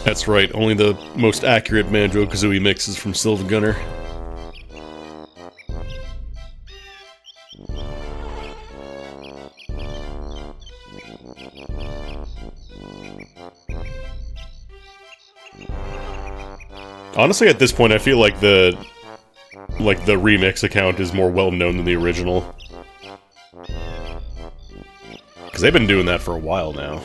That's right, only the most accurate banjo-kazooie mix is from Sylvan Gunner. Honestly, at this point, I feel like the remix account is more well-known than the original. Because they've been doing that for a while now.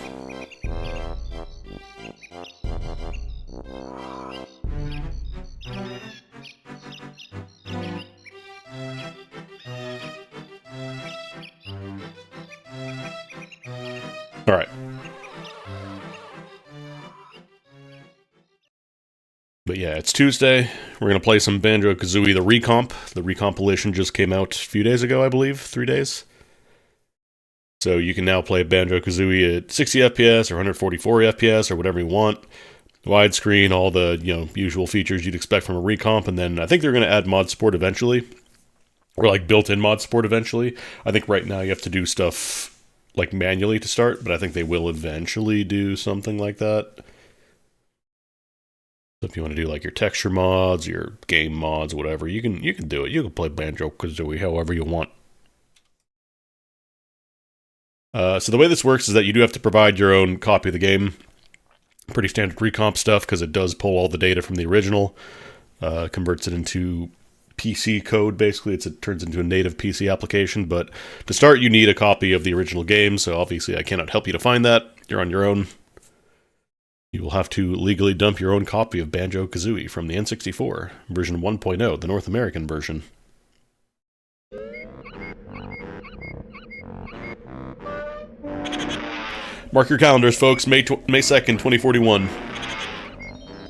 Alright. But yeah, it's Tuesday. We're going to play some Banjo-Kazooie, the recomp. The recompilation just came out a few days ago, I believe. 3 days. So you can now play Banjo-Kazooie at 60 FPS or 144 FPS or whatever you want. Widescreen, all the usual features you'd expect from a recomp. And then I think they're going to add mod support eventually. Or like built-in mod support eventually. I think right now you have to do stuff like manually to start, but I think they will eventually do something like that. So if you want to do like your texture mods, your game mods, whatever, you can do it. You can play Banjo-Kazooie however you want. So the way this works is that you do have to provide your own copy of the game. Pretty standard recomp stuff because it does pull all the data from the original, converts it into PC code, basically. It turns into a native PC application, but to start you need a copy of the original game, so obviously I cannot help you to find that. You're on your own. You will have to legally dump your own copy of Banjo-Kazooie from the N64, version 1.0, the North American version. Mark your calendars, folks, May 2nd, 2041.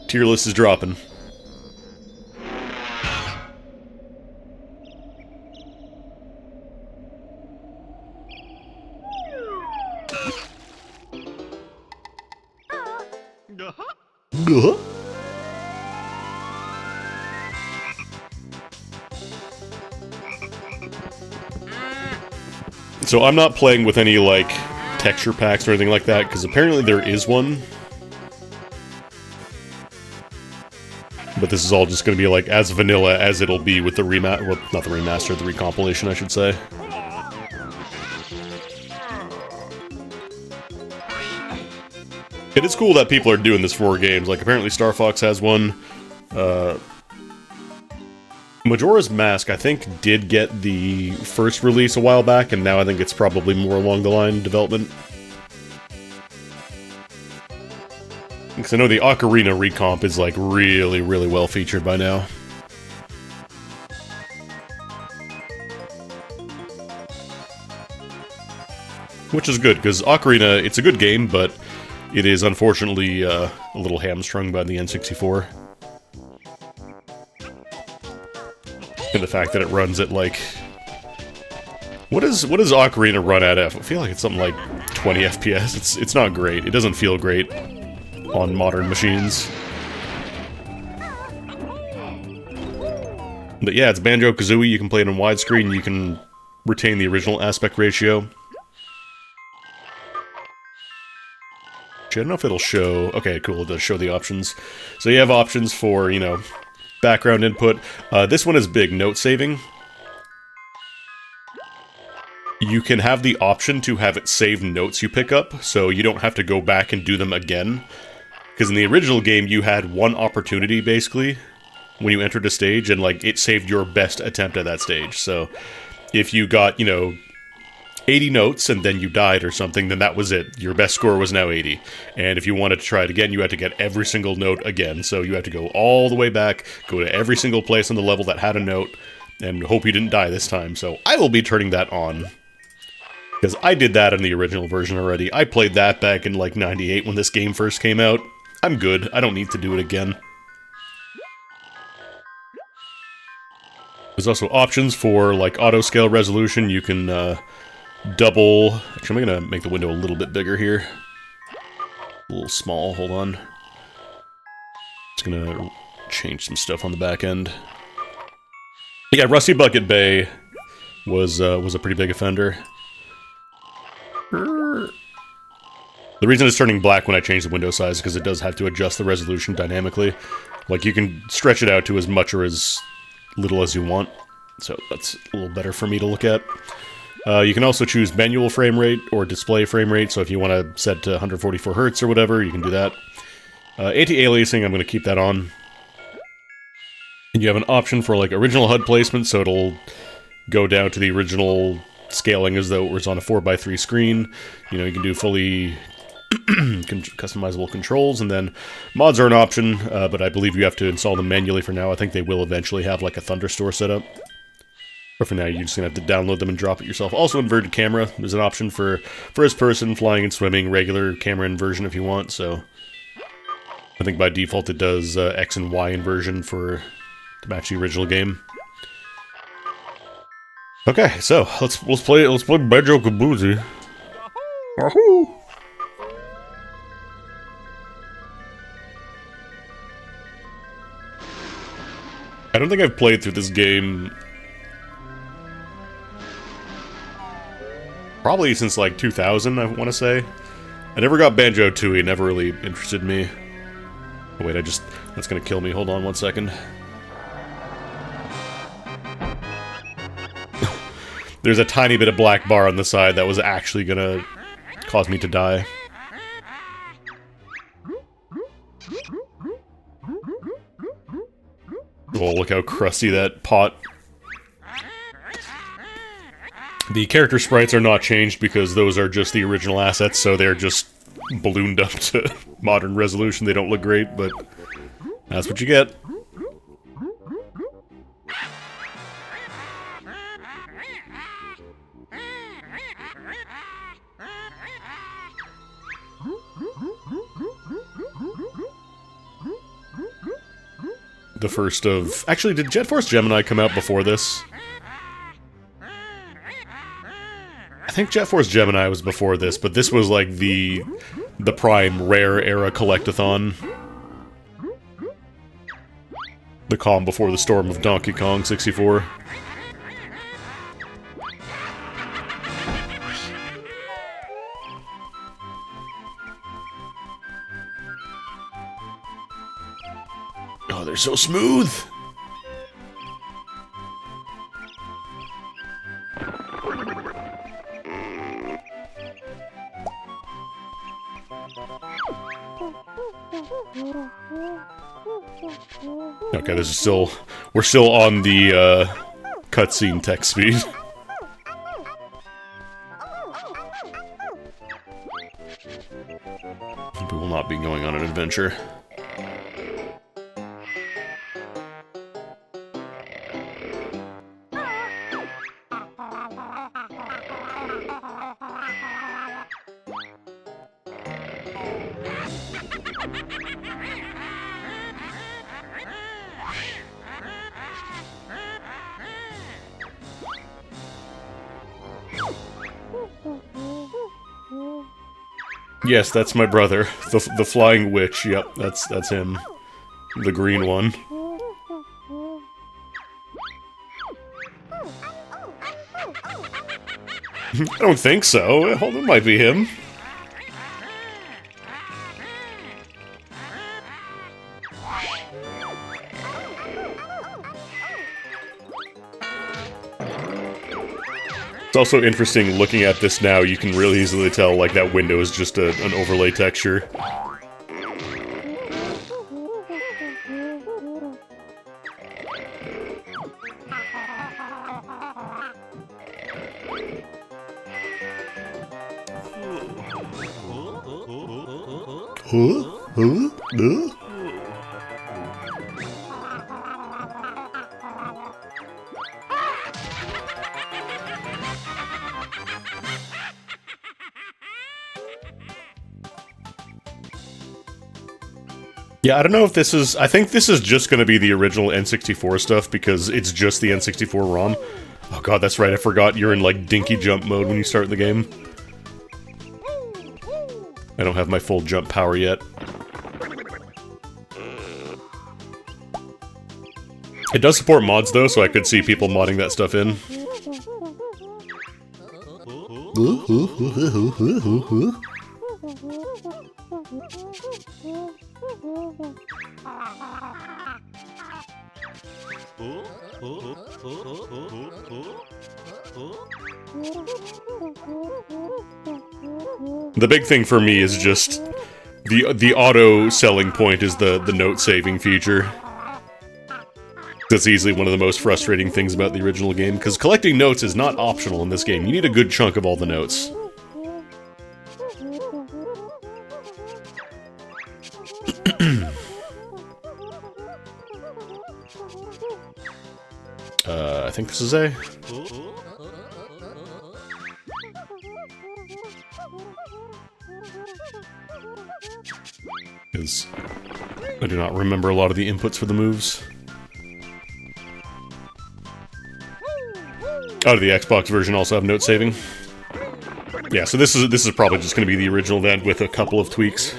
Tier list is dropping. So I'm not playing with any, like, texture packs or anything like that, because apparently there is one. But this is all just going to be, like, as vanilla as it'll be with the well, not the remaster, the recompilation, I should say. It is cool that people are doing this for games. Like, apparently Star Fox has one. Majora's Mask, I think, did get the first release a while back, and now I think it's probably more along the line of development. Because I know the Ocarina recomp is, like, really, really well featured by now. Which is good, because Ocarina, it's a good game, but it is unfortunately a little hamstrung by the N64. And the fact that it runs at, like... What does Ocarina run at? I feel like it's something like 20 FPS. It's not great. It doesn't feel great on modern machines. But yeah, it's Banjo-Kazooie. You can play it in widescreen. You can retain the original aspect ratio. I don't know if it'll show... Okay, cool, it does show the options. So you have options for, background input. This one is big, note saving. You can have the option to have it save notes you pick up, so you don't have to go back and do them again. Because in the original game, you had one opportunity, basically, when you entered a stage, and, like, it saved your best attempt at that stage. So if you got, 80 notes and then you died or something, then that was it. Your best score was now 80. And if you wanted to try it again, you had to get every single note again. So you had to go all the way back, go to every single place on the level that had a note, and hope you didn't die this time. So I will be turning that on. Because I did that in the original version already. I played that back in, like, 98 when this game first came out. I'm good. I don't need to do it again. There's also options for, like, auto-scale resolution. You can, double... Actually, I'm gonna make the window a little bit bigger here. A little small, hold on. Just gonna change some stuff on the back end. Yeah, Rusty Bucket Bay was a pretty big offender. The reason it's turning black when I change the window size is because it does have to adjust the resolution dynamically. Like, you can stretch it out to as much or as little as you want. So that's a little better for me to look at. You can also choose manual frame rate or display frame rate, so if you want to set to 144 Hz or whatever, you can do that. Anti-aliasing, I'm going to keep that on. And you have an option for, like, original HUD placement, so it'll go down to the original scaling as though it was on a 4x3 screen. You can do fully customizable controls, and then mods are an option, but I believe you have to install them manually for now. I think they will eventually have, like, a Thunderstore setup. But for now, you're just going to have to download them and drop it yourself. Also, inverted camera. There's an option for first person, flying and swimming, regular camera inversion if you want, so... I think by default it does X and Y inversion to match the original game. Okay, so let's play banjo kazooie. Wahoo! I don't think I've played through this game probably since like 2000, I want to say. I never got Banjo-Tooie, never really interested me. Oh, wait, that's gonna kill me. Hold on one second. There's a tiny bit of black bar on the side that was actually gonna cause me to die. Oh, look how crusty that pot. The character sprites are not changed because those are just the original assets, so they're just ballooned up to modern resolution. They don't look great, but that's what you get. The first of... Actually, did Jet Force Gemini come out before this? I think Jet Force Gemini was before this, but this was like the prime rare era collectathon. The calm before the storm of Donkey Kong 64. Oh, they're so smooth! Okay, this is still... We're still on the, cutscene text speed. We will not be going on an adventure. Yes, that's my brother. The flying witch. Yep, that's him. The green one. I don't think so. Hold on, it might be him. It's also interesting looking at this now, you can really easily tell, like, that window is just an overlay texture. Yeah, I don't know if this is... I think this is just gonna be the original N64 stuff, because it's just the N64 ROM. Oh god, that's right, I forgot you're in, like, dinky jump mode when you start the game. I don't have my full jump power yet. It does support mods, though, so I could see people modding that stuff in. The big thing for me is just the auto selling point is the note saving feature. That's easily one of the most frustrating things about the original game, because collecting notes is not optional in this game. You need a good chunk of all the notes. I think this is A. Is do not remember a lot of the inputs for the moves. Oh, the Xbox version also have note saving? Yeah, so this is probably just going to be the original then with a couple of tweaks.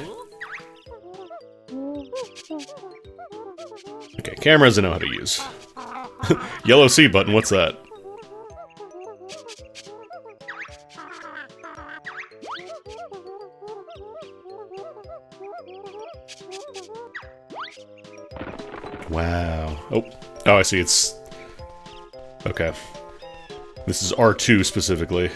Okay, cameras I know how to use. Yellow C button, what's that? Wow. Oh, I see, it's... Okay. This is R2 specifically.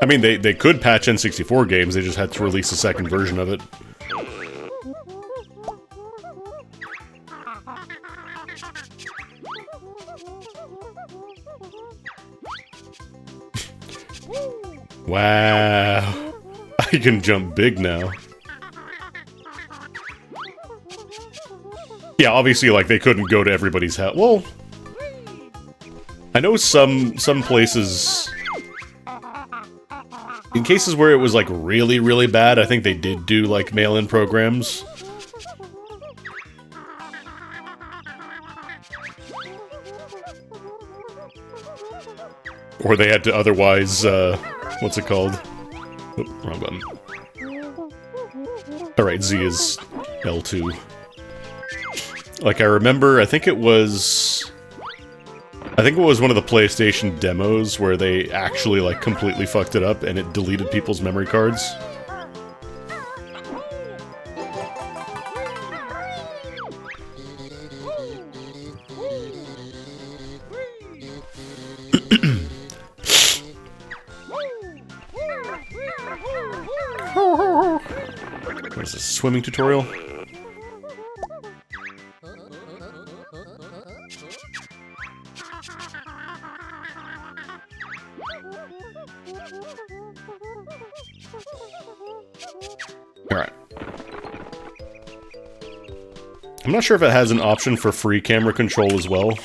I mean, they could patch N64 games, they just had to release a second version of it. Wow. I can jump big now. Yeah, obviously, like, they couldn't go to everybody's house. Well, I know some places... In cases where it was, like, really, really bad, I think they did do, like, mail-in programs. Or they had to otherwise, what's it called? Oh, wrong button. Alright, Z is L2. Like, I remember, I think it was one of the PlayStation demos where they actually, like, completely fucked it up and it deleted people's memory cards. What is this, a swimming tutorial? Alright. I'm not sure if it has an option for free camera control as well.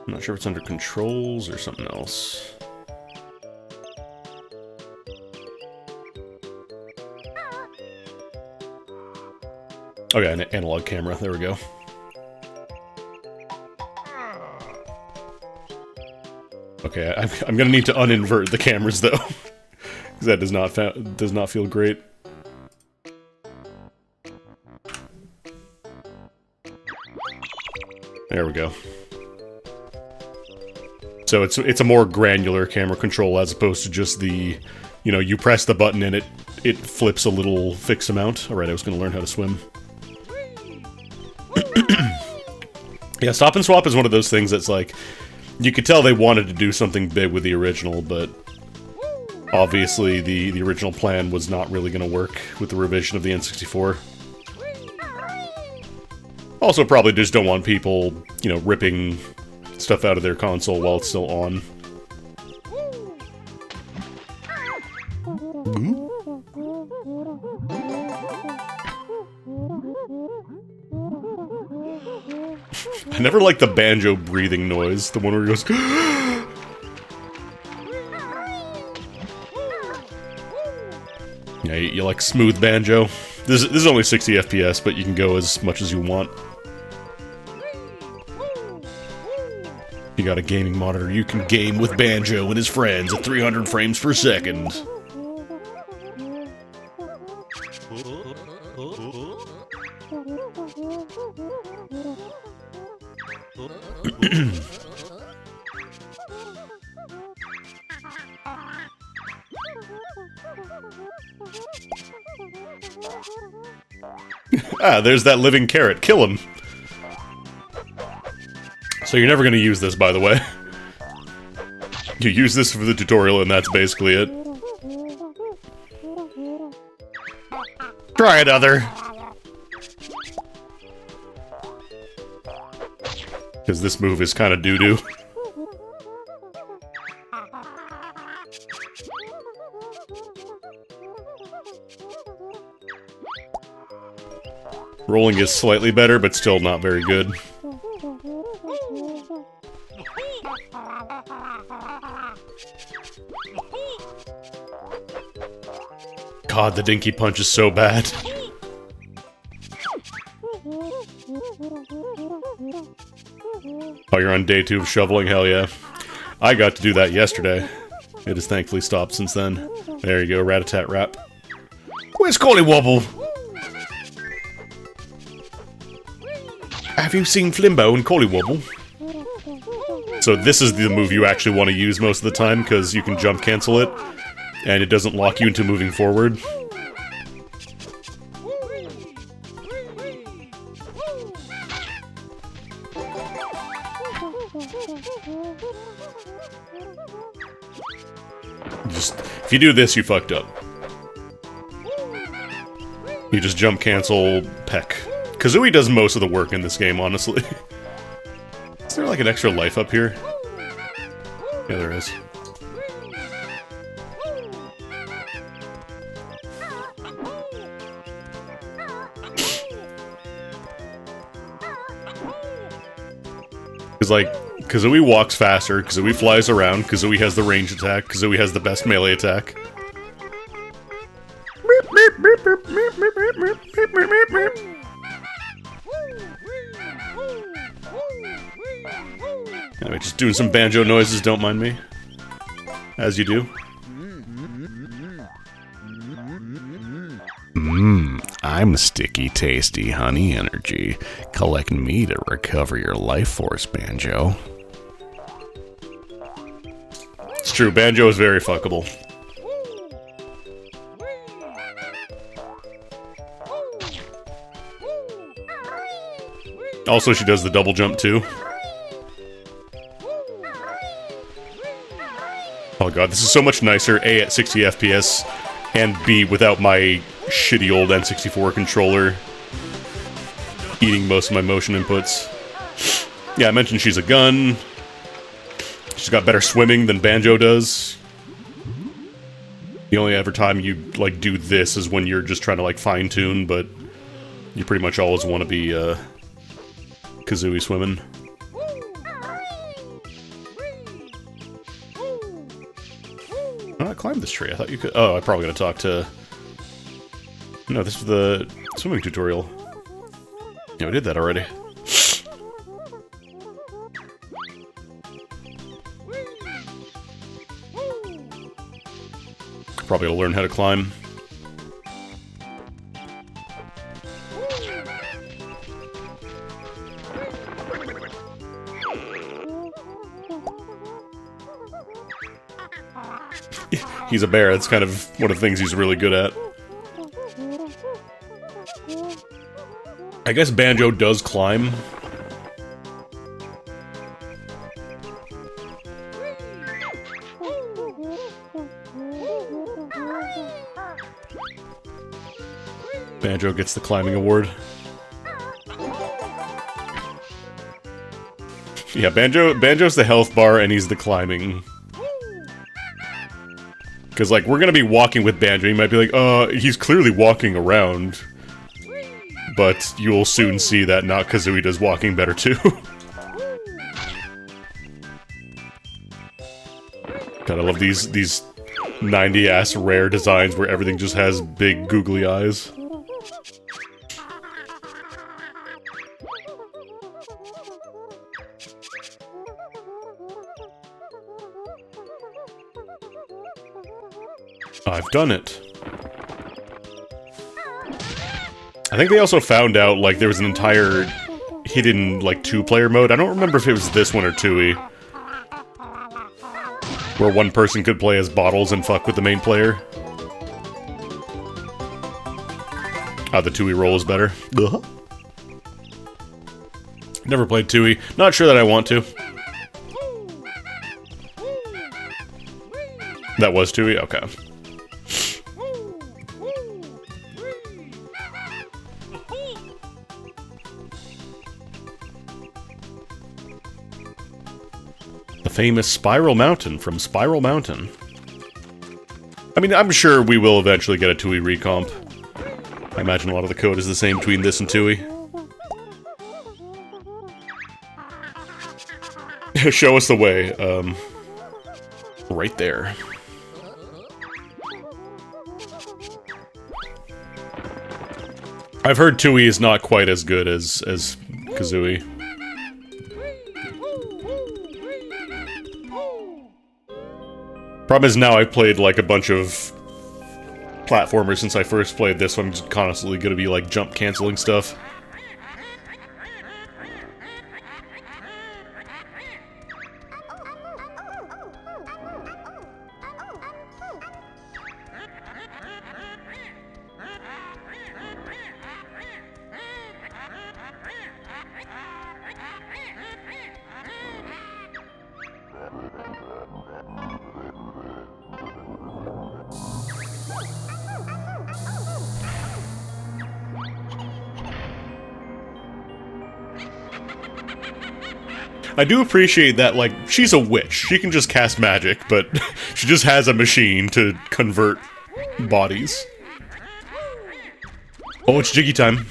I'm not sure if it's under controls or something else. Oh yeah, an analog camera, there we go. Okay, I'm gonna need to uninvert the cameras though, because that does not feel great. There we go. So it's a more granular camera control as opposed to just the, you know, you press the button and it flips a little fixed amount. All right, I was gonna learn how to swim. Yeah, Stop and Swap is one of those things that's like, you could tell they wanted to do something big with the original, but obviously the original plan was not really going to work with the revision of the N64. Also, probably just don't want people, you know, ripping stuff out of their console while it's still on. I never liked the banjo breathing noise, the one where he goes... Yeah, you like smooth banjo. This is only 60 FPS, but you can go as much as you want. You got a gaming monitor, you can game with Banjo and his friends at 300 frames per second. Ah, there's that living carrot. Kill him. So you're never going to use this, by the way. You use this for the tutorial, and that's basically it. Try another. Because this move is kind of doo-doo. Rolling is slightly better, but still not very good. God, the dinky punch is so bad. Oh, you're on day 2 of shoveling? Hell yeah. I got to do that yesterday. It has thankfully stopped since then. There you go, rat-a-tat-rap. Where's Collywobble? Have you seen Flimbo and Collywobble? So this is the move you actually want to use most of the time, because you can jump cancel it, and it doesn't lock you into moving forward. If you do this, you fucked up. You just jump cancel, peck. Kazooie does most of the work in this game, honestly. Is there like an extra life up here? Yeah, there is. Because, like, Kazooie walks faster, Kazooie flies around, Kazooie has the range attack, Kazooie has the best melee attack. Anyway, just doing some banjo noises, don't mind me. As you do. I'm sticky, tasty honey energy. Collect me to recover your life force, Banjo. It's true, Banjo is very fuckable. Also, she does the double jump, too. Oh god, this is so much nicer, A, at 60 FPS, and B, without my shitty old N64 controller eating most of my motion inputs. Yeah, I mentioned she's a gun. She's got better swimming than Banjo does. The only ever time you, like, do this is when you're just trying to, like, fine-tune, but you pretty much always want to be, Kazooie swimming. Oh, I climbed this tree. I thought you could... Oh, I'm probably gonna talk to... No, this is the swimming tutorial. Yeah, we did that already. Probably gotta learn how to climb. He's a bear, that's kind of one of the things he's really good at. I guess Banjo does climb. Banjo gets the climbing award. Yeah, Banjo's the health bar and he's the climbing. Because, like, we're gonna be walking with Banjo, you might be like, he's clearly walking around. But you'll soon see that not Kazooie does walking better, too. God, I love these 90-ass rare designs where everything just has big, googly eyes. I've done it. I think they also found out, like, there was an entire hidden, like, 2-player mode. I don't remember if it was this one or Tooie. Where one person could play as Bottles and fuck with the main player. The Tooie roll is better. Never played Tooie. Not sure that I want to. That was Tooie? Okay. The famous Spiral Mountain from Spiral Mountain. I mean, I'm sure we will eventually get a Tooie recomp. I imagine a lot of the code is the same between this and Tooie. Show us the way. Right there. I've heard Tui is not quite as good as Kazooie. Problem is now I've played like a bunch of platformers since I first played this, so I'm just constantly gonna be like jump canceling stuff. I do appreciate that, like, she's a witch. She can just cast magic, but she just has a machine to convert bodies. Oh, it's Jiggy time.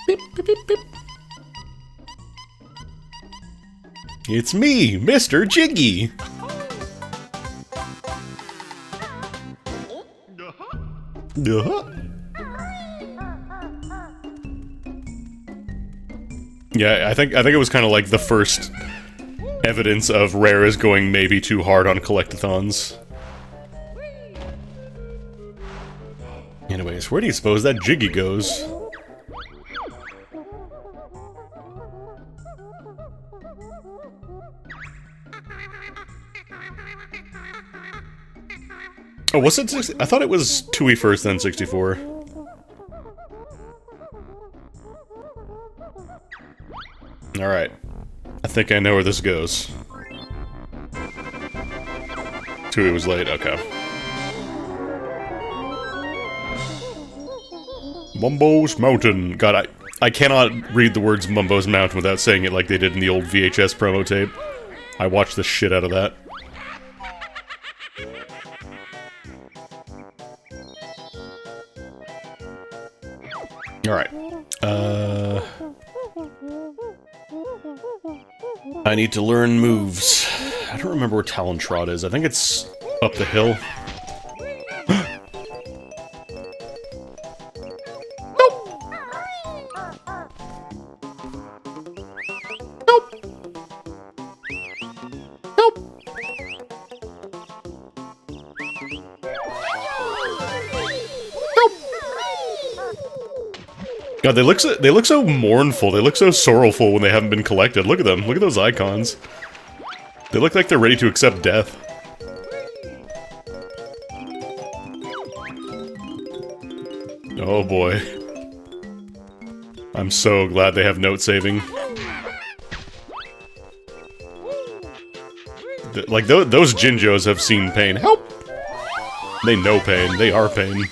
Beep, beep, beep, beep. It's me, Mr. Jiggy! Yeah, I think it was kind of like the first evidence of Rare is going maybe too hard on collectathons. Anyways, where do you suppose that Jiggy goes? Oh, was it 60? I thought it was Tui first, then 64. Alright. I think I know where this goes. Tui was late, okay. Mumbo's Mountain. God, I cannot read the words Mumbo's Mountain without saying it like they did in the old VHS promo tape. I watched the shit out of that. Alright. I need to learn moves. I don't remember where Talon Trot is. I think it's up the hill. God, they look so mournful. They look so sorrowful when they haven't been collected. Look at them. Look at those icons. They look like they're ready to accept death. Oh boy. I'm so glad they have note saving. Like, those Jinjos have seen pain. Help! They know pain. They are pain.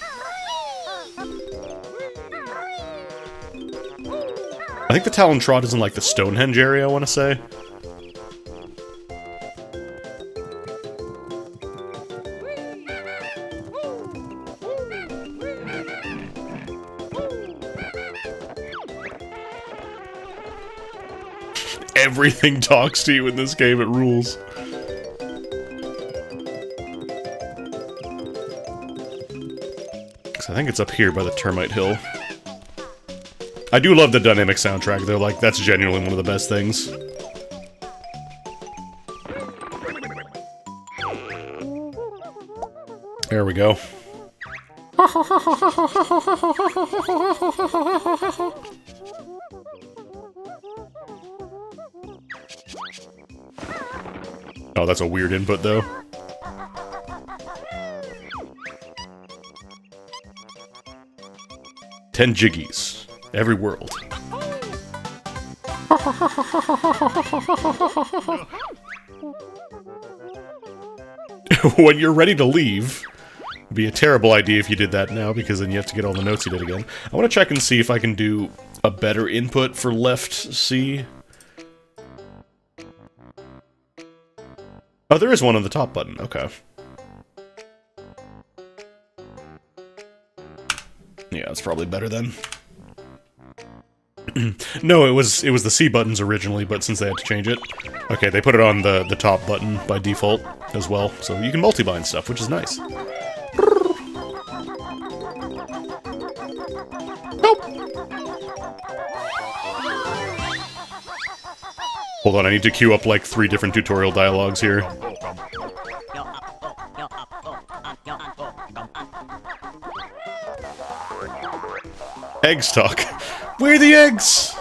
I think the Talon Trot is in, like, the Stonehenge area, I want to say. Everything talks to you in this game, it rules. I think it's up here by the Termite Hill. I do love the dynamic soundtrack, though, like, that's genuinely one of the best things. There we go. Oh, that's a weird input, though. Ten Jiggies. Every world. When you're ready to leave, it'd be a terrible idea if you did that now, because then you have to get all the notes you did again. I want to check and see if I can do a better input for left C. Oh, there is one on the top button. Okay. Yeah, that's probably better then. No, it was the C buttons originally, but since they had to change it. Okay, they put it on the top button by default as well, so you can multi-bind stuff, which is nice. Hold on, I need to queue up like 3 different tutorial dialogues here. Eggs talk. Where are the eggs?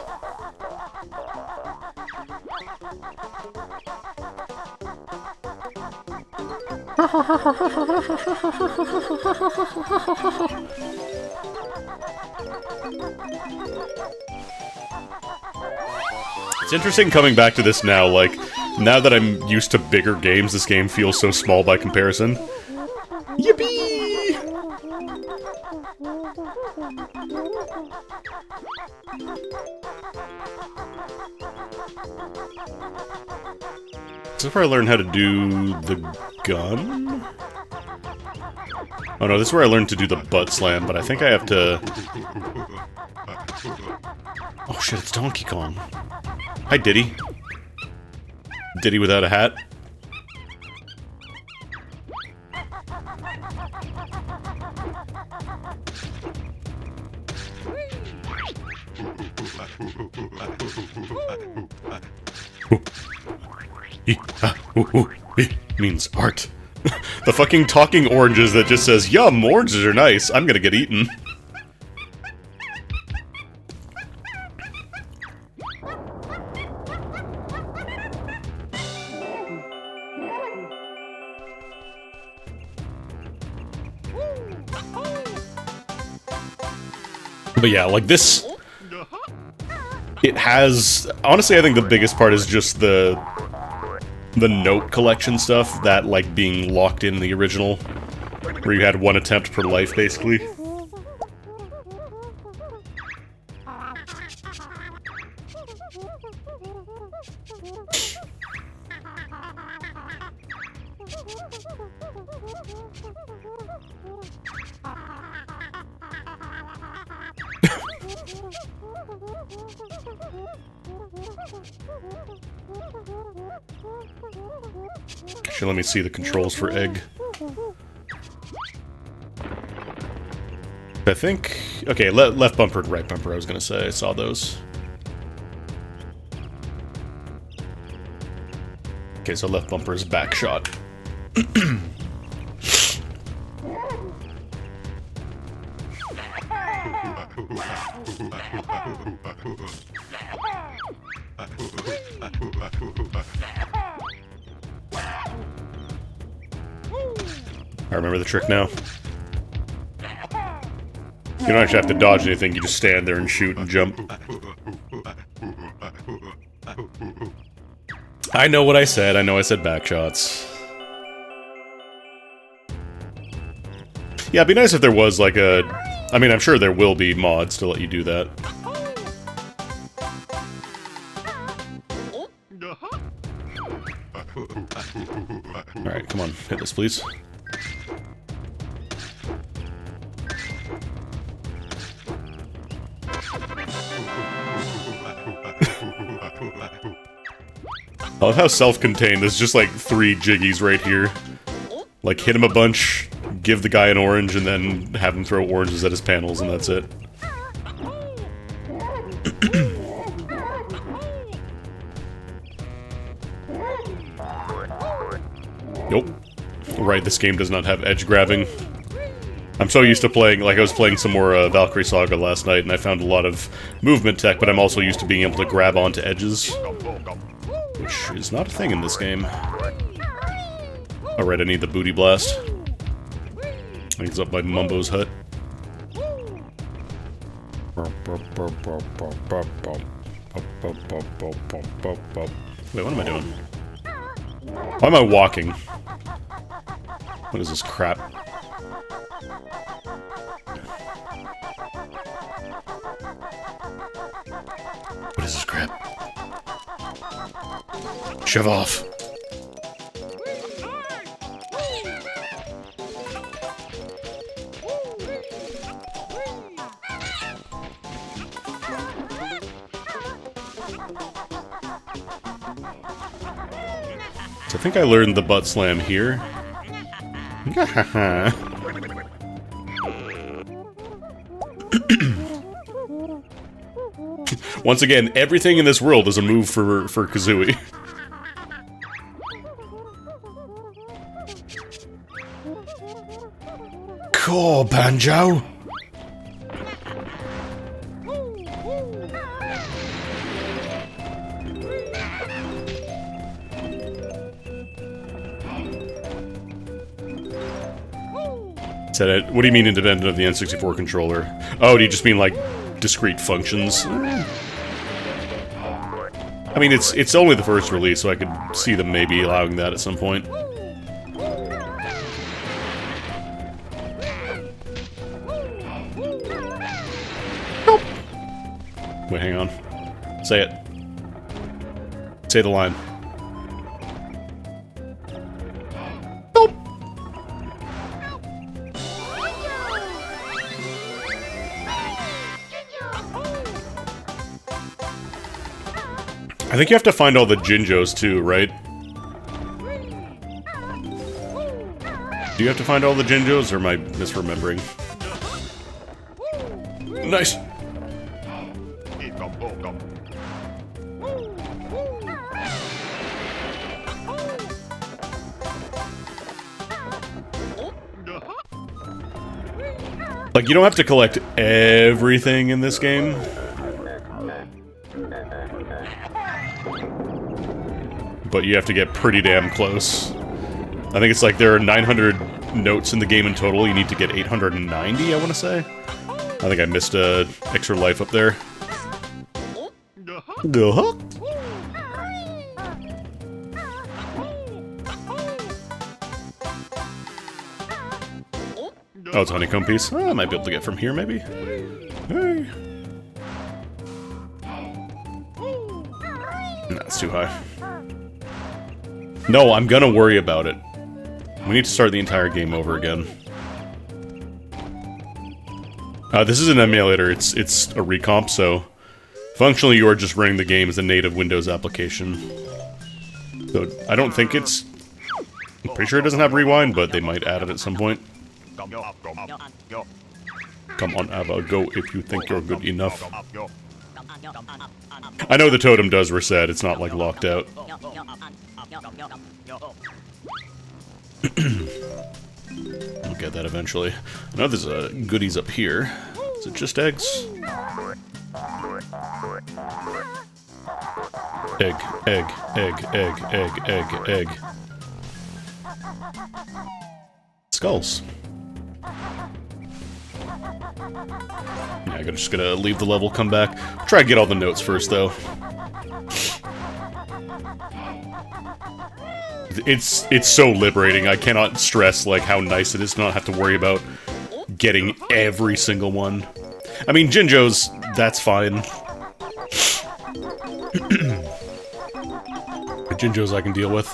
It's interesting coming back to this now, like, now that I'm used to bigger games, this game feels so small by comparison. Yippee! This is where I learned how to do the gun? Oh no, this is where I learned to do the butt slam, but I think I have to... Oh shit, it's Donkey Kong. Hi, Diddy. Diddy without a hat. Means art. The fucking talking oranges that just says, yum, oranges are nice, I'm gonna get eaten. But yeah, like this... It has... Honestly, I think the biggest part is just the note collection stuff, that, like, being locked in the original, where you had 1 attempt per life, basically. Actually, let me see the controls for egg. I think... Okay, left bumper and right bumper, I was gonna say. I saw those. Okay, so left bumper is back shot. I remember the trick now. You don't actually have to dodge anything, you just stand there and shoot and jump. I know what I said, I said back shots. Yeah, it'd be nice if there was like a... I mean, I'm sure there will be mods to let you do that. Alright, come on, hit this please. I love how self-contained, there's just like 3 jiggies right here. Like, hit him a bunch, give the guy an orange, and then have him throw oranges at his panels, and that's it. Nope. Right, this game does not have edge grabbing. I'm so used to playing, like I was playing some more Valkyrie Saga last night, and I found a lot of movement tech, but I'm also used to being able to grab onto edges. Which is not a thing in this game. Alright, I need the booty blast. I think it's up by Mumbo's hut. Wait, what am I doing? Why am I walking? What is this crap? What is this crap? Shove off. So I think I learned the butt slam here. Once again, everything in this world is a move for Kazooie. Cool, Banjo! Said it. What do you mean independent of the N64 controller? Oh, do you just mean like discrete functions? I mean, it's only the first release, so I could see them maybe allowing that at some point. Nope. Wait, hang on. Say it. Say the line. I think you have to find all the Jinjos too, right? Do you have to find all the Jinjos, or am I misremembering? Nice! Like, you don't have to collect everything in this game. But you have to get pretty damn close. I think it's like there are 900 notes in the game in total. You need to get 890, I want to say. I think I missed a extra life up there. Uh-huh. Oh, it's a honeycomb piece. Oh, I might be able to get from here, maybe. Hey. No, it's too high. No, I'm gonna worry about it. We need to start the entire game over again. This is an emulator, it's a recomp, so functionally you are just running the game as a native Windows application. So I don't think it's... I'm pretty sure it doesn't have rewind, but they might add it at some point. Come on, Abba, go if you think you're good enough. I know the totem does reset, it's not like locked out. I'll get that eventually. I know there's goodies up here. Is it just eggs? Egg, egg, egg, egg, egg, egg, egg. Skulls. Yeah, I'm just gonna leave the level, come back. Try to get all the notes first, though. It's so liberating. I cannot stress, like, how nice it is to not have to worry about getting every single one. I mean, Jinjos, that's fine. The Jinjos I can deal with.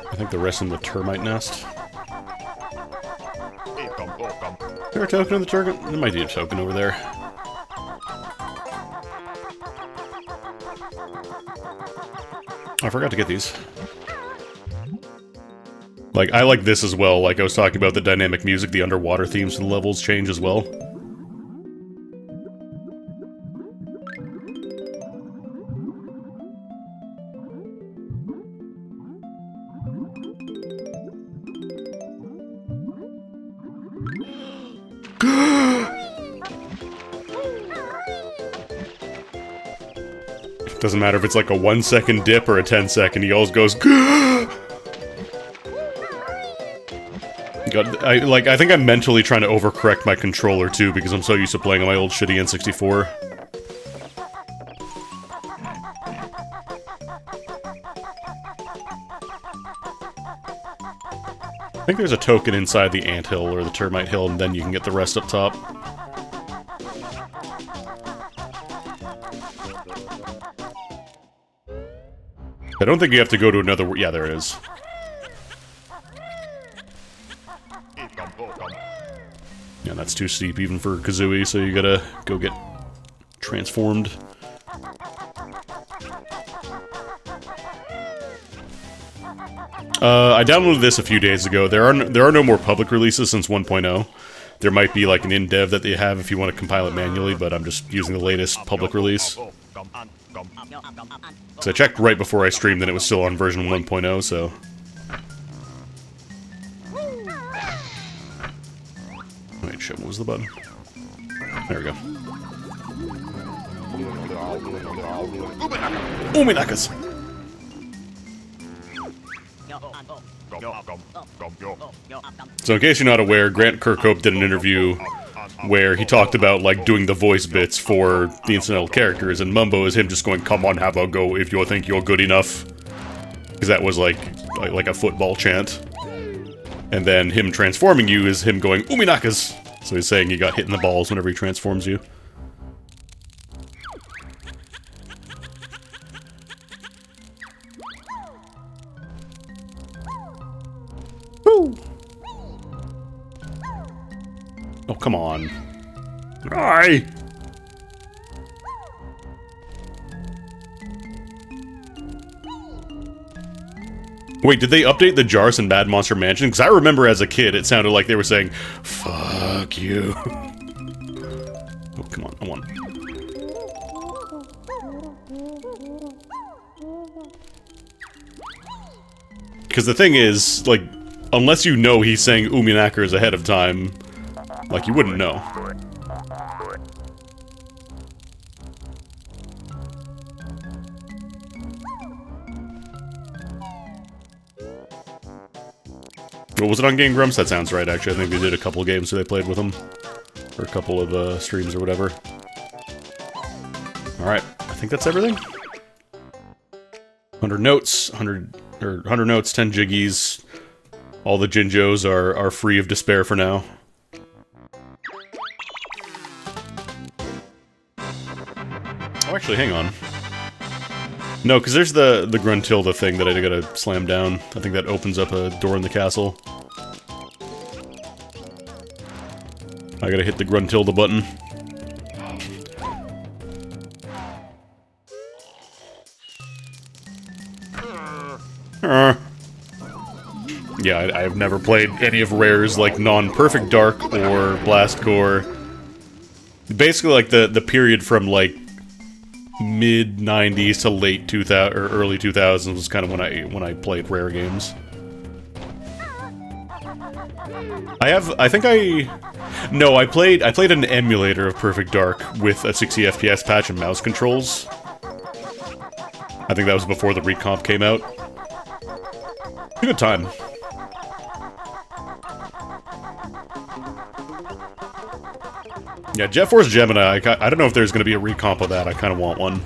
I think the rest in the termite nest. Is there a token in the token? There might be a token over there. I forgot to get these. Like, I like this as well. Like I was talking about, the dynamic music, the underwater themes for the levels change as well. Doesn't matter if it's like a 1-second dip or a 10-second, he always goes God, I think I'm mentally trying to overcorrect my controller too, because I'm so used to playing on my old shitty N64. I think there's a token inside the anthill or the termite hill, and then you can get the rest up top. I don't think you have to go to another... Yeah, there is. Yeah, that's too steep even for Kazooie, so you gotta go get transformed. I downloaded this a few days ago. There are no more public releases since 1.0. There might be like an in-dev that they have if you want to compile it manually, but I'm just using the latest public release. So I checked right before I streamed and it was still on version 1.0, so... Wait, shit, what was the button? There we go. Uminakas! So in case you're not aware, Grant Kirkhope did an interview where he talked about, like, doing the voice bits for the incidental characters, and Mumbo is him just going, "Come on, have a go if you think you're good enough." Because that was like a football chant. And then him transforming you is him going, "Uminakas!" So he's saying you got hit in the balls whenever he transforms you. Woo! Oh, come on. Aye! Wait, did they update the Jarvis and Mad Monster Mansion? Because I remember as a kid, it sounded like they were saying, "Fuck you." Oh, come on, come on. Because the thing is, like, unless you know he's saying Uminakas ahead of time, like, you wouldn't know. Well, was it on Game Grumps? That sounds right, actually. I think we did a couple of games where they played with him. Or a couple of streams or whatever. Alright, I think that's everything. 100 notes, 100 notes, 10 jiggies. All the Jinjos are free of despair for now. Oh, actually, hang on. No, because there's the Gruntilda thing that I gotta slam down. I think that opens up a door in the castle. I gotta hit the Gruntilda button. Yeah, I've never played any of Rare's, like, non-perfect Dark or Blast Core. Basically, like, the period from, like, mid-90s to late 2000 or early 2000s was kind of when I played Rare games. I played an emulator of Perfect Dark with a 60 FPS patch and mouse controls. I think that was before the recomp came out. A good time. Yeah, Jet Force Gemini, I don't know if there's going to be a recomp of that. I kind of want one.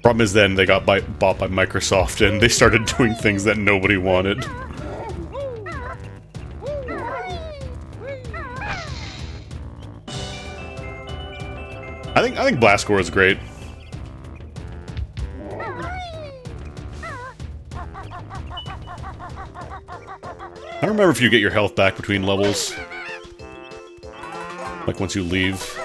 Problem is then they got bought by Microsoft and they started doing things that nobody wanted. I think Blast Core is great. I don't remember if you get your health back between levels. Like, once you leave.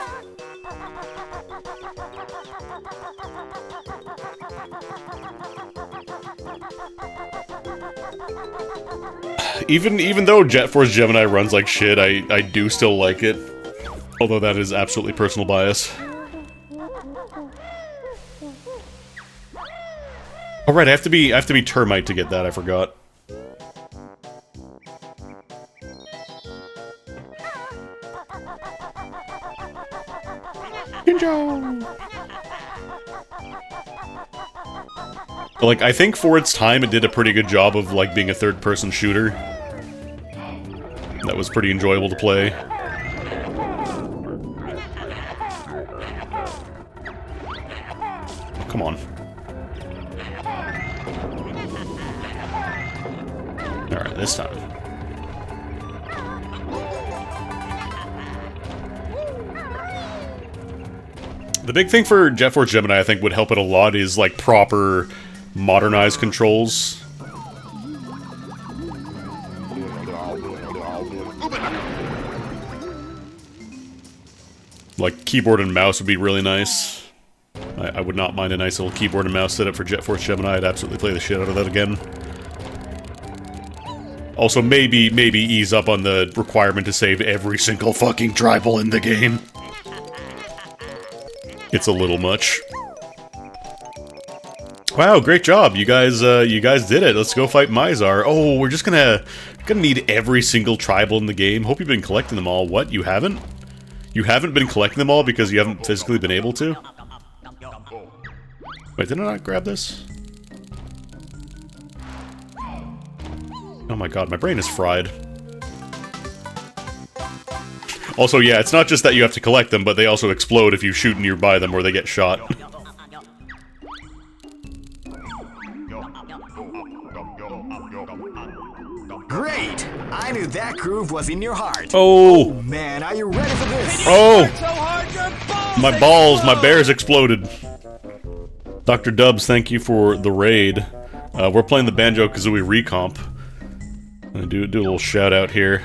Even though Jet Force Gemini runs like shit, I do still like it. Although that is absolutely personal bias. Oh right, I have to be Termite to get that, I forgot. Like, I think for its time, it did a pretty good job of, like, being a third-person shooter. That was pretty enjoyable to play. Oh, come on. Alright, this time. The big thing for Jet Force Gemini, I think, would help it a lot is, like, proper modernized controls. Like, keyboard and mouse would be really nice. I would not mind a nice little keyboard and mouse setup for Jet Force Gemini. I'd absolutely play the shit out of that again. Also, maybe ease up on the requirement to save every single fucking tribal in the game. It's a little much. Wow, great job. You guys did it. Let's go fight Mizar. Oh, we're just gonna need every single tribal in the game. Hope you've been collecting them all. What? You haven't? You haven't been collecting them all because you haven't physically been able to? Wait, did I not grab this? Oh my god, my brain is fried. Also, yeah, it's not just that you have to collect them, but they also explode if you shoot nearby them or they get shot. Great! I knew that groove was in your heart. Oh! Man, are you ready for this? Oh! My balls, my bears exploded. Dr. Dubs, thank you for the raid. We're playing the Banjo Kazooie Recomp. I'm gonna do a little shout out here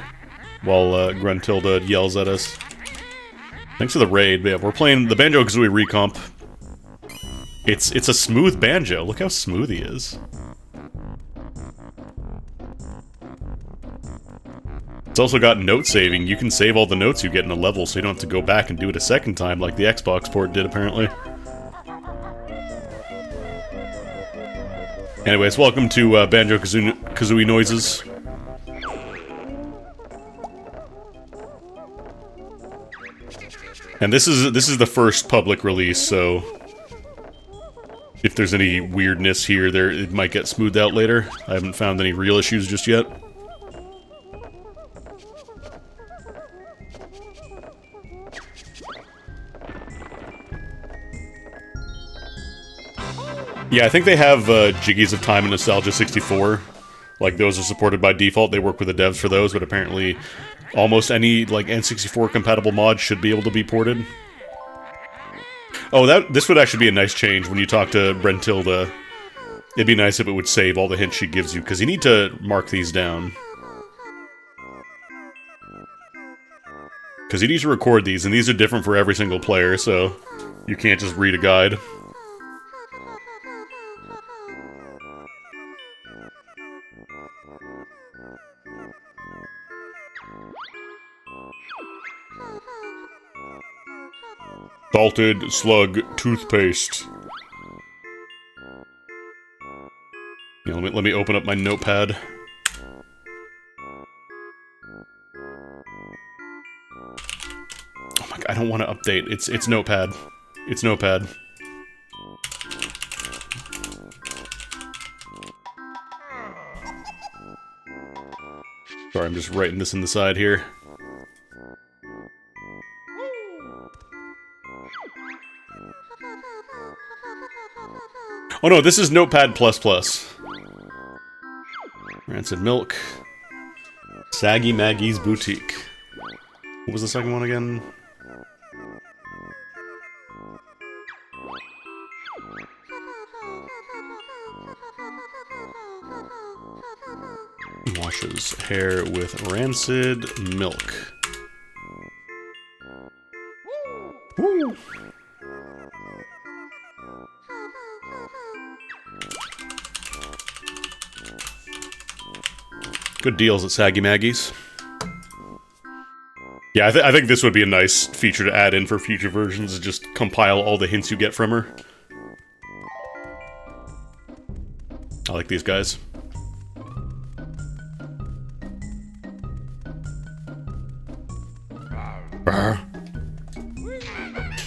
while Gruntilda yells at us. Thanks for the raid. But yeah, we're playing the Banjo Kazooie Recomp. It's a smooth banjo. Look how smooth he is. It's also got note saving. You can save all the notes you get in a level, so you don't have to go back and do it a second time like the Xbox port did, apparently. Anyways, welcome to Banjo Kazooie Noises. And this is the first public release, so if there's any weirdness here, it might get smoothed out later. I haven't found any real issues just yet. Yeah, I think they have Jiggies of Time and Nostalgia 64. Like, those are supported by default. They work with the devs for those, but apparently almost any, like, N64 compatible mod should be able to be ported. Oh, this would actually be a nice change when you talk to Brentilda. It'd be nice if it would save all the hints she gives you, because you need to mark these down. Because you need to record these, and these are different for every single player, so you can't just read a guide. Salted slug toothpaste. Yeah, let me open up my notepad. Oh my god, I don't want to update. It's notepad. It's notepad. Sorry, I'm just writing this in the side here. Oh no, this is Notepad++. Rancid Milk. Saggy Maggie's Boutique. What was the second one again? Washes hair with rancid milk. Woo! Good deals at Saggy Maggie's. Yeah, I think this would be a nice feature to add in for future versions, is just compile all the hints you get from her. I like these guys.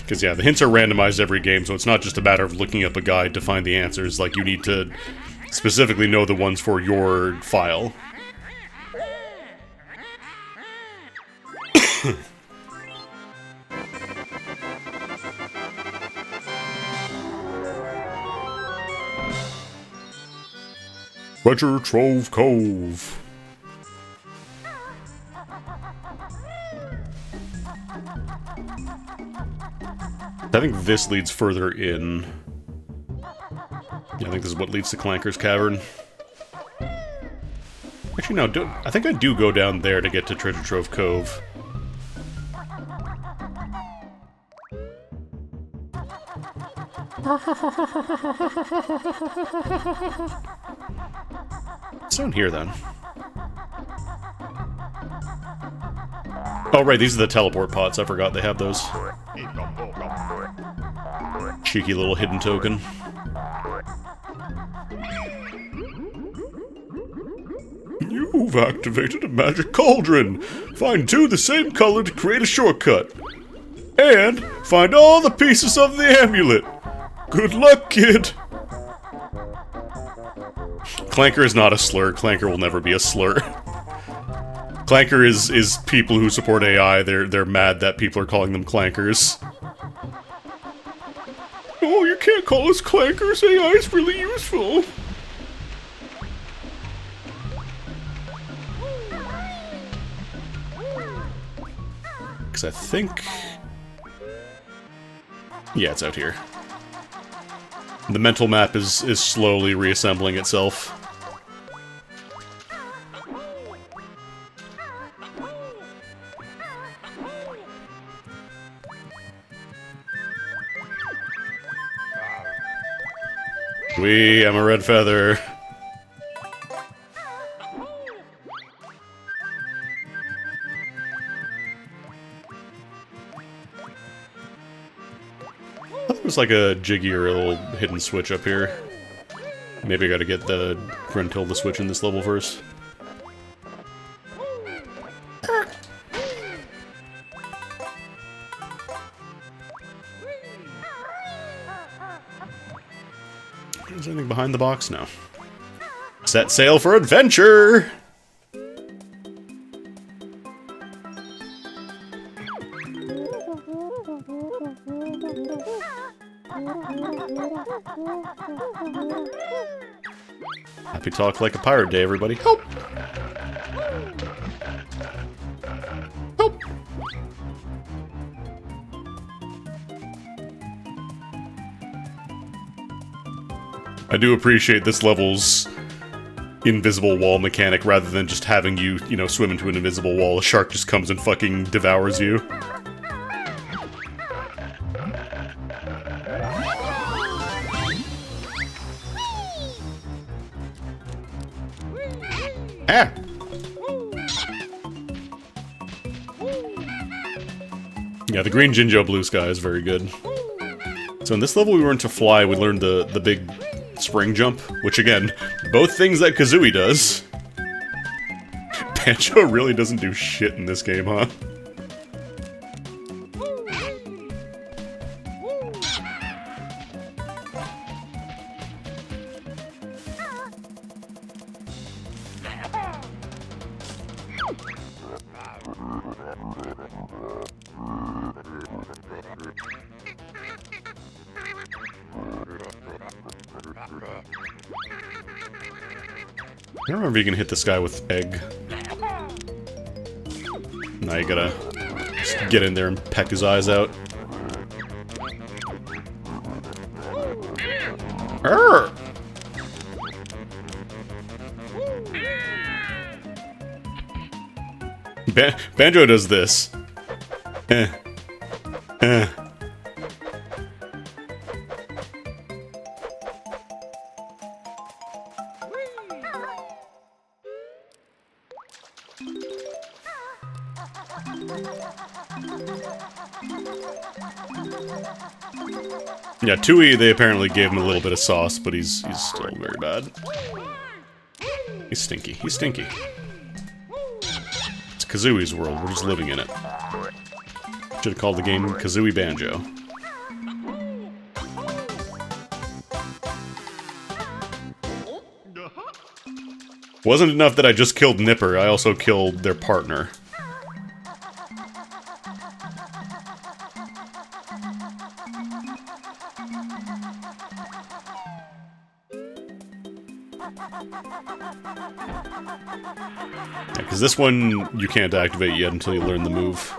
Because, yeah, the hints are randomized every game, so it's not just a matter of looking up a guide to find the answers. Like, you need to specifically know the ones for your file. Treasure Trove Cove. I think this leads further in. Yeah, I think this is what leads to Clanker's Cavern. Actually, no, I think I do go down there to get to Treasure Trove Cove. What's down here, then? Oh, right, these are the teleport pots. I forgot they have those. Cheeky little hidden token. You've activated a magic cauldron. Find two the same color to create a shortcut. And find all the pieces of the amulet. Good luck, kid. Clanker is not a slur. Clanker will never be a slur. Clanker is people who support AI. They're mad that people are calling them clankers. Oh, you can't call us clankers. AI is really useful. Because I think... yeah, it's out here. The mental map is slowly reassembling itself. I'm a red feather. There's like a jiggier little hidden switch up here. Maybe I gotta get the Gruntilda switch in this level first. Is there anything behind the box? No. Set sail for adventure! Happy talk like a pirate day, everybody. Help! Help! I do appreciate this level's invisible wall mechanic rather than just having you, swim into an invisible wall. A shark just comes and fucking devours you. Ah! Yeah, the green Jinjo blue sky is very good. So in this level we learned to fly, we learned the big spring jump, which again, both things that Kazooie does. Banjo really doesn't do shit in this game, huh? I don't remember if you can hit this guy with egg. Now you gotta just get in there and peck his eyes out. Arr! Banjo does this. Eh. Eh. Yeah, Tui, they apparently gave him a little bit of sauce, but he's still very bad. He's stinky. He's stinky. It's Kazooie's world. We're just living in it. Should have called the game Kazooie Banjo. Wasn't enough that I just killed Nipper, I also killed their partner. Because this one, you can't activate yet until you learn the move.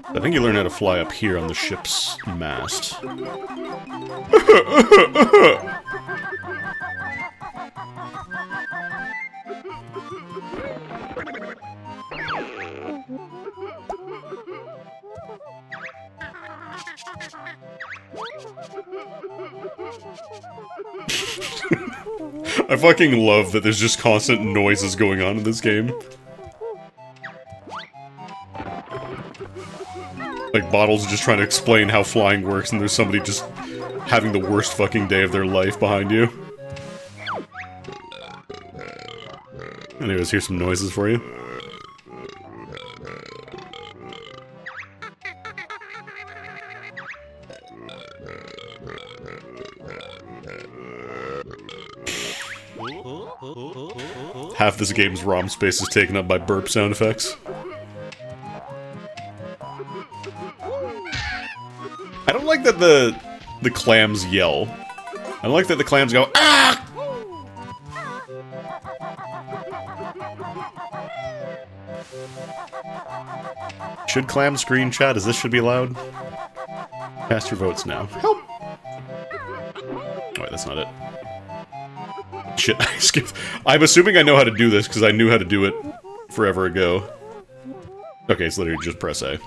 I think you learn how to fly up here on the ship's mast. I fucking love that there's just constant noises going on in this game. Like, Bottle's just trying to explain how flying works, and there's somebody just having the worst fucking day of their life behind you. Anyways, here's some noises for you. Half this game's ROM space is taken up by burp sound effects. I don't like that the clams yell. I don't like that the clams go, ah! Should clams screen chat, as this should be allowed? Cast your votes now. Help! Oh, wait, that's not it. Shit, I skipped. I'm assuming I know how to do this, because I knew how to do it forever ago. Okay, it's literally just press A.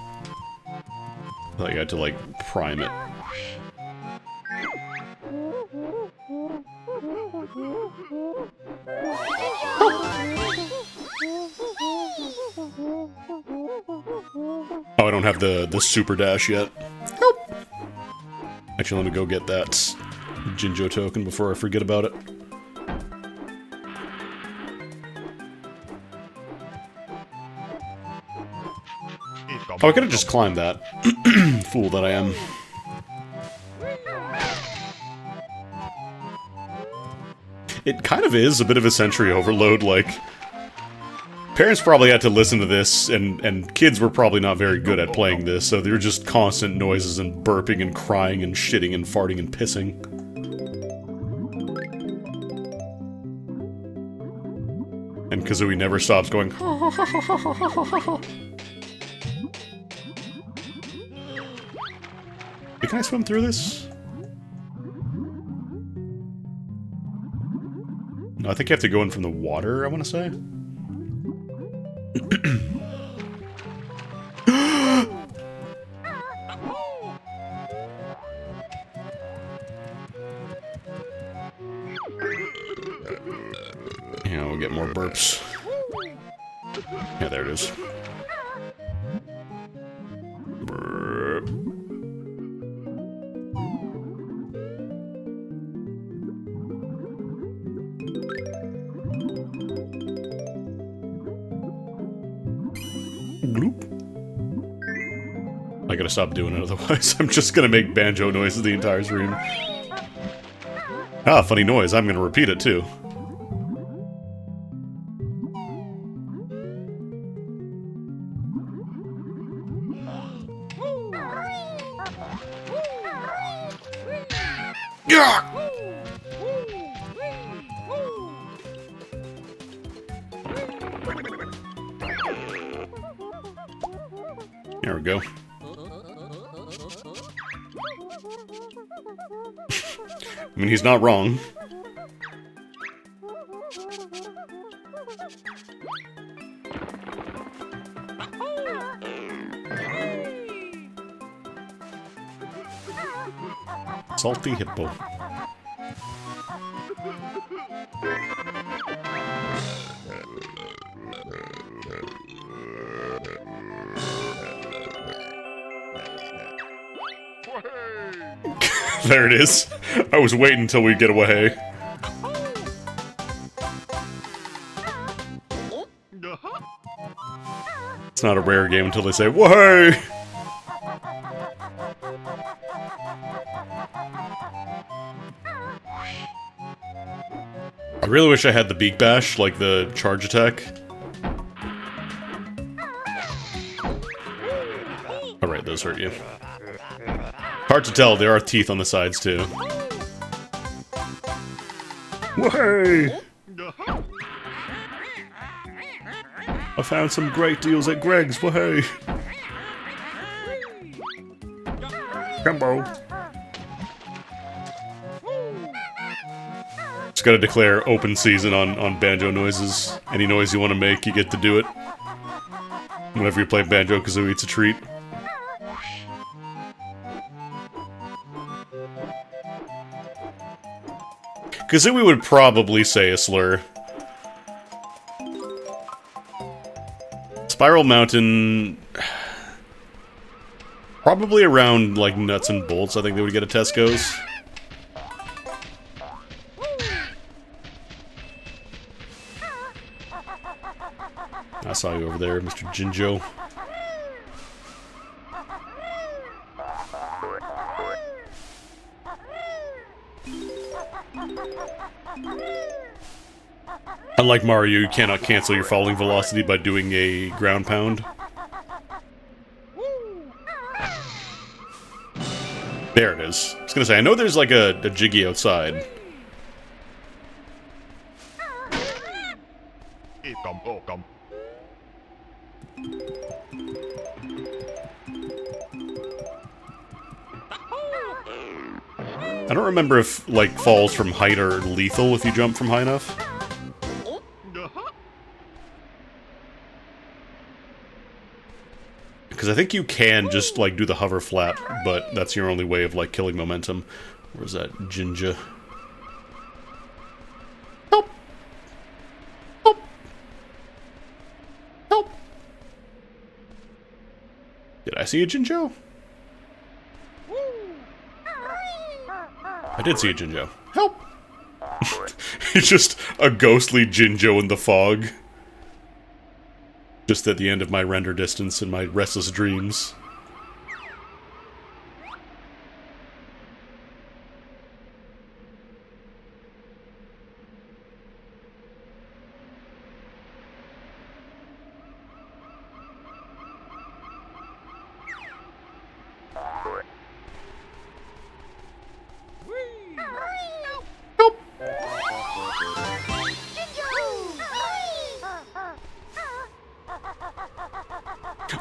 I thought you had to, like, prime it. Oh, I don't have the super dash yet. Help! Actually, let me go get that Jinjo token before I forget about it. Oh, I could've just climbed that. Fool that I am. It kind of is a bit of a sensory overload, like... Parents probably had to listen to this, and kids were probably not very good at playing this, so there were just constant noises and burping and crying and shitting and farting and pissing. And Kazooie never stops going... Hey, can I swim through this? No, I think you have to go in from the water, I want to say. Yeah, we'll get more burps. Yeah, there it is. Burp. Bloop. I gotta stop doing it, otherwise I'm just gonna make banjo noises the entire stream. Ah, funny noise. I'm gonna repeat it, too. There we go. I mean, he's not wrong. Salty hippo. There it is. I was waiting until we get away. It's not a rare game until they say, "Whoa!" I really wish I had the beak bash, like the charge attack. Alright, those hurt you. Hard to tell, there are teeth on the sides too. Whoa! I found some great deals at Greg's, whoa! Combo! Just gotta declare open season on banjo noises. Any noise you want to make, you get to do it. Whenever you play Banjo-Kazooie, it's a treat. Kazooie would probably say a slur. Spiral Mountain... Probably around, like, nuts and bolts, I think they would get a Tesco's. I saw you over there, Mr. Jinjo. Unlike Mario, you cannot cancel your falling velocity by doing a ground pound. There it is. I was gonna say, I know there's like a jiggy outside. I don't remember if, like, falls from height are lethal if you jump from high enough. Because I think you can just, like, do the hover flap, but that's your only way of, like, killing momentum. Where's that Jinja? Help! Help! Help! Did I see a Jinjo? I did see a Jinjo. Help! It's just a ghostly Jinjo in the fog. Just at the end of my render distance in my restless dreams.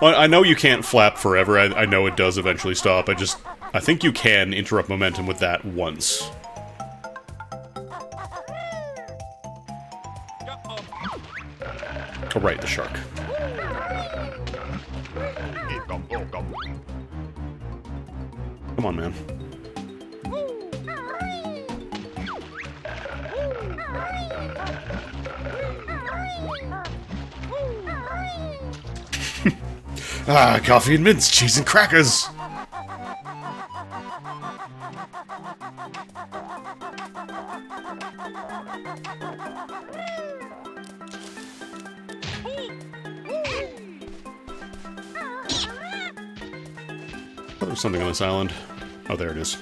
Well, I know you can't flap forever. I know it does eventually stop. I think you can interrupt momentum with that once. Oh, right, the shark. Come on, man. Ah, coffee and mince, cheese and crackers! Oh, there's something on this island. Oh, there it is.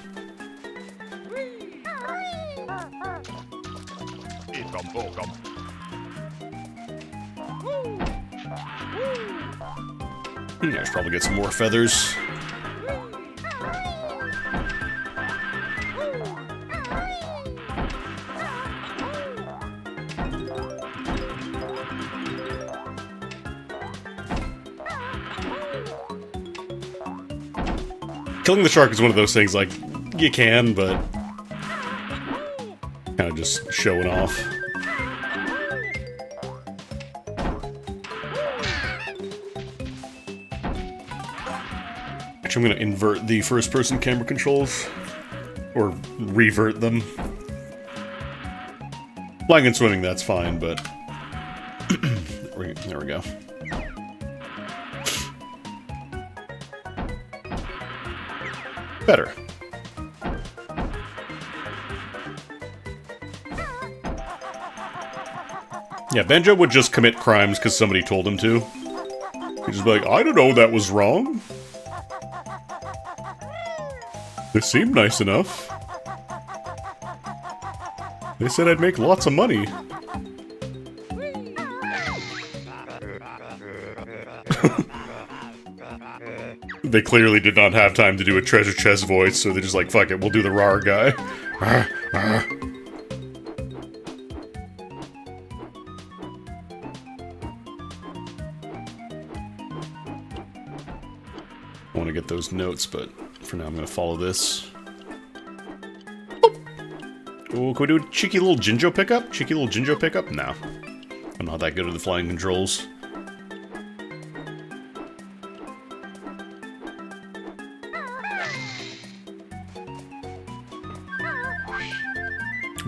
I should probably get some more feathers. Killing the shark is one of those things, like, you can, but kind of just showing off. I'm gonna invert the first-person camera controls, or revert them. Flying and swimming, that's fine, but there we go. Better. Yeah, Banjo would just commit crimes because somebody told him to. He'd just be like, I don't know, that was wrong. This seemed nice enough. They said I'd make lots of money. They clearly did not have time to do a treasure chest voice, so they're just like, fuck it, we'll do the rar guy. I want to get those notes, but for now I'm going to follow this. Oh, can we do a cheeky little Jinjo pickup? Cheeky little Jinjo pickup? No. I'm not that good at the flying controls.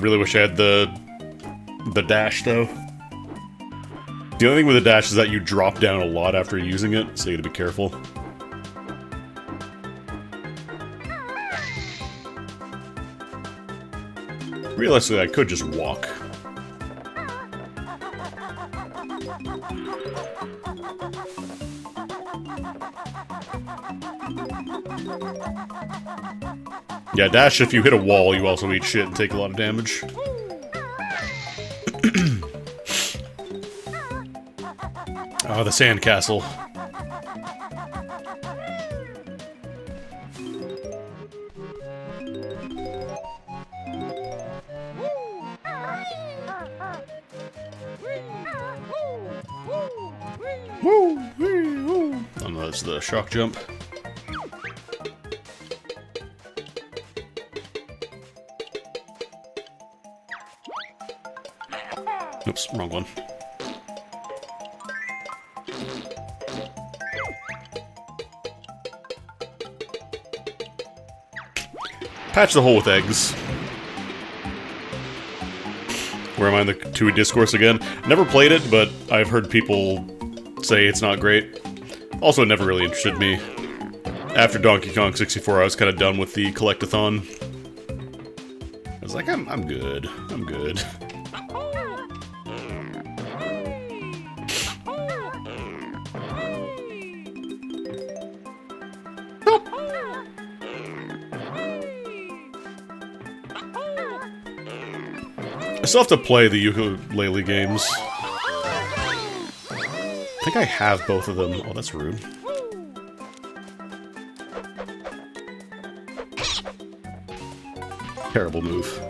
Really wish I had the dash, though. The only thing with the dash is that you drop down a lot after using it, so you gotta be careful. Realistically, I could just walk. Yeah, dash, if you hit a wall, you also eat shit and take a lot of damage. Oh, the sandcastle. Woo! Woo! Oh no, that's the shock jump. Oops, wrong one. Patch the hole with eggs. Where am I in the Kazooie discourse again? Never played it, but I've heard people say it's not great. Also, it never really interested me. After Donkey Kong 64, I was kind of done with the collectathon. I was like, I'm good. I'm good. I still have to play the ukulele games. I think I have both of them. Oh, that's rude. Terrible move.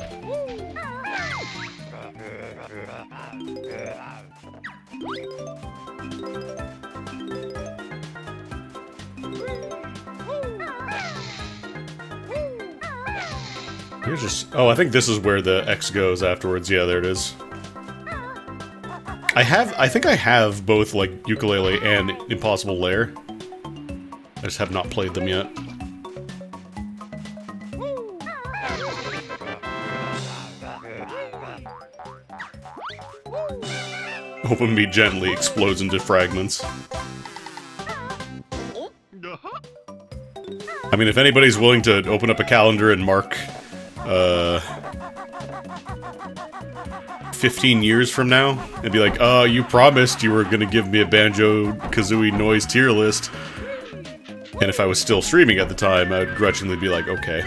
Here's just... Oh, I think this is where the X goes afterwards. Yeah, there it is. I think I have both, like, Ukulele and Impossible Lair. I just have not played them yet. Open Me Gently explodes into fragments. I mean, if anybody's willing to open up a calendar and mark 15 years from now and be like, oh, you promised you were gonna give me a Banjo-Kazooie noise tier list. And if I was still streaming at the time, I would grudgingly be like, okay.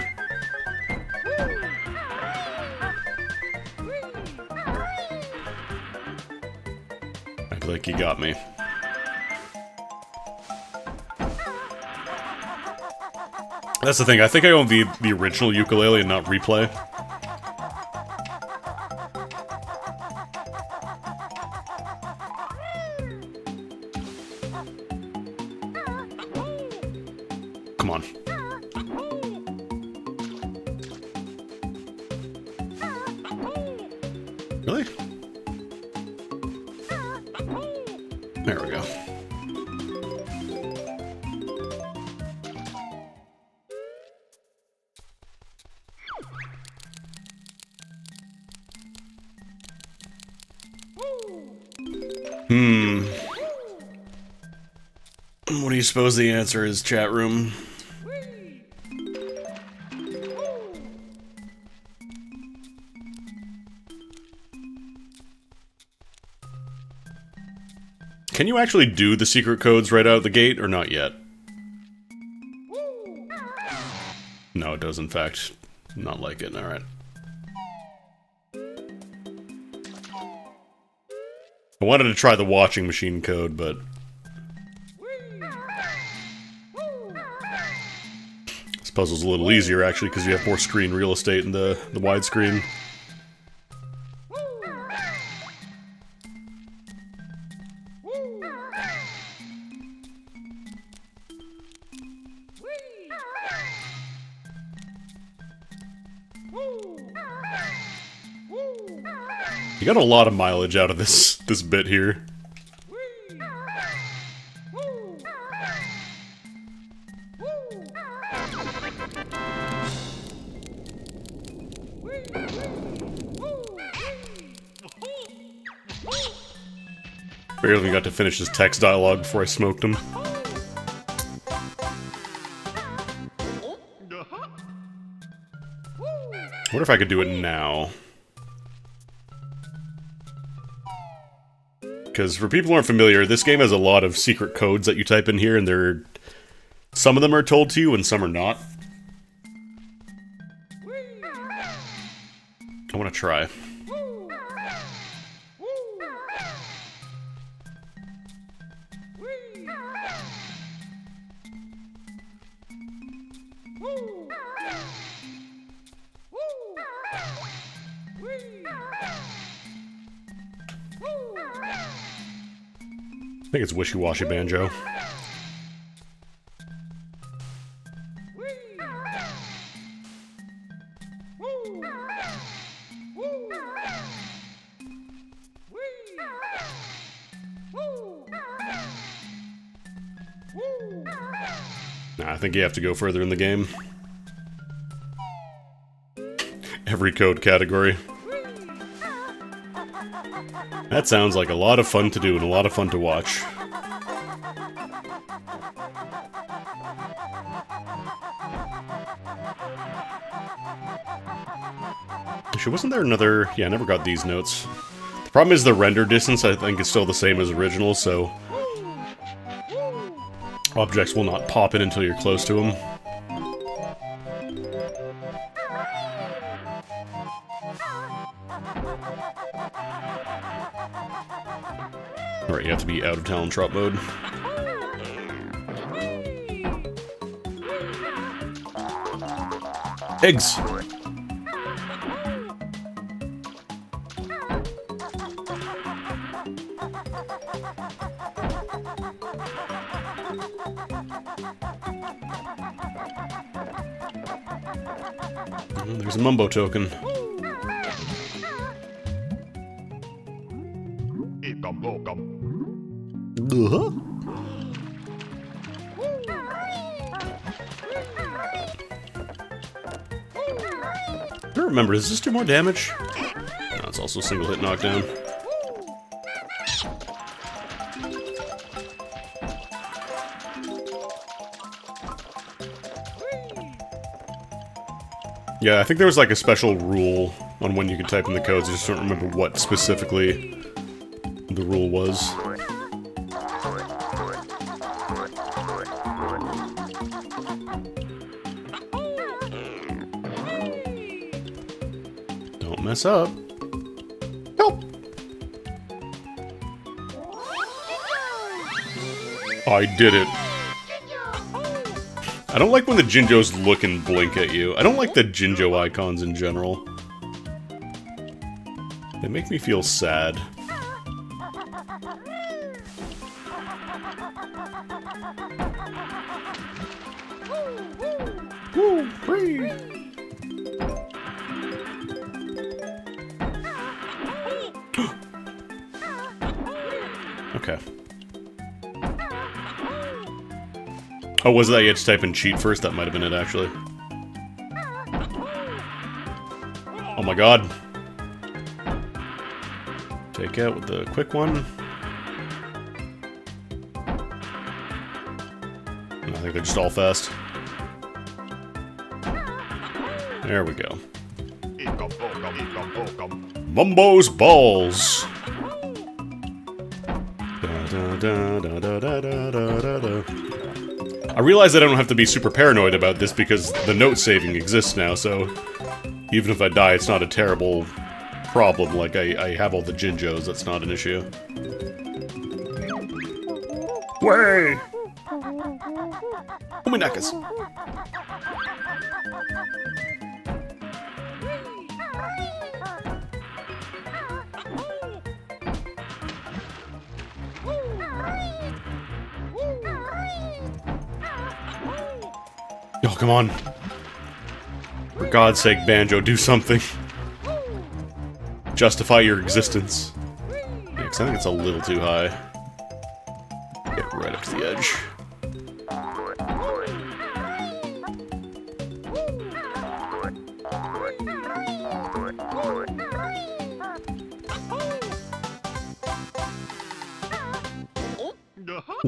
I'd be like, you got me. That's the thing, I think I own the original ukulele and not Replay. Come on. Really? There we go. What do you suppose the answer is, chat room? Can you actually do the secret codes right out of the gate, or not yet? No, it does, in fact, not like it. Alright. I wanted to try the watching machine code, but... this puzzle's a little easier, actually, because you have more screen real estate in the widescreen. You got a lot of mileage out of this bit here. Barely got to finish his text dialogue before I smoked him. I wonder if I could do it now. Because for people who aren't familiar, this game has a lot of secret codes that you type in here, and some of them are told to you and some are not. I want to try. I think it's wishy-washy banjo. Nah, I think you have to go further in the game. Every code category. That sounds like a lot of fun to do and a lot of fun to watch. Actually, wasn't there another... Yeah, I never got these notes. The problem is the render distance, I think, is still the same as original, so... objects will not pop in until you're close to them. Alright, you have to be out of talent drop mode. Eggs! There's a Mumbo token. I don't remember, does this do more damage? No, it's also single hit knockdown. Yeah, I think there was like a special rule on when you could type in the codes, I just don't remember what specifically the rule was. Don't mess up. Help! I did it. I don't like when the Jinjos look and blink at you. I don't like the Jinjo icons in general. They make me feel sad. Woo! Free! Okay. Oh, was that you had to type in cheat first? That might have been it, actually. Oh my god. Take out with the quick one. I think they're just all fast. There we go. Mumbo's balls! I realize I don't have to be super paranoid about this because the note saving exists now, so even if I die, it's not a terrible problem. Like, I have all the Jinjos, that's not an issue. Way! Uminakas! Oh, come on. For God's sake, Banjo, do something. Justify your existence. Yeah, 'cause I think it's a little too high. Get right up to the edge.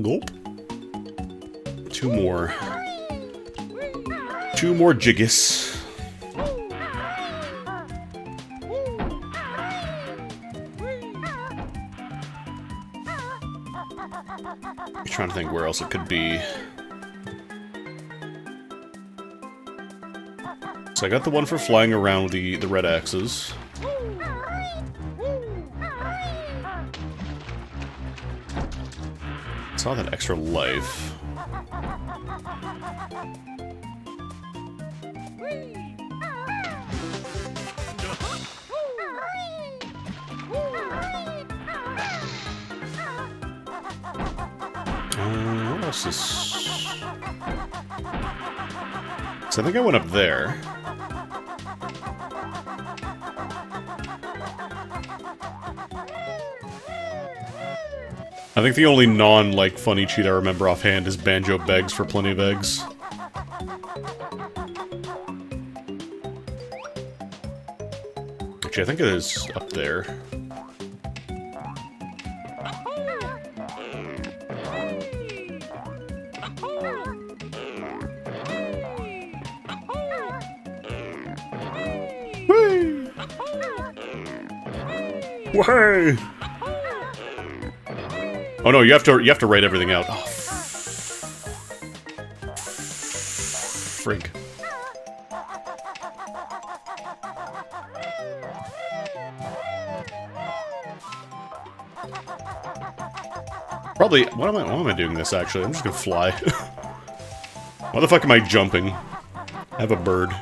Gulp. Two more. Two more jiggis. I'm trying to think where else it could be. So I got the one for flying around with the red axes. Saw that extra life. What else is... So I think I went up there. I think the only non-like funny cheat I remember offhand is Banjo begs for plenty of eggs. Actually, I think it is up there. Whee! Whee! Oh no, you have to write everything out. Oh, frig. Probably. Why am I doing this? Actually, I'm just gonna fly. Why the fuck am I jumping? I have a bird.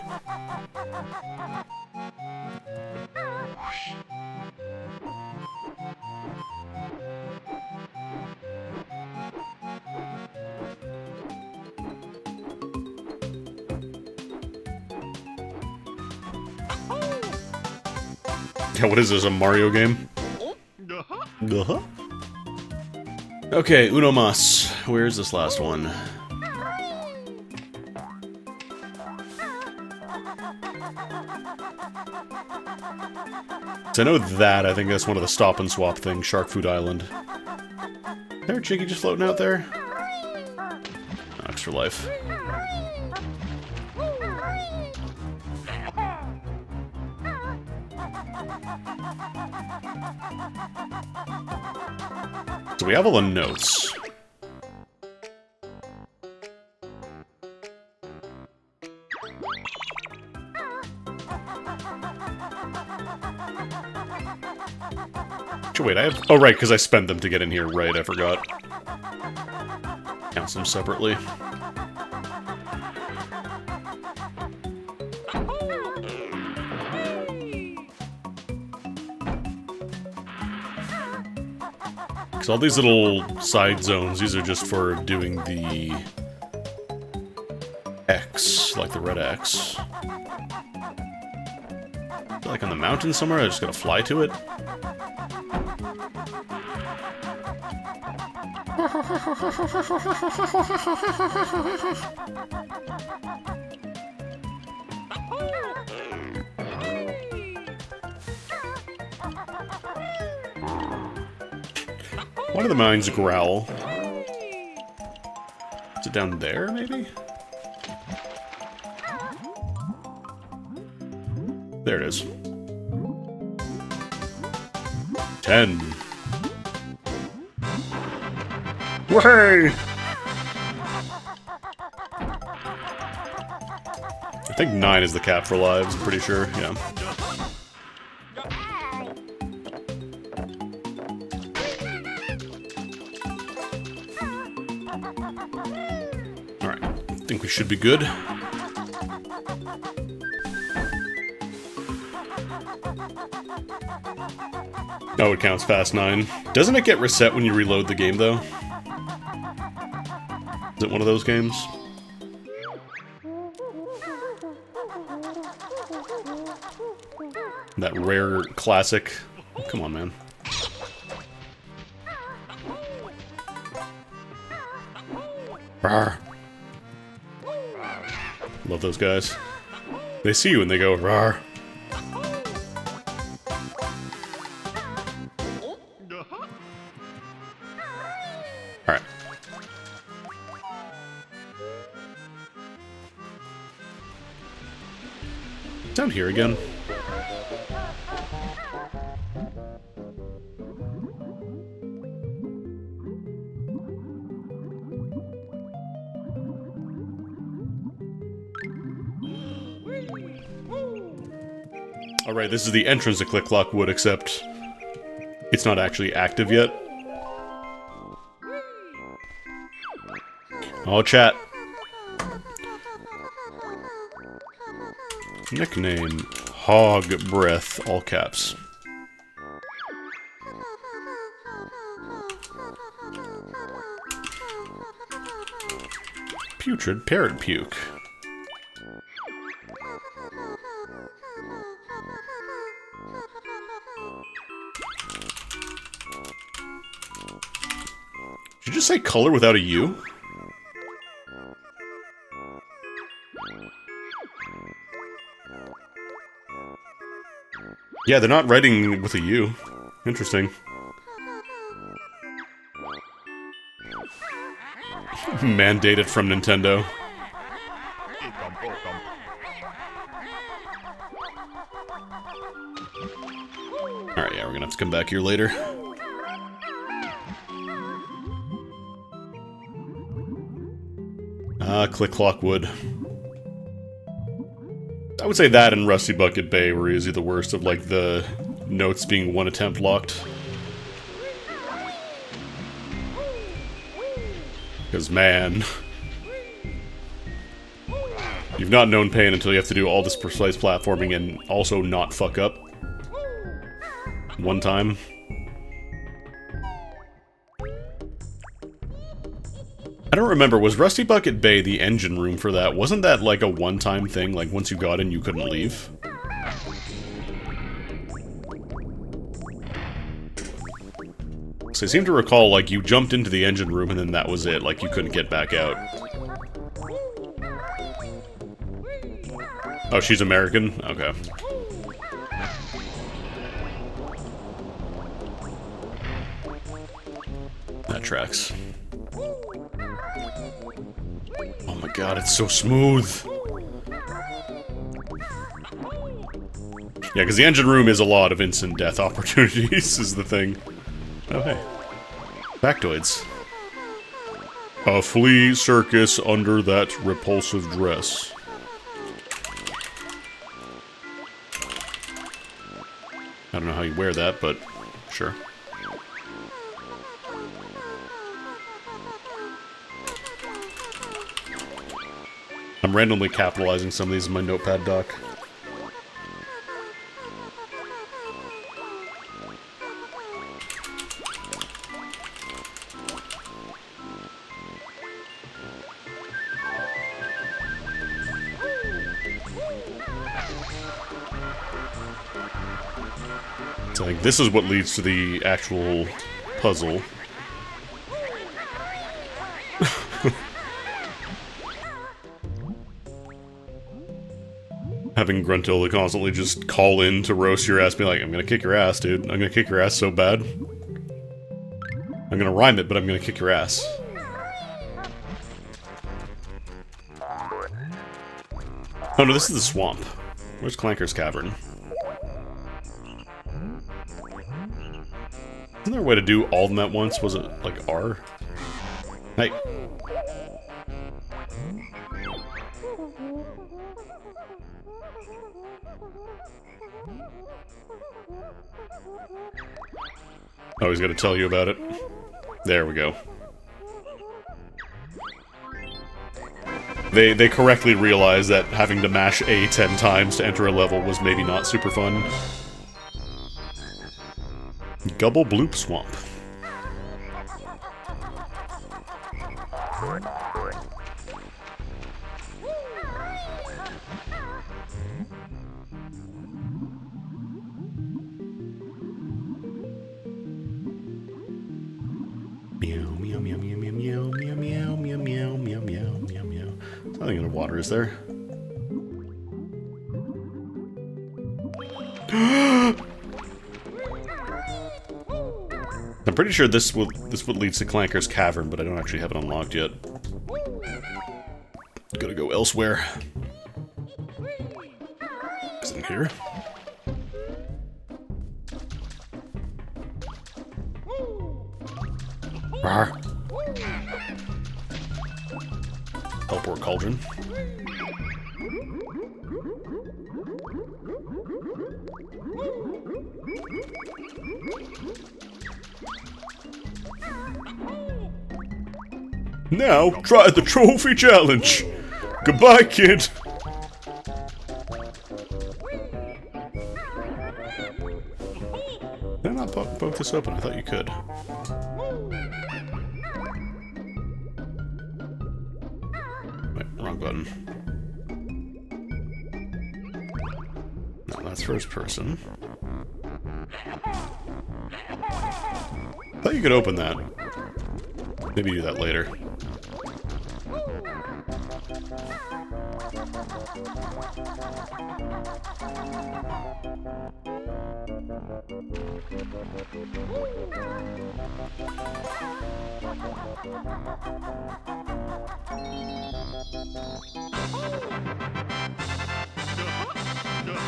Yeah, what is this, a Mario game? Uh-huh. Okay, uno mas. Where's this last one? So I know that, I think that's one of the stop and swap things, Shark Food Island. Is there a Jiggy just floating out there? Oh, extra life. So we have all the notes. Wait, I have... Oh, right, because I spent them to get in here. Right, I forgot. Count them separately. Because all these little side zones, these are just for doing the X, like the red X. Like on the mountain somewhere, I just gotta fly to it. Why do the mines growl? Is it down there, maybe? There it is. 10. Whey! I think 9 is the cap for lives, I'm pretty sure, yeah. Alright, I think we should be good. Oh, it counts past 9. Doesn't it get reset when you reload the game, though? Is it one of those games? That rare classic. Oh, come on, man. Rawr. Love those guys. They see you and they go, rawr. Alright, Down here again. Alright, this is the entrance to Click Clock Wood, except it's not actually active yet. Oh, chat. Nickname, Hog Breath, all caps. Putrid Parrot Puke. Did you just say color without a U? Yeah, they're not writing with a U. Interesting. Mandated from Nintendo. Alright, yeah, we're gonna have to come back here later. Click Clock Wood. I would say that and Rusty Bucket Bay were easily the worst of, like, the notes being one attempt locked. Because, man... You've not known pain until you have to do all this precise platforming and also not fuck up. One time. I don't remember, was Rusty Bucket Bay the engine room for that? Wasn't that like a one-time thing, like once you got in you couldn't leave? So I seem to recall, like, you jumped into the engine room and then that was it, like you couldn't get back out. Oh, she's American? Okay. That tracks. Oh my god, it's so smooth! Yeah, because the engine room is a lot of instant death opportunities, is the thing. Oh, hey. Factoids. A flea circus under that repulsive dress. I don't know how you wear that, but sure. I'm randomly capitalizing some of these in my notepad doc. It's like, this is what leads to the actual puzzle. Having Gruntilda constantly just call in to roast your ass, be like, I'm gonna kick your ass, dude. I'm gonna kick your ass so bad. I'm gonna rhyme it, but I'm gonna kick your ass. Oh no, this is the swamp. Where's Clanker's Cavern? Isn't there a way to do all of them at once? Was it, like, R? Hey. Oh, he's gonna tell you about it. There we go. They correctly realized that having to mash A 10 times to enter a level was maybe not super fun. Gubble Bloop Swamp. Meow, meow, meow, meow, meow, meow, meow, meow, meow, meow, meow, meow, meow. Nothing in the water, is there? I'm pretty sure this what leads to Clanker's Cavern, but I don't actually have it unlocked yet. Gotta go elsewhere. Is in here? Arr. Teleport cauldron. Now, try the trophy challenge! Goodbye, kid! Did I not poke this open? I thought you could. Wait, wrong button. No, that's first person. I thought you could open that. Maybe do that later.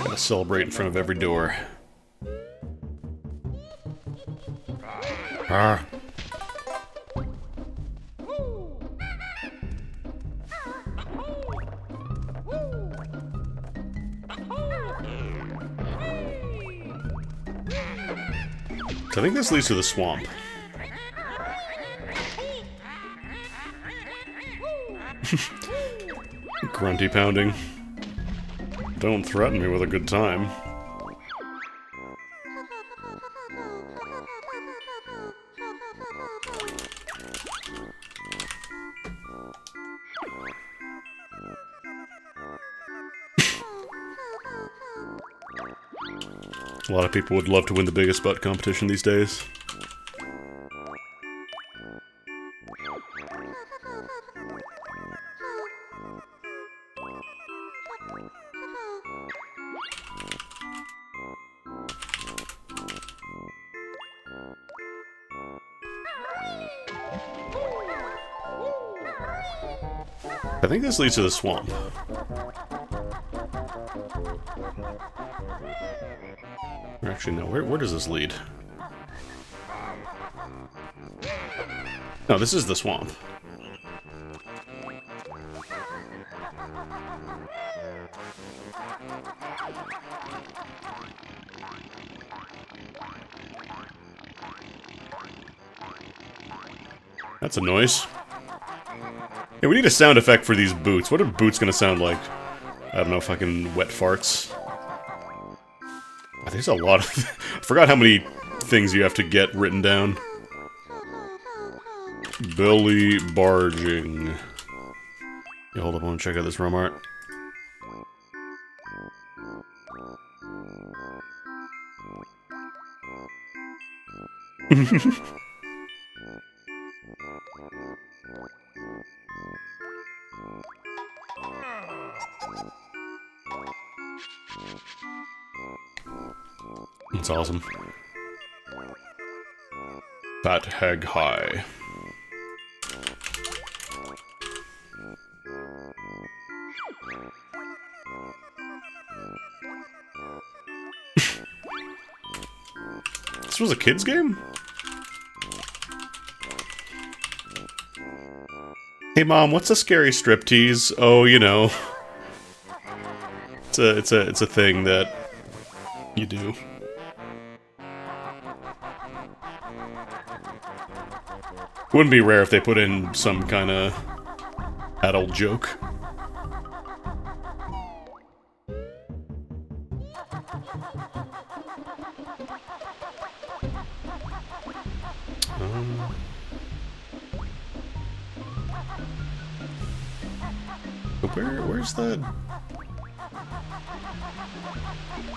Gotta celebrate in front of every door. Ah. I think this leads to the swamp. Grunty pounding. Don't threaten me with a good time. A lot of people would love to win the biggest butt competition these days. I think this leads to the swamp. Actually, no. Where does this lead? No, this is the swamp. That's a noise. Yeah, we need a sound effect for these boots. What are boots gonna sound like? I don't know, fucking wet farts. There's a lot of... I forgot how many things you have to get written down. Belly barging. Yeah, hold up, I want to check out this room art. That's awesome. Fat hag high. This was a kid's game? Hey mom, what's a scary striptease? Oh, you know. It's a thing that you do. Wouldn't be rare if they put in some kind of adult joke. Where's the...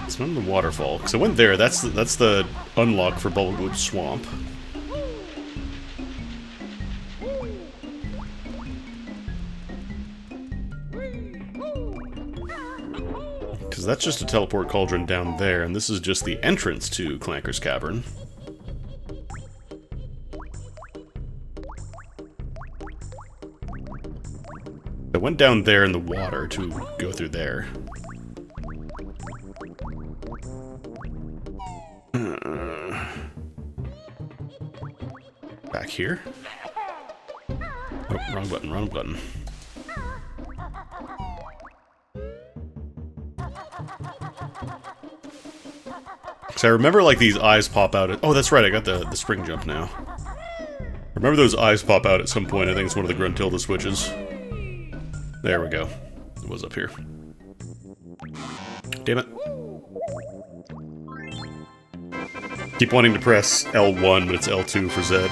It's not the waterfall, because I went there. That's the unlock for Bubblegloop Swamp. Because that's just a teleport cauldron down there, and this is just the entrance to Clanker's Cavern. I went down there in the water to go through there. here? Oh, wrong button, wrong button. So I remember, like, these eyes pop out. Oh, that's right, I got the spring jump now. I remember those eyes pop out at some point. I think it's one of the Gruntilda switches. There we go. It was up here. Damn it. Keep wanting to press L1, but it's L2 for Z.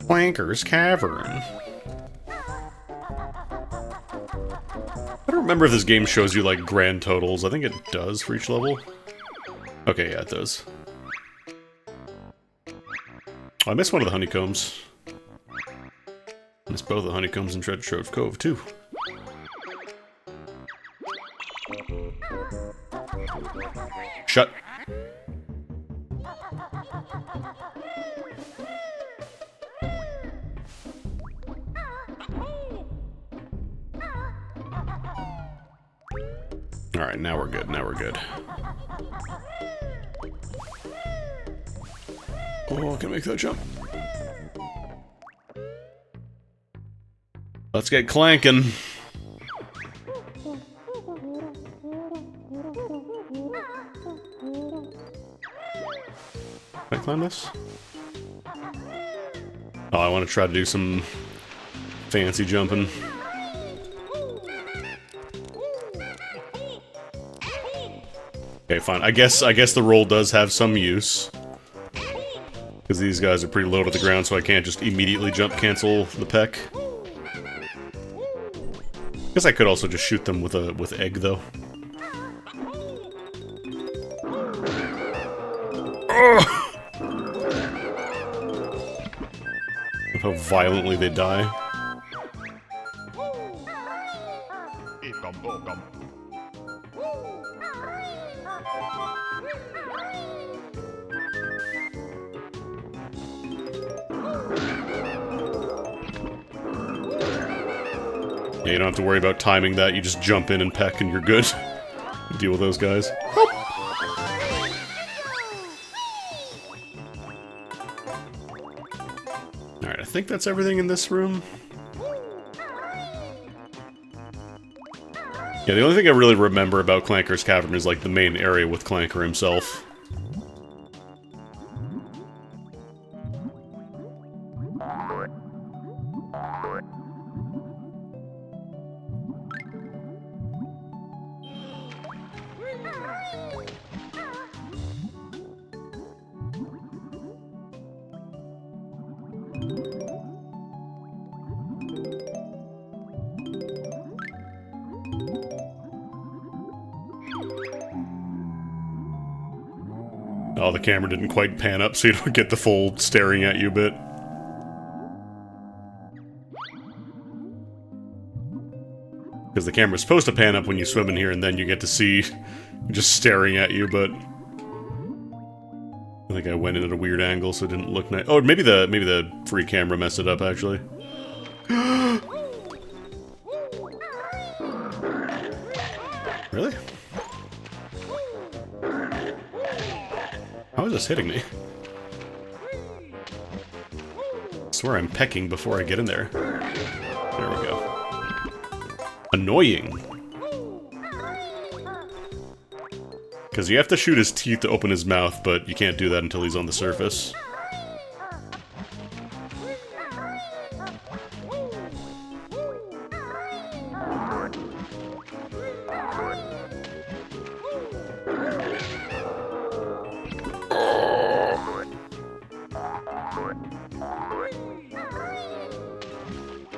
Clanker's Cavern. I don't remember if this game shows you, like, grand totals. I think it does for each level. Okay, yeah, it does. Oh, I missed one of the honeycombs. I missed both the honeycombs in Treasure Trove Cove, too. Shut. Alright, now we're good, now we're good. Oh, I can make that jump. Let's get clanking. Can I climb this? Oh, I want to try to do some fancy jumping. Okay, fine. I guess the roll does have some use. Because these guys are pretty low to the ground, so I can't just immediately jump cancel the peck. Guess I could also just shoot them with egg, though. How violently they die. Yeah, you don't have to worry about timing that, you just jump in and peck and you're good. Deal with those guys. Alright, I think that's everything in this room. Yeah, the only thing I really remember about Clanker's Cavern is, like, the main area with Clanker himself. Oh, the camera didn't quite pan up, so you don't get the full staring at you bit. Because the camera's supposed to pan up when you swim in here, and then you get to see just staring at you, but I think I went in at a weird angle, so it didn't look nice. Oh, maybe the free camera messed it up, actually. Really? How is this hitting me? I swear I'm pecking before I get in there. There we go. Annoying. Because you have to shoot his teeth to open his mouth, but you can't do that until he's on the surface.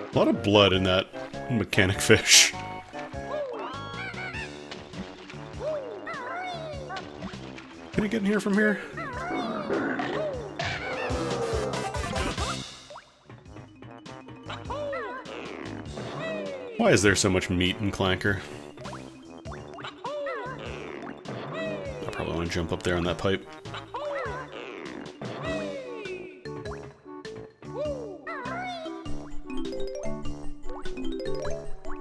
A lot of blood in that mechanic fish. Can I get in here from here? Why is there so much meat in Clanker? I probably want to jump up there on that pipe.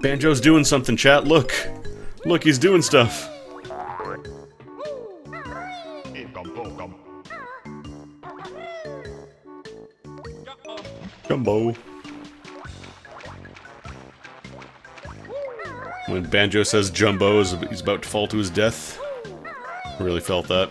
Banjo's doing something, chat. Look! Look, he's doing stuff. Jumbo. When Banjo says Jumbo, he's about to fall to his death. I really felt that.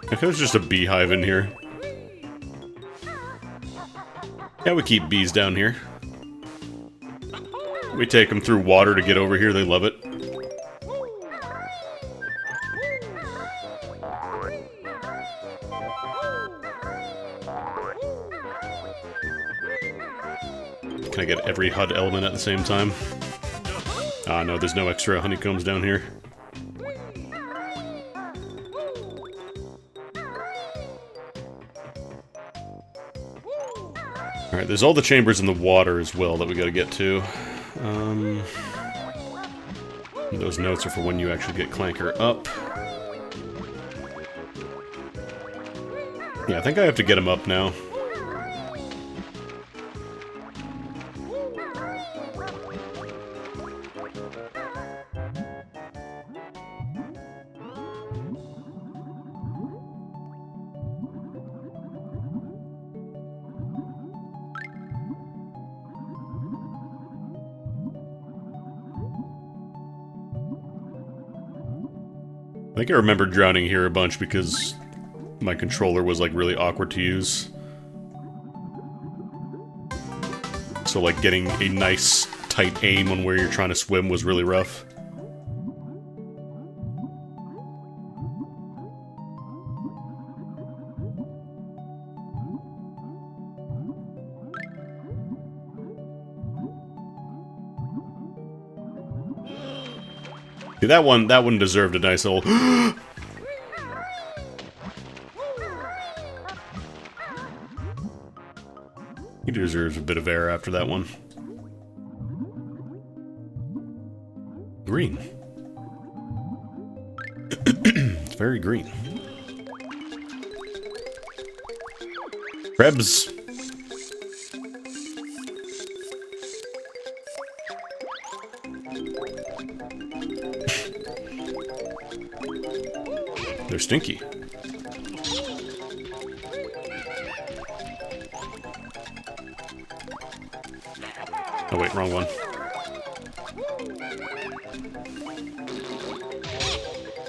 I think there's just a beehive in here. Yeah, we keep bees down here. We take them through water to get over here, they love it. Can I get every HUD element at the same time? Ah, no, there's no extra honeycombs down here. Alright, there's all the chambers in the water as well that we gotta get to. Those notes are for when you actually get Clanker up. Yeah, I think I have to get him up now. I think I remember drowning here a bunch because my controller was like really awkward to use. So like getting a nice tight aim on where you're trying to swim was really rough. See, that one deserved a nice little He deserves a bit of air after that one. Green. It's very green. Krebs. They're stinky. Oh wait, wrong one.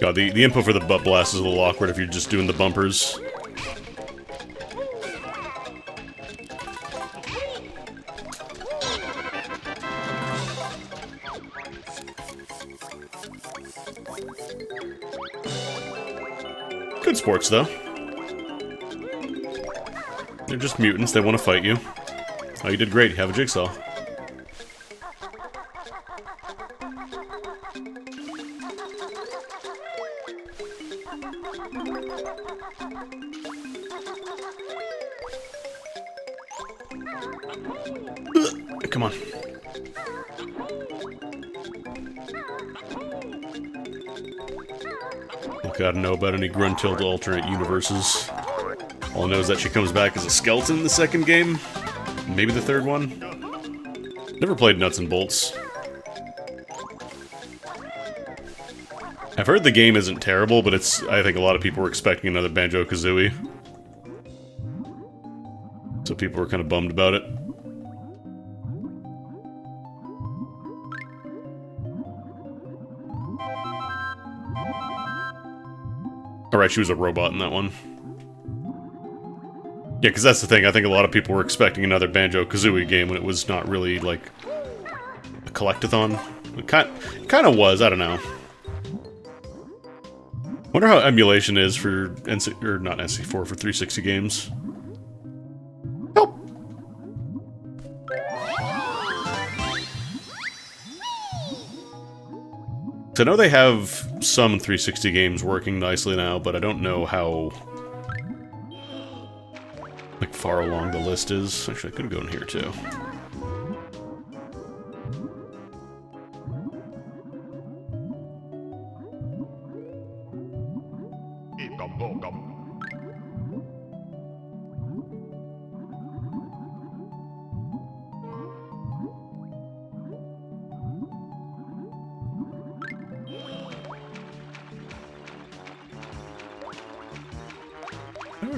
God, the input for the butt blast is a little awkward if you're just doing the bumpers. Good sports, though. They're just mutants, they want to fight you. Oh, you did great, have a jigsaw. Come on. Look, I don't know about any Gruntilda alternate universes. All I know is that she comes back as a skeleton in the second game. Maybe the third one. Never played Nuts and Bolts. I've heard the game isn't terrible, but I think a lot of people were expecting another Banjo-Kazooie. So people were kind of bummed about it. Alright, she was a robot in that one. Yeah, because that's the thing. I think a lot of people were expecting another Banjo-Kazooie game when it was not really, like, a collectathon. It kind of was, I don't know. Wonder how emulation is for NC, or not NC4, for 360 games. Help! So I know they have some 360 games working nicely now, but I don't know how like far along the list is. Actually, I could go in here too.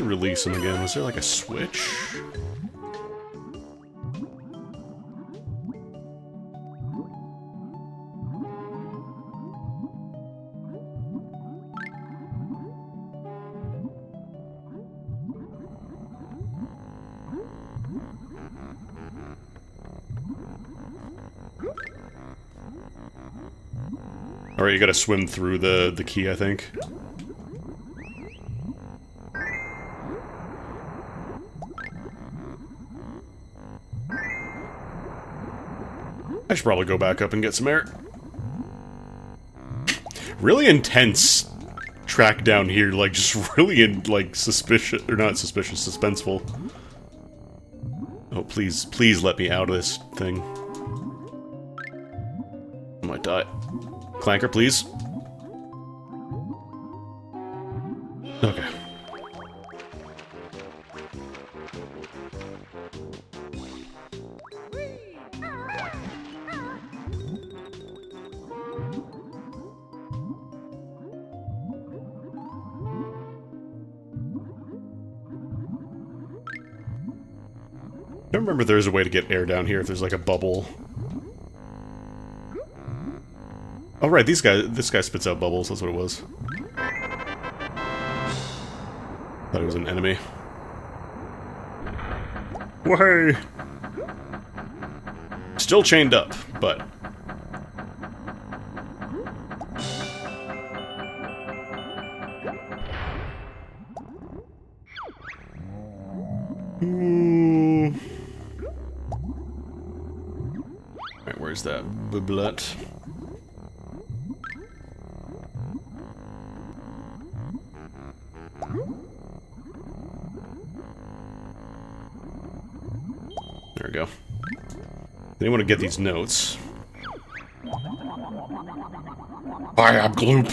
to release him again. Was there like a switch? Alright, you gotta swim through the key, I think. I should probably go back up and get some air. Really intense track down here, like, just really, like, suspicious, or not suspicious, suspenseful. Oh, please, please let me out of this thing. I might die. Clanker, please. Okay. I don't remember if there's a way to get air down here if there's like a bubble. Oh right, this guy spits out bubbles, that's what it was. Thought it was an enemy. Whoa! Still chained up, but... Alright, where's that bublet? There we go. They want to get these notes. I am Gloop!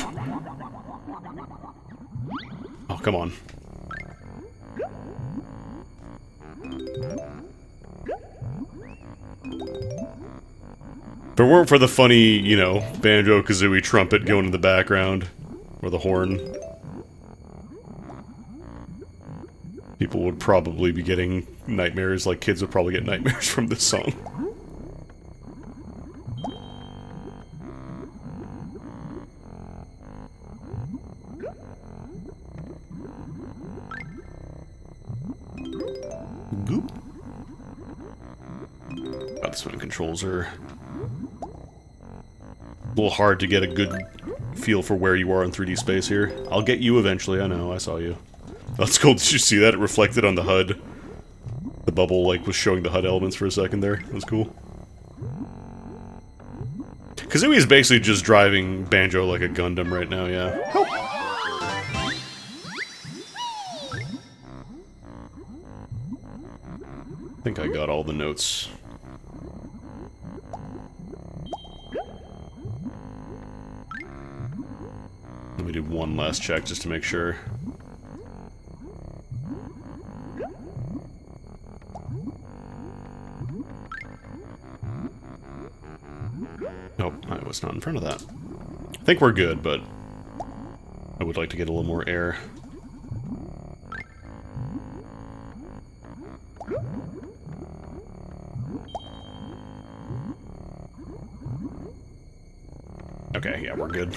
Oh, come on. If it weren't for the funny, you know, banjo kazooie trumpet going in the background, or the horn, people would probably be getting nightmares, like kids would probably get nightmares from this song. Goop. God, the swim controls are a little hard to get a good feel for where you are in 3D space here. I'll get you eventually, I know, I saw you. That's cool, did you see that? It reflected on the HUD. The bubble, like, was showing the HUD elements for a second there. That was cool. Kazooie is basically just driving Banjo like a Gundam right now, yeah. Help! I think I got all the notes. Let me do one last check just to make sure. Nope, I was not in front of that. I think we're good, but I would like to get a little more air. Okay, yeah, we're good.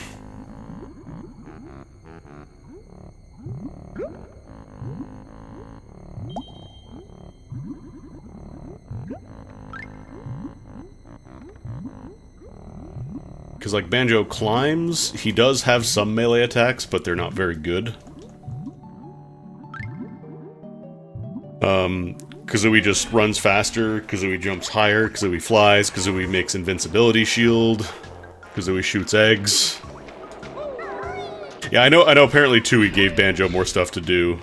Because, like, Banjo climbs, he does have some melee attacks, but they're not very good. Kazooie just runs faster, Kazooie jumps higher, Kazooie flies, Kazooie makes invincibility shield, Kazooie shoots eggs. Yeah, I know apparently Tooie gave Banjo more stuff to do.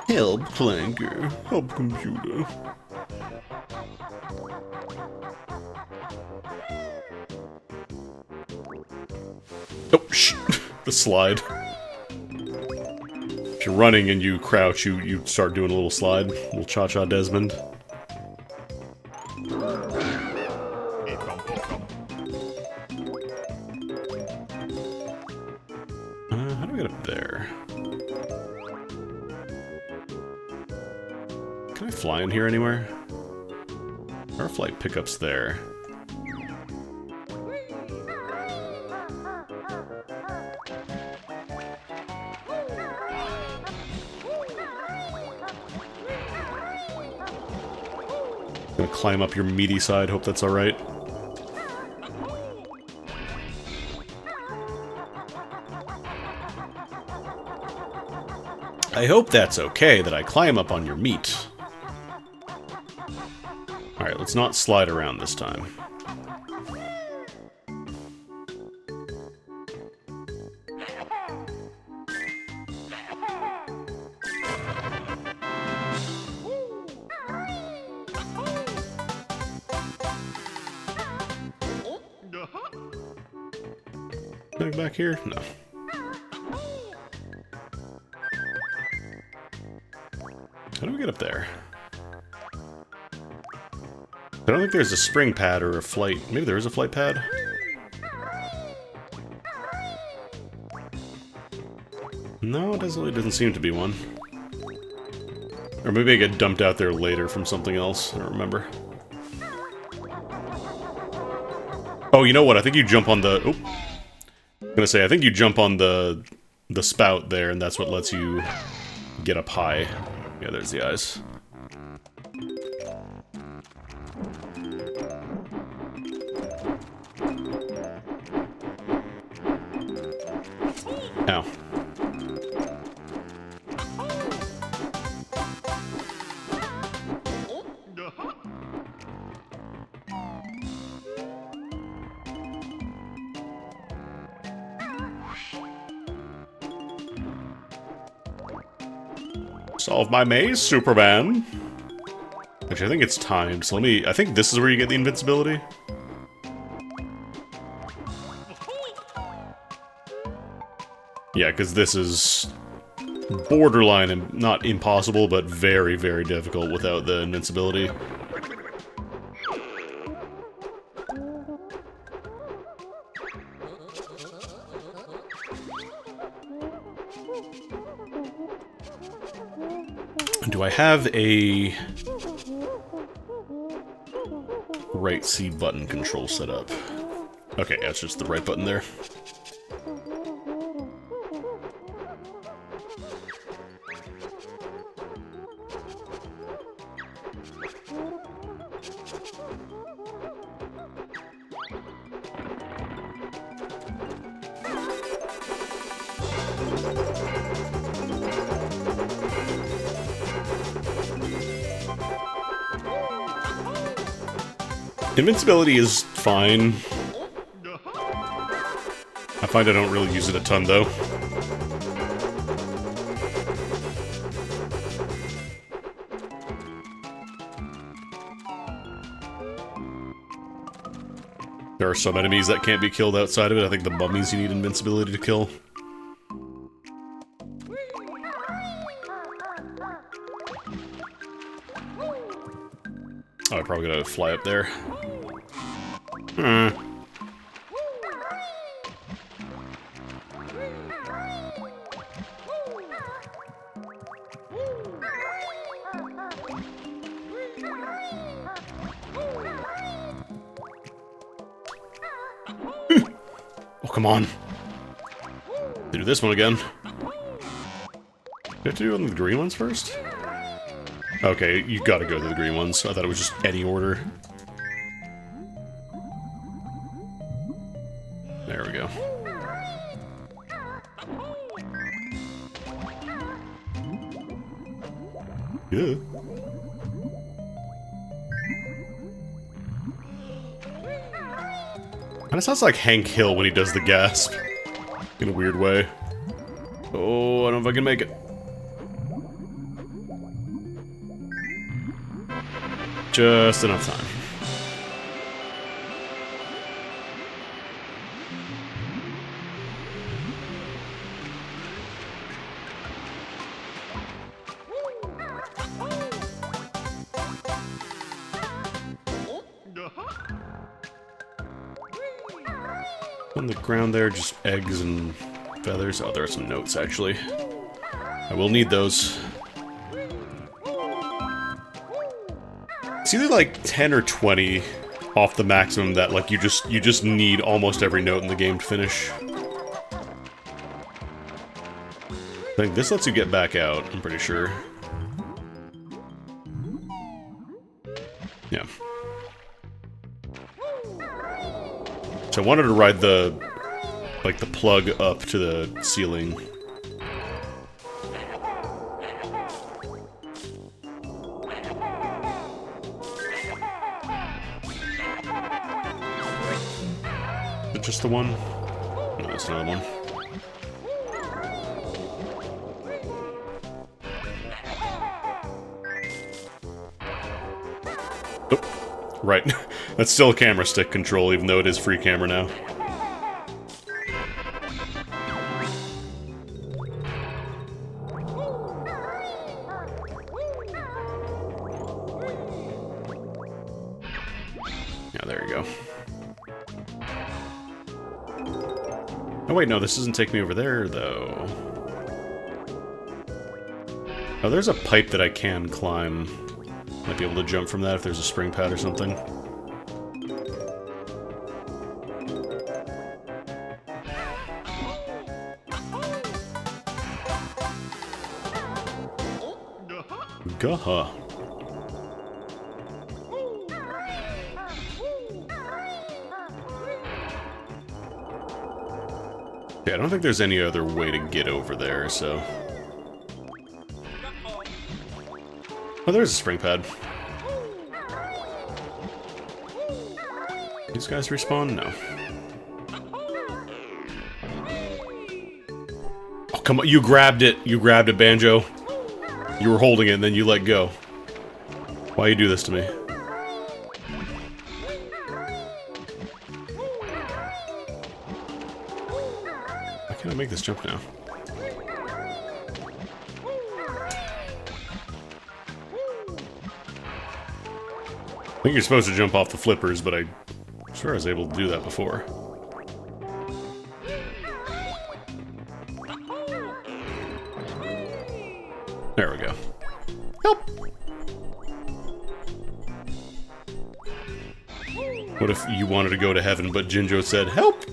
Help, Clanker. Help, computer. Oh, the slide. If you're running and you crouch, you start doing a little slide. A little cha-cha Desmond. How do I get up there? Can I fly in here anywhere? There are flight pickups there. Gonna climb up your meaty side, hope that's alright. I hope that's okay that I climb up on your meat. Alright, let's not slide around this time. Anything back here? No. How do we get up there? I don't think there's a spring pad or a flight. Maybe there is a flight pad? No, it doesn't seem to be one. Or maybe I get dumped out there later from something else. I don't remember. Oh, you know what? I think you jump on the... Oh. I'm gonna say, I think you jump on the spout there, and that's what lets you get up high. Yeah, there's the eyes. Ow. Solve my maze, Superman! Which I think it's timed, so I think this is where you get the invincibility. Yeah, because this is borderline and not impossible, but very, very difficult without the invincibility. Do I have a right C button control set up? Okay, that's just the right button there. Invincibility is fine. I find I don't really use it a ton, though. There are some enemies that can't be killed outside of it. I think the mummies you need invincibility to kill. Oh, I probably gotta fly up there. Oh, come on. Do this one again. Do you have to do one of the green ones first? Okay, you gotta go to the green ones. I thought it was just any order. There we go. Yeah. Kinda sounds like Hank Hill when he does the gasp. In a weird way. Oh, I don't know if I can make it. Just enough time. On the ground there, just eggs and feathers. Oh, there are some notes, actually. I will need those. It's either like 10 or 20 off the maximum that like you just need almost every note in the game to finish. I think this lets you get back out, I'm pretty sure. Yeah. So I wanted to ride the like the plug up to the ceiling. Is it just the one? No, it's another one. Oh, right. That's still a camera stick control, even though it is free camera now. Yeah, there you go. Oh wait, no, this doesn't take me over there, though. Oh, there's a pipe that I can climb. Might be able to jump from that if there's a spring pad or something. Gaha. Yeah, I don't think there's any other way to get over there, so... Oh, there's a spring pad. These guys respawn? No. Oh, come on. You grabbed it. You grabbed it, Banjo. You were holding it and then you let go. Why you do this to me? Why can't I make this jump now? I think you're supposed to jump off the flippers, but I'm sure I was able to do that before. There we go. Help! What if you wanted to go to heaven, but Jinjo said, help!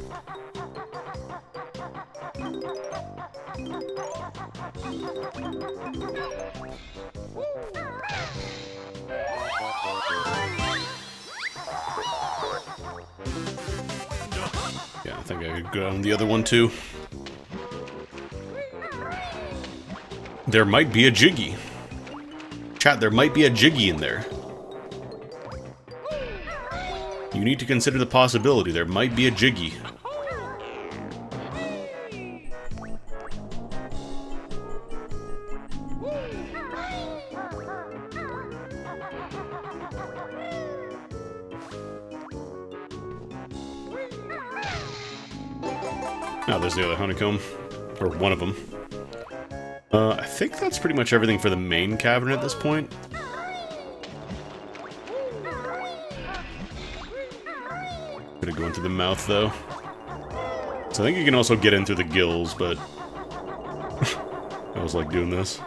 Yeah, I think I could go on the other one too. There might be a Jiggy. Chat, there might be a Jiggy in there. You need to consider the possibility. There might be a Jiggy. Oh, there's the other honeycomb. Or one of them. I think that's pretty much everything for the main cavern at this point. Gonna go into the mouth, though. So I think you can also get in through the gills, but... I was like doing this.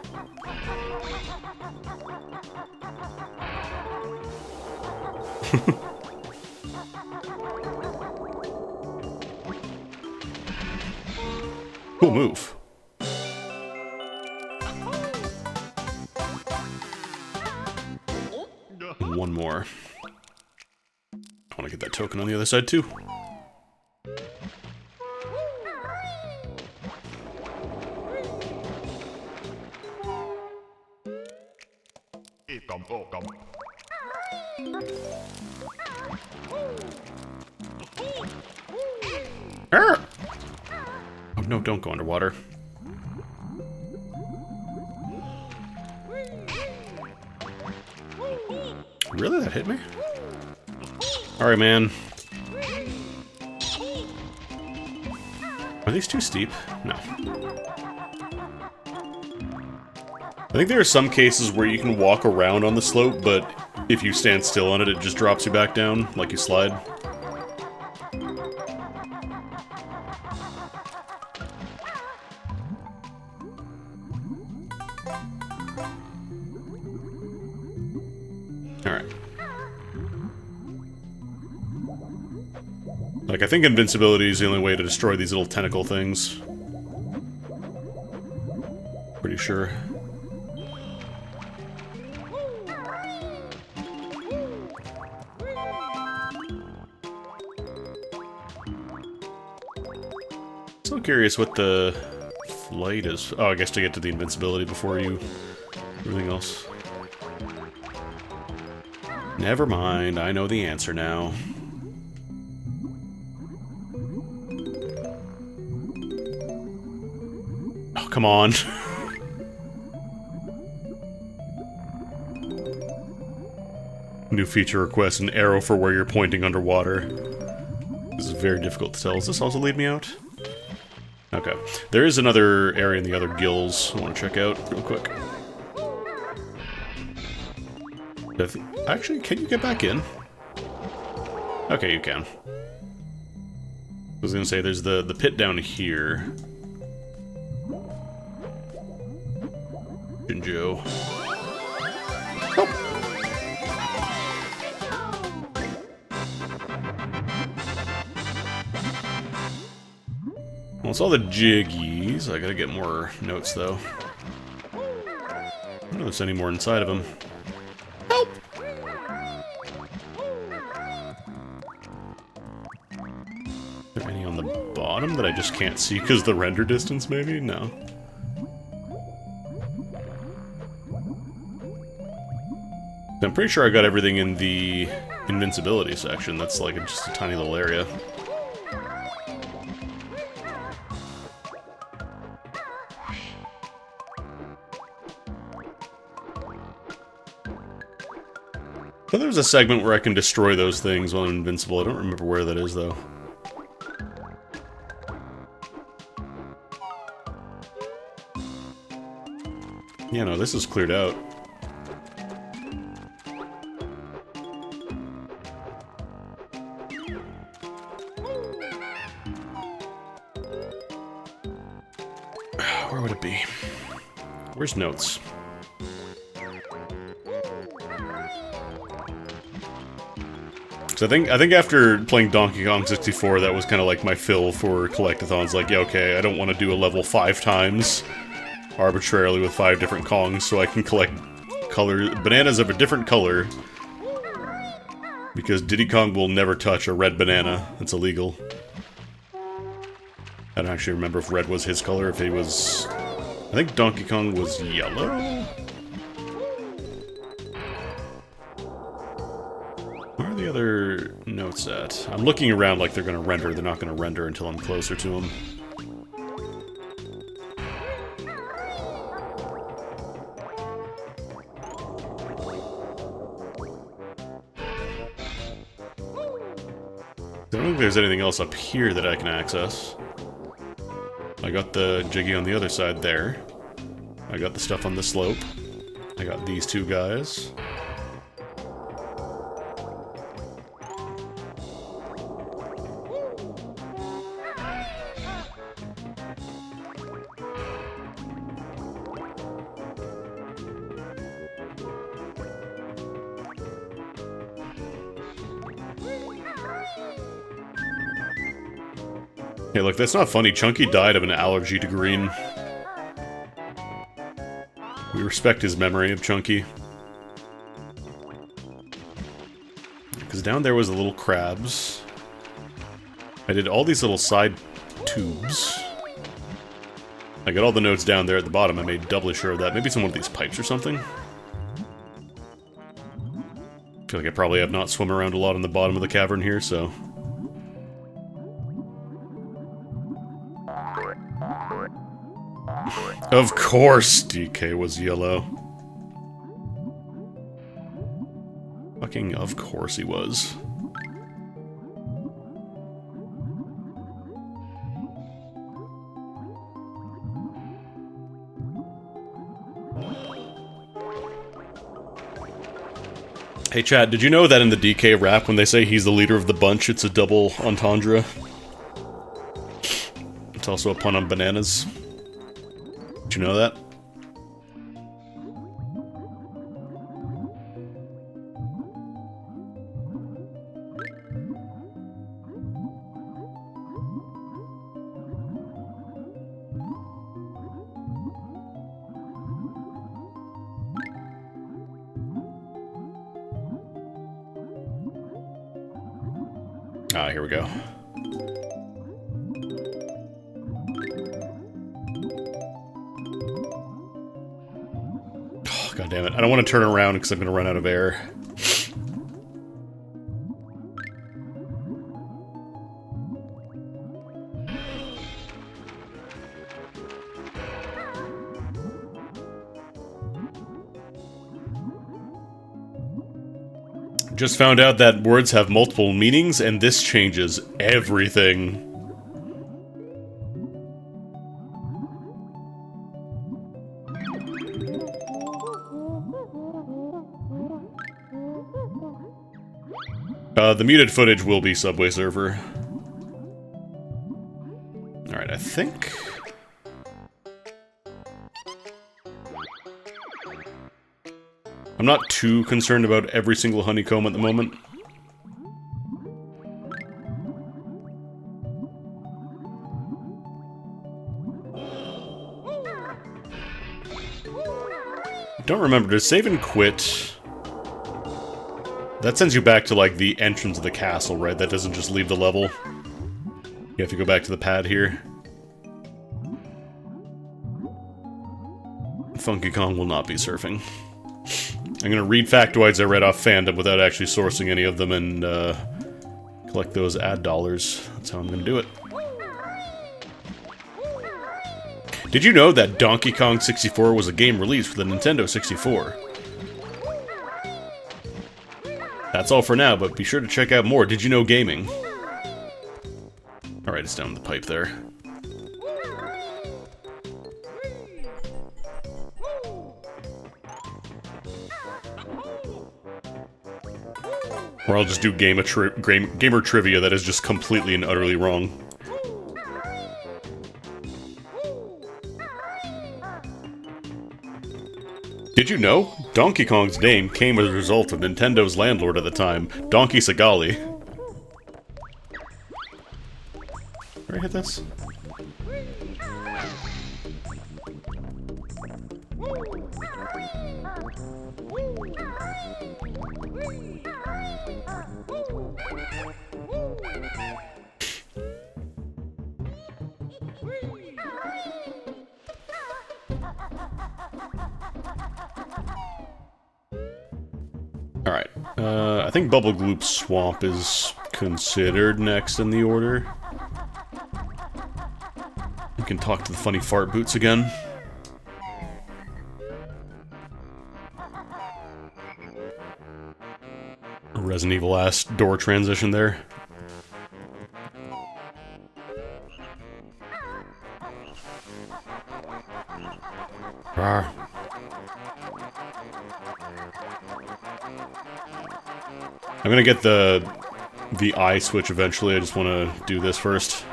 Cool move. One more. I want to get that token on the other side, too. Arr! Oh, no, don't go underwater. Really? That hit me? Alright, man. Are these too steep? No. I think there are some cases where you can walk around on the slope, but if you stand still on it, it just drops you back down, like you slide. Alright. Like, I think invincibility is the only way to destroy these little tentacle things. Pretty sure. So curious what the flight is. Oh, I guess to get to the invincibility before you... everything else. Never mind, I know the answer now. Oh, come on. New feature request, an arrow for where you're pointing underwater. This is very difficult to tell. Does this also lead me out? Okay. There is another area in the other gills I want to check out real quick. Actually, can you get back in? Okay, you can. I was gonna say, there's the pit down here. Banjo. Oh. Well, it's all the jiggies. I gotta get more notes, though. I don't know if there's any more inside of them. Help! Are there any on the bottom that I just can't see because the render distance, maybe? No. I'm pretty sure I got everything in the invincibility section. That's like just a tiny little area. But there's a segment where I can destroy those things while I'm invincible. I don't remember where that is, though. Yeah, no, this is cleared out. Where would it be? Where's notes? So I think after playing Donkey Kong 64, that was kind of like my fill for collectathons. Like, yeah, okay, I don't want to do a level 5 times arbitrarily with 5 different Kongs, so I can collect bananas of a different color. Because Diddy Kong will never touch a red banana. It's illegal. I don't actually remember if red was his color, if he was... I think Donkey Kong was yellow? Where are the other notes at? I'm looking around like they're gonna render. They're not gonna render until I'm closer to them. I don't think there's anything else up here that I can access. I got the Jiggy on the other side there. I got the stuff on the slope. I got these two guys. Hey, look, that's not funny. Chunky died of an allergy to green. We respect his memory of Chunky. Because down there was the little crabs. I did all these little side tubes. I got all the notes down there at the bottom. I made doubly sure of that. Maybe it's in one of these pipes or something. I feel like I probably have not swum around a lot on the bottom of the cavern here, so... Of course DK was yellow. Fucking of course he was. Hey Chad, did you know that in the DK rap when they say he's the leader of the bunch, it's a double entendre? It's also a pun on bananas. Did you know that? Ah, here we go. Oh, God damn it. I don't want to turn around because I'm going to run out of air. Just found out that words have multiple meanings, and this changes everything. The muted footage will be Subway Surfer. Alright, I think... I'm not too concerned about every single honeycomb at the moment. Don't remember, does save and quit... That sends you back to, like, the entrance of the castle, right? That doesn't just leave the level. You have to go back to the pad here. Funky Kong will not be surfing. I'm gonna read factoids I read off Fandom without actually sourcing any of them and, collect those ad dollars. That's how I'm gonna do it. Did you know that Donkey Kong 64 was a game released for the Nintendo 64? That's all for now, but be sure to check out more Did You Know Gaming. Alright, it's down the pipe there. Or I'll just do gamer trivia that is just completely and utterly wrong. Did you know? Donkey Kong's name came as a result of Nintendo's landlord at the time, Donkey Segali. Where did I hit this? Alright, I think Bubble Gloop Swamp is considered next in the order. We can talk to the funny fart boots again. A Resident Evil-ass door transition there. Rawr. I'm gonna get the eye switch eventually, I just want to do this first.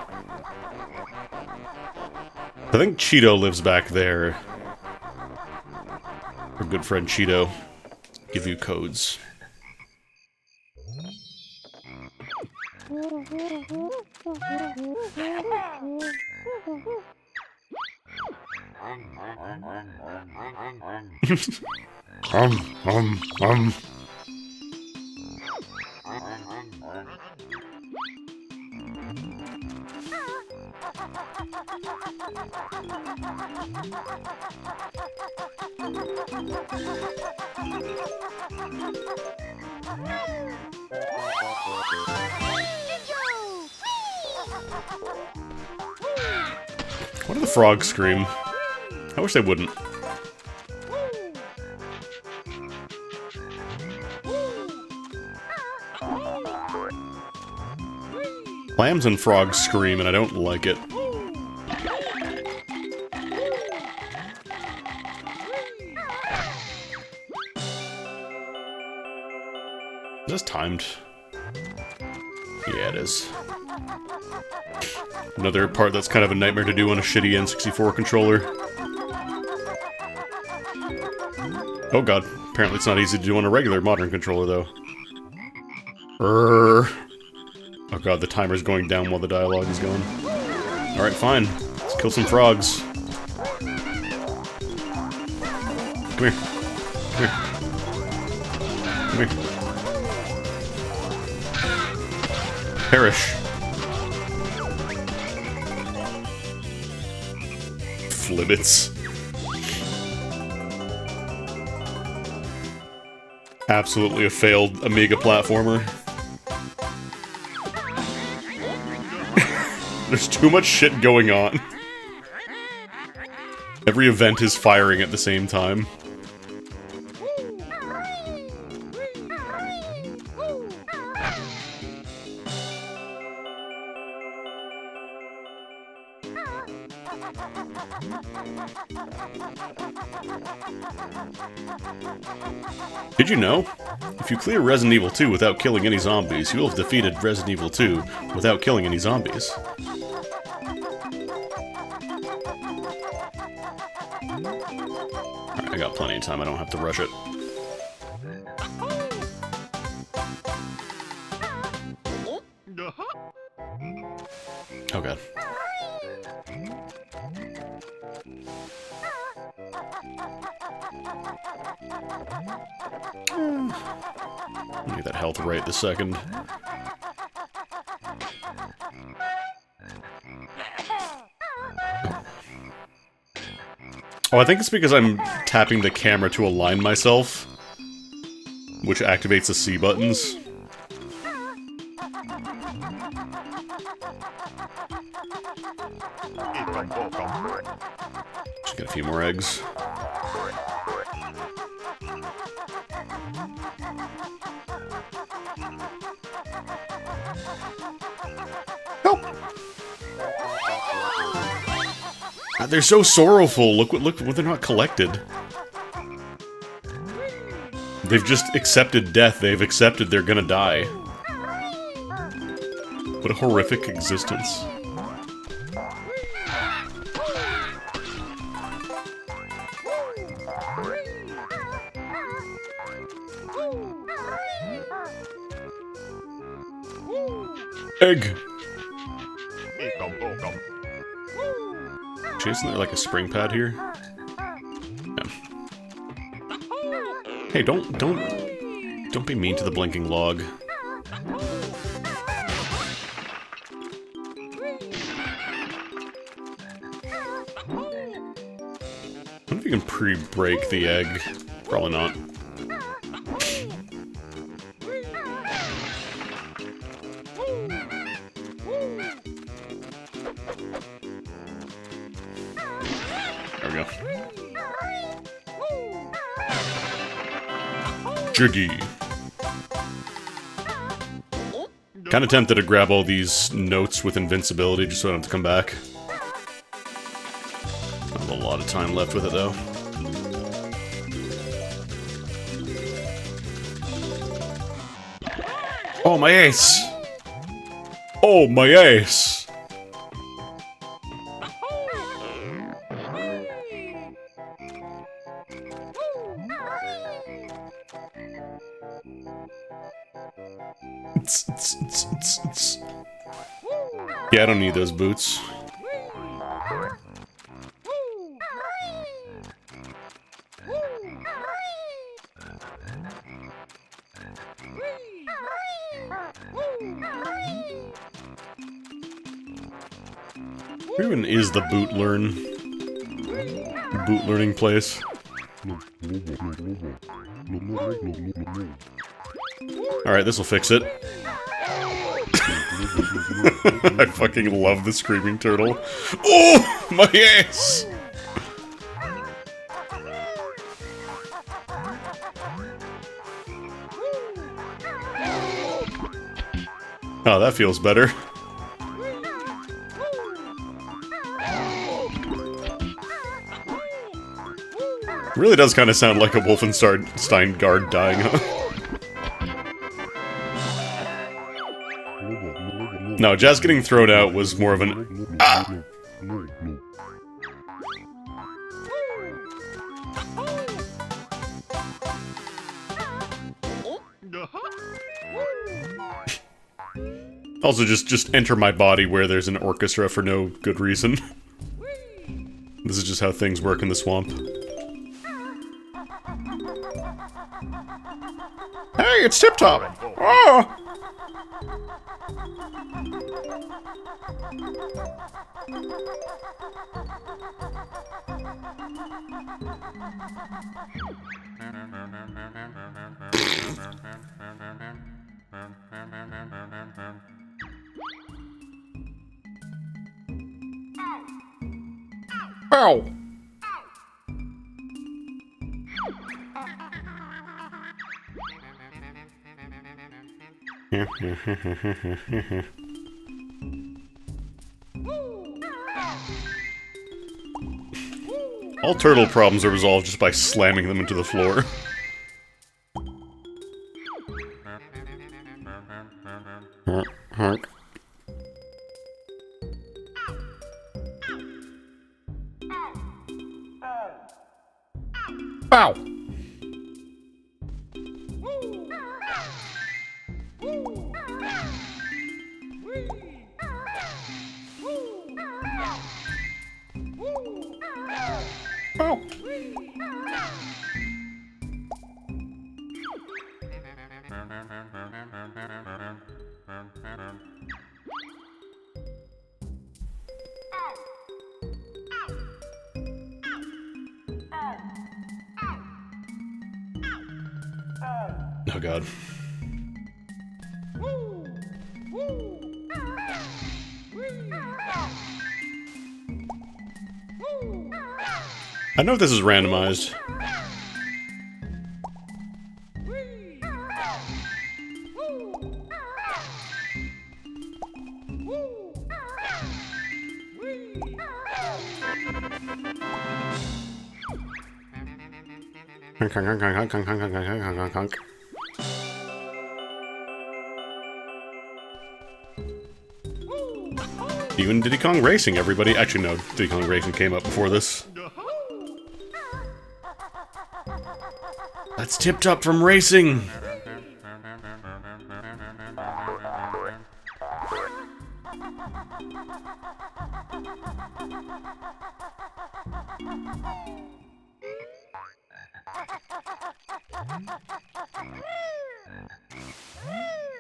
I think Cheeto lives back there. Our good friend Cheeto. Give you codes. Why do the frogs scream? I wish they wouldn't. Lambs and frogs scream, and I don't like it. Is this timed? Yeah, it is. Another part that's kind of a nightmare to do on a shitty N64 controller. Oh god, apparently it's not easy to do on a regular modern controller, though. Oh god, the timer's going down while the dialogue is going. Alright, fine. Let's kill some frogs. Come here. Come here. Come here. Perish. Flibbits. Absolutely a failed Amiga platformer. There's too much shit going on. Every event is firing at the same time. Did you know? If you clear Resident Evil 2 without killing any zombies, you will have defeated Resident Evil 2 without killing any zombies. Alright, I got plenty of time, I don't have to rush it. Oh god. Get that health right this second. Oh, I think it's because I'm tapping the camera to align myself, which activates the C buttons. Just get a few more eggs. Help! They're so sorrowful. Look what they're not collected. They've just accepted death. They've accepted they're gonna die. What a horrific existence. Egg! Isn't there like a spring pad here? Yeah. Hey, don't be mean to the blinking log. I wonder if you can pre-break the egg. Probably not. There we go. Jiggy. Kinda tempted to grab all these notes with invincibility just so I don't have to come back. I have a lot of time left with it though. Oh, my ace! Oh, my ace! Yeah, I don't need those boots. Where even is the boot learning place? Alright, this'll fix it. I fucking love the screaming turtle. Oh! My ass! Oh, that feels better. Really does kind of sound like a Wolfenstein guard dying, huh? No, Jazz getting thrown out was more of an... Ah! Also, just enter my body where there's an orchestra for no good reason. This is just how things work in the swamp. Hey, it's Tip Top! Oh! Ow! All turtle problems are resolved just by slamming them into the floor. Ow! Oh. Oh god. I know if this is randomized. Even Diddy Kong Racing, everybody. Actually, no, Diddy Kong Racing came up before this. That's Tip Top from Racing!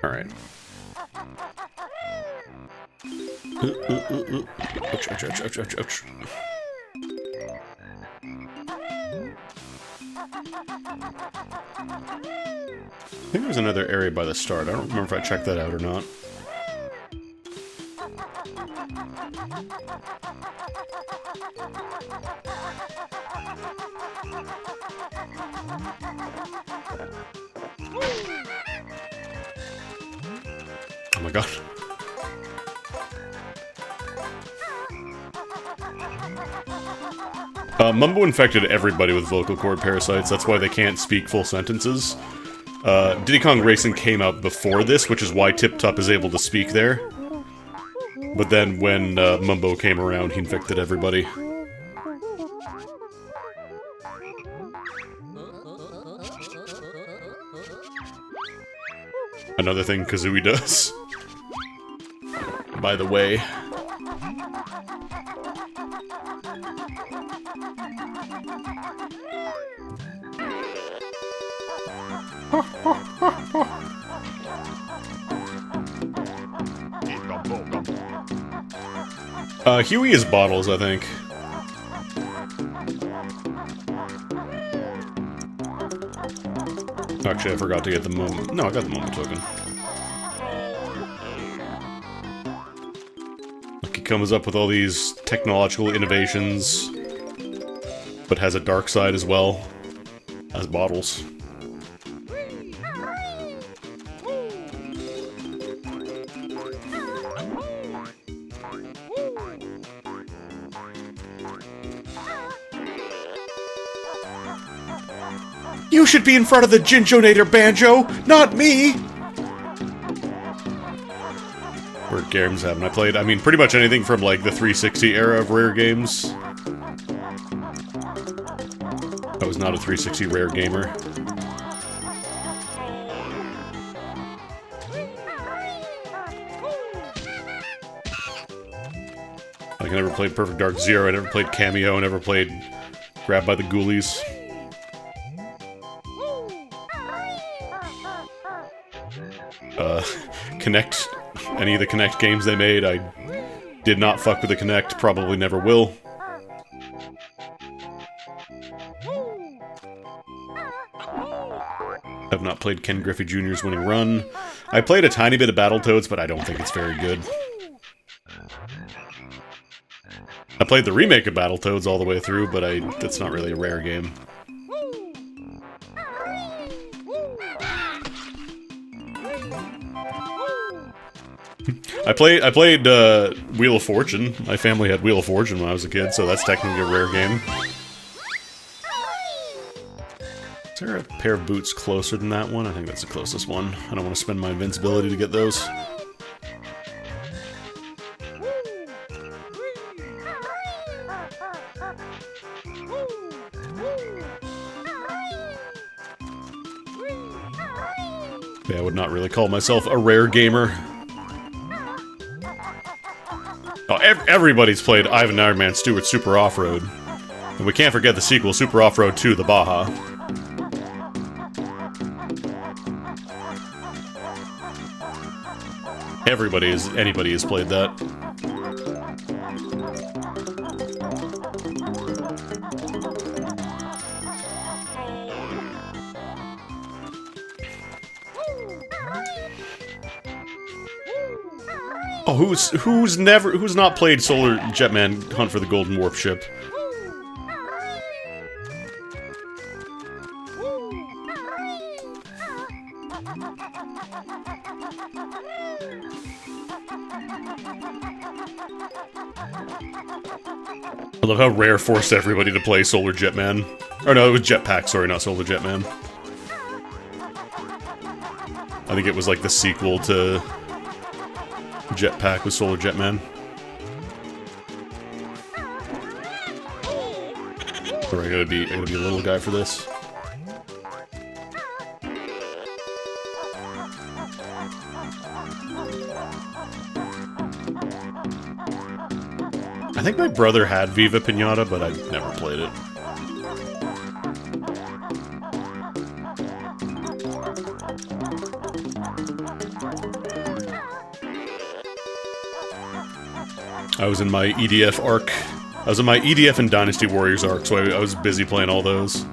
Alright. Ouch, ouch, ouch, ouch, ouch, ouch. I think there's another area by the start. I don't remember if I checked that out or not. Oh my god. Mumbo infected everybody with vocal cord parasites, that's why they can't speak full sentences. Diddy Kong Racing came out before this, which is why Tip Top is able to speak there. But then when Mumbo came around, he infected everybody. Another thing Kazooie does. By the way. Huey is bottles, I think. Actually, I forgot to get the moment. No, I got the moment token. Like, he comes up with all these technological innovations, but has a dark side as well, as bottles. You should be in front of the Ginjonator, Banjo, not me! Word games haven't I played? I mean, pretty much anything from, like, the 360 era of Rare games. I was not a 360 Rare gamer. Like, I never played Perfect Dark Zero, I never played Cameo, I never played Grabbed by the Ghoulies. Connect, any of the Connect games they made, I did not fuck with the Connect, probably never will. I've not played Ken Griffey Jr.'s Winning Run. I played a tiny bit of Battletoads, but I don't think it's very good. I played the remake of Battletoads all the way through, but that's not really a Rare game. I played Wheel of Fortune. My family had Wheel of Fortune when I was a kid, so that's technically a Rare game. Is there a pair of boots closer than that one? I think that's the closest one. I don't want to spend my invincibility to get those. Yeah, I would not really call myself a Rare gamer. Oh, everybody's played Ivan Iron Man Stewart's Super Off-Road. And we can't forget the sequel, Super Off-Road 2, The Baja. Anybody has played that. Oh, who's not played Solar Jetman Hunt for the Golden Warp Ship? I love how Rare forced everybody to play Solar Jetman. Or no, it was Jetpack, sorry, not Solar Jetman. I think it was like the sequel to Jetpack with Solar Jetman. Alright, I gotta be a little guy for this. I think my brother had Viva Pinata, but I never played it. I was in my EDF arc. I was in my EDF and Dynasty Warriors arc, so I was busy playing all those.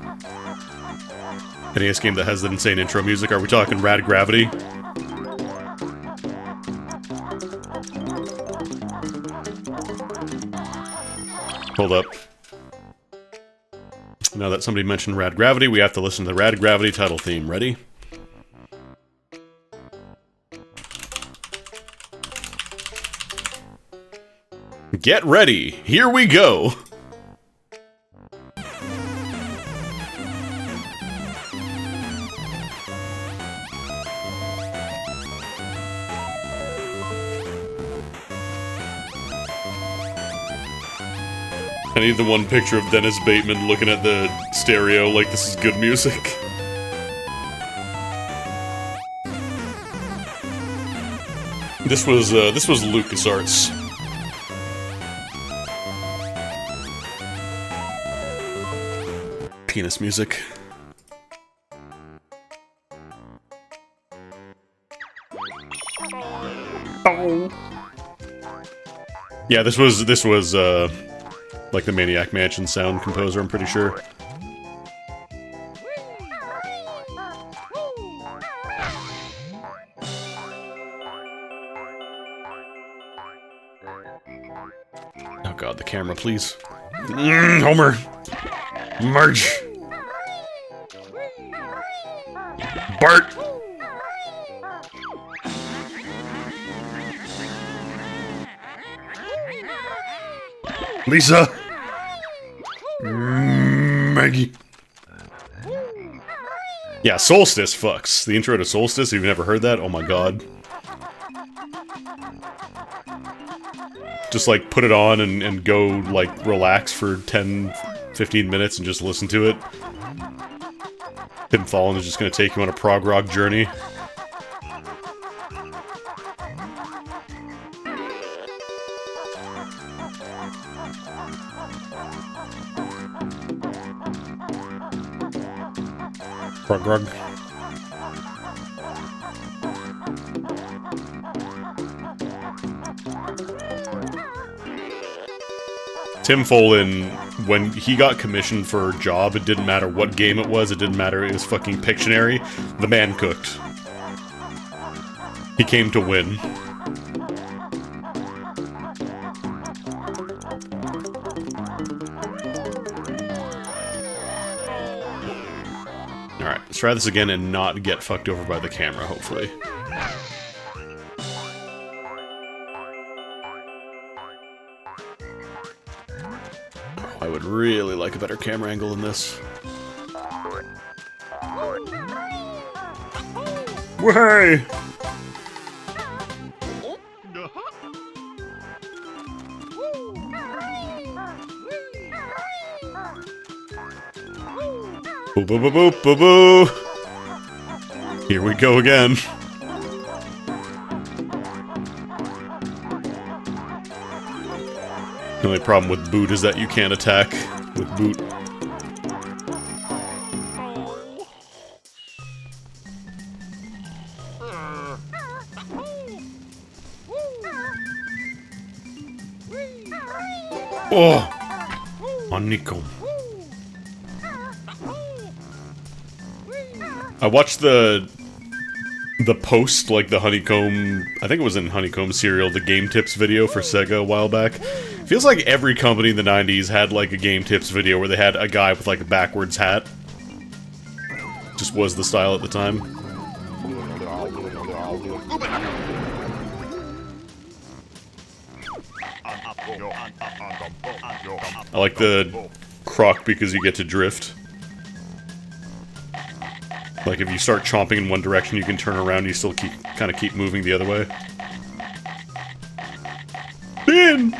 NES game that has the insane intro music. Are we talking Rad Gravity? Hold up. Now that somebody mentioned Rad Gravity, we have to listen to the Rad Gravity title theme. Ready? Get ready! Here we go! I need the one picture of Dennis Bateman looking at the stereo like this is good music. This was LucasArts. Penis music. Oh. Yeah, this was like the Maniac Mansion sound composer, I'm pretty sure. Oh god, the camera, please. Homer! Marge! Bart! Lisa! Maggie! Yeah, Solstice fucks. The intro to Solstice, if you've never heard that, oh my god. just like put it on and go like relax for 10, 15 minutes and just listen to it. Tim Fallen is just going to take you on a prog rock journey. Prog rock. Tim Follin, when he got commissioned for a job, it didn't matter what game it was, it didn't matter, it was fucking Pictionary, the man cooked. He came to win. Alright, let's try this again and not get fucked over by the camera, hopefully. I would really like a better camera angle than this. Way! Boo boo boo boo boo boo! Here we go again. The only problem with boot is that you can't attack with boot. Oh! Honeycomb. I watched the post, like the Honeycomb, I think it was in Honeycomb Serial, the Game Tips video for Sega a while back. Feels like every company in the 90s had like a Game Tips video where they had a guy with like a backwards hat. Just was the style at the time. I like the croc because you get to drift. Like, if you start chomping in one direction, you can turn around and you still kind of keep moving the other way. Ben!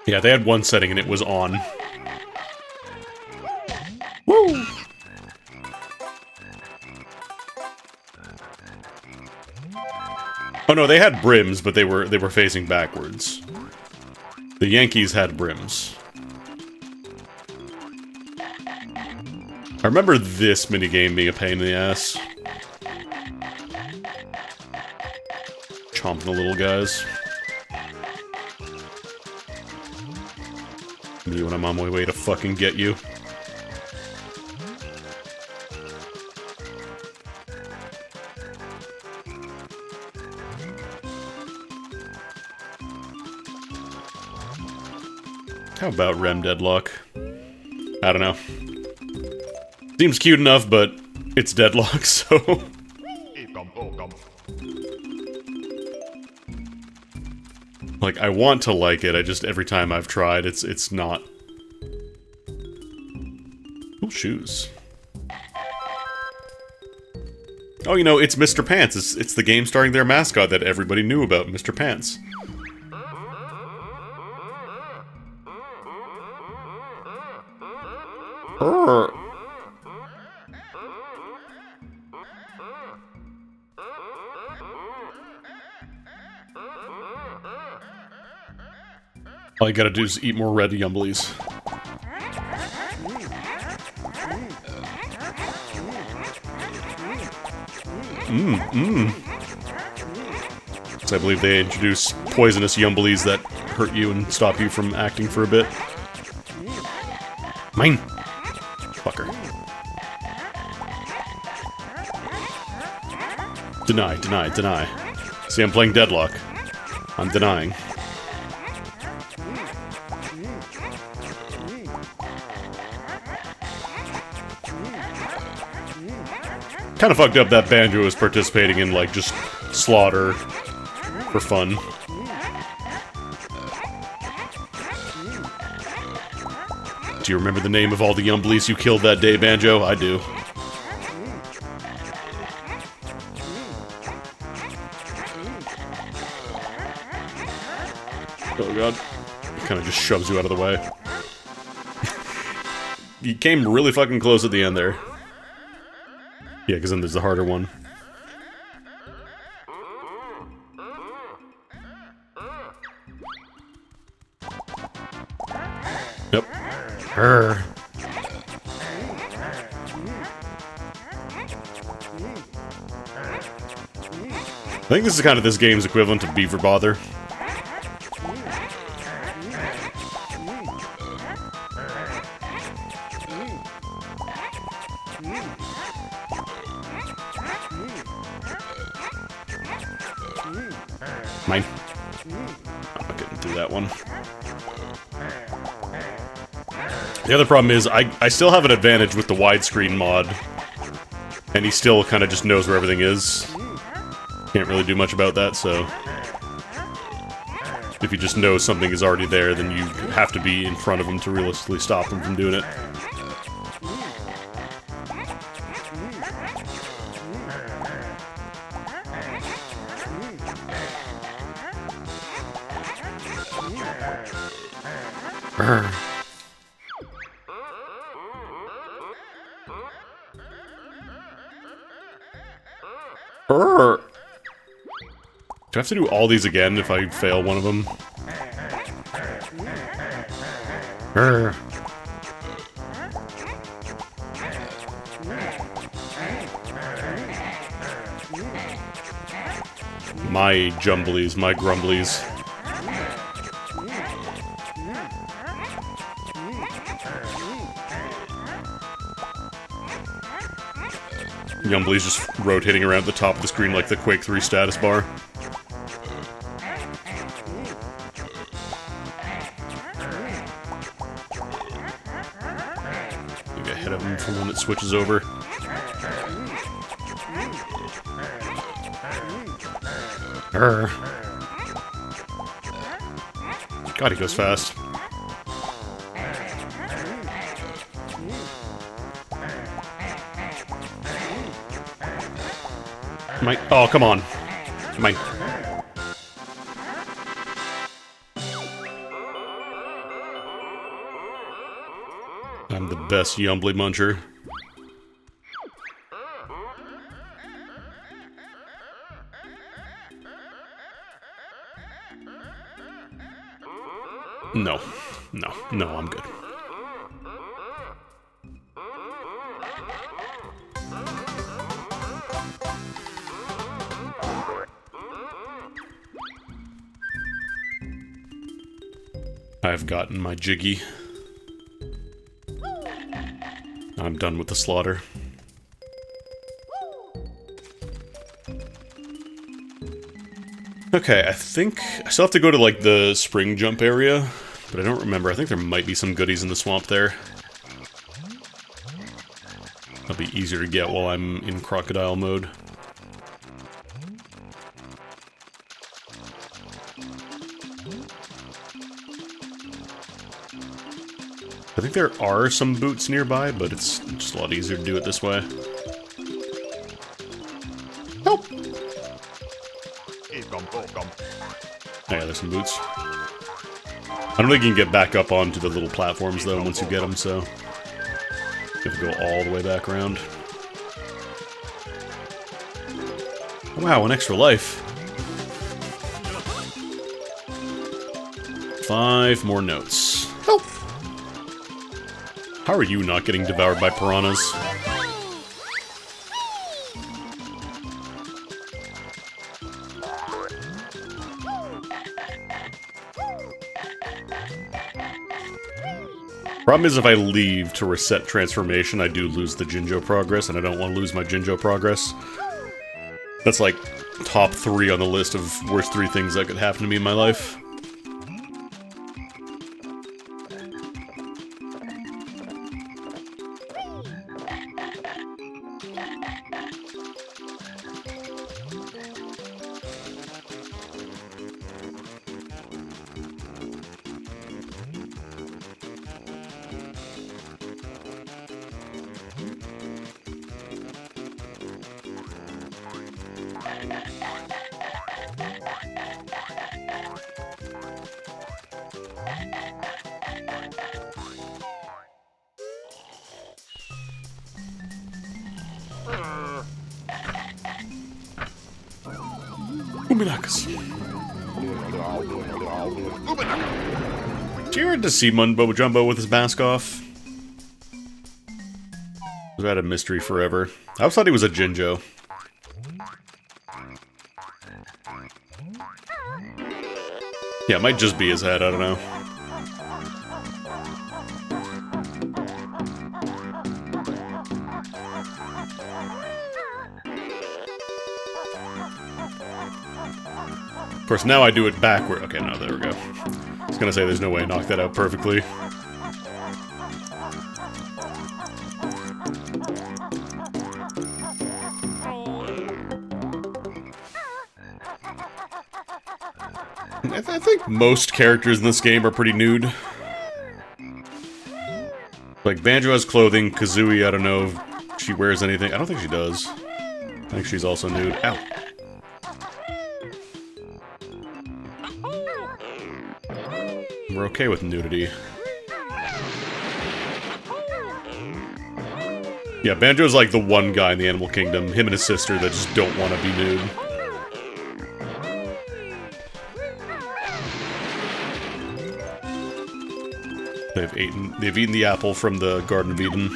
Yeah, they had one setting and it was on. Woo! Oh no, they had brims, but they were facing backwards. The Yankees had brims. I remember this minigame being a pain in the ass. Chomping the little guys. Me when I'm on my way to fucking get you. How about Rem Deadlock? I don't know. Seems cute enough, but it's Deadlock, so... Like, I want to like it, I just, every time I've tried, it's not. Cool shoes. Oh, you know, it's Mr. Pants. It's the game starring their mascot that everybody knew about, Mr. Pants. All you gotta do is eat more red Yumblies. So I believe they introduce poisonous Yumblies that hurt you and stop you from acting for a bit. Mine! Fucker. Deny, deny, deny. See, I'm playing Deadlock. I'm denying. Kind of fucked up that Banjo is participating in, like, just slaughter for fun. Do you remember the name of all the Yumblies you killed that day, Banjo? I do. Oh god. It kind of just shoves you out of the way. You came really fucking close at the end there. Yeah, because then there's the harder one. Yep. Urgh. I think this is kind of this game's equivalent to Beaver Bother. Mine. I'm not getting through that one. The other problem is, I still have an advantage with the widescreen mod. And he still kind of just knows where everything is. Can't really do much about that, so... If you just know something is already there, then you have to be in front of him to realistically stop him from doing it. Urgh. Urgh. Do I have to do all these again if I fail one of them? Urgh. My jumblies, my grumblies. Yumblies just rotating around the top of the screen like the Quake 3 status bar. Maybe ahead of him for when it switches over. Urgh. God, he goes fast. Mine. Oh, come on. Mine. I'm the best Yumbly muncher. No. No. No, I'm good. I've gotten my jiggy. I'm done with the slaughter. Okay, I think I still have to go to, like, the spring jump area, but I don't remember. I think there might be some goodies in the swamp there. That'll be easier to get while I'm in crocodile mode. I think there are some boots nearby, but it's just a lot easier to do it this way. Help! Oh yeah, there's some boots. I don't think you can get back up onto the little platforms, though, once you get them, so... You have to go all the way back around. Wow, an extra life. 5 more notes. Help! How are you not getting devoured by piranhas? Problem is, if I leave to reset transformation, I do lose the Jinjo progress, and I don't want to lose my Jinjo progress. That's like top 3 on the list of worst 3 things that could happen to me in my life. Uminakas. Cheered to see Mumbo Jumbo with his mask off. Was that a mystery forever? I always thought he was a Jinjo. Yeah, it might just be his head, I don't know. Of course, now I do it backward. Okay, no, there we go. I was gonna say there's no way I knocked that out perfectly. I think most characters in this game are pretty nude. Like, Banjo has clothing, Kazooie, I don't know if she wears anything. I don't think she does. I think she's also nude. Ow. We're okay with nudity. Yeah, Banjo's like the one guy in the animal kingdom, him and his sister, that just don't want to be nude. They've eaten the apple from the Garden of Eden.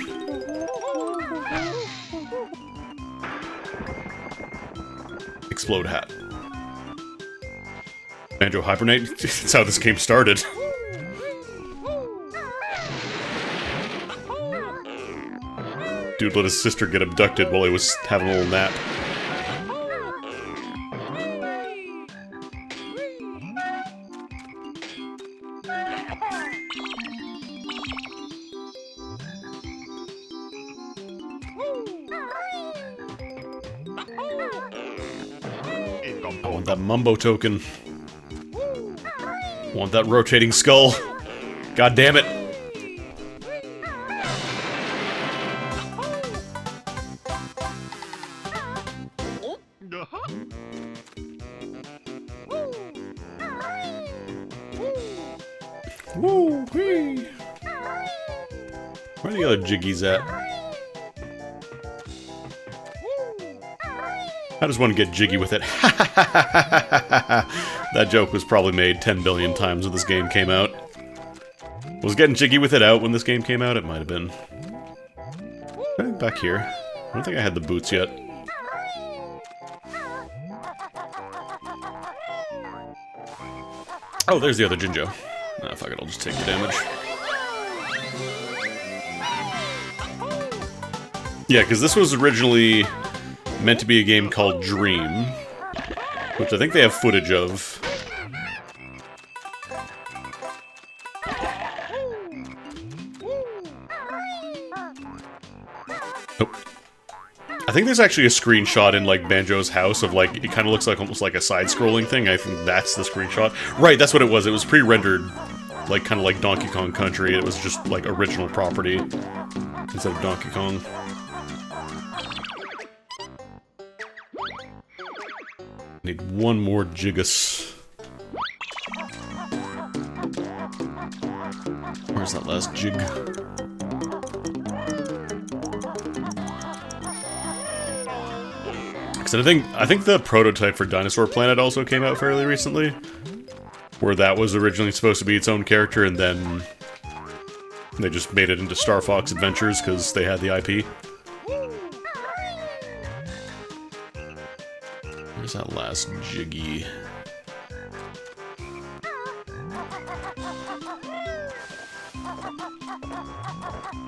Explode hat. Banjo hibernate? That's how this game started. Dude let his sister get abducted while he was having a little nap. I want that Mumbo token. I want that rotating skull. God damn it. Woo-wee. Where are the other Jiggies at? I just want to get jiggy with it. That joke was probably made 10 billion times when this game came out. Was getting jiggy with it out when this game came out? It might have been. Back here. I don't think I had the boots yet. Oh, there's the other Jinjo. Ah, fuck it, I'll just take the damage. Yeah, because this was originally meant to be a game called Dream, which I think they have footage of. Oh. I think there's actually a screenshot in, like, Banjo's house of, like, it kind of looks like almost like a side-scrolling thing. I think that's the screenshot. Right, that's what it was. It was pre-rendered, like, kind of like Donkey Kong Country. It was just, like, original property instead of Donkey Kong. Need one more Jiggus. Where's that last Jig? Because I think the prototype for Dinosaur Planet also came out fairly recently, where that was originally supposed to be its own character, and then they just made it into Star Fox Adventures because they had the IP. Where's that last Jiggy?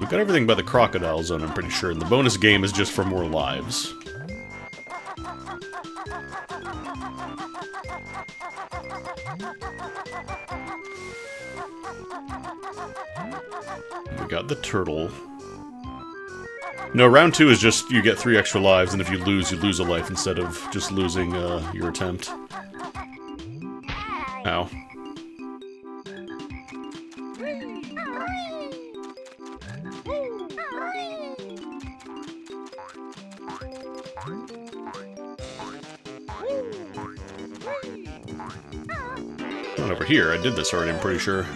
We got everything by the Crocodile Zone, I'm pretty sure, and the bonus game is just for more lives. We got the turtle. No, round 2 is just you get 3 extra lives, and if you lose a life instead of just losing your attempt. Ow. Not over here. I did this already, I'm pretty sure.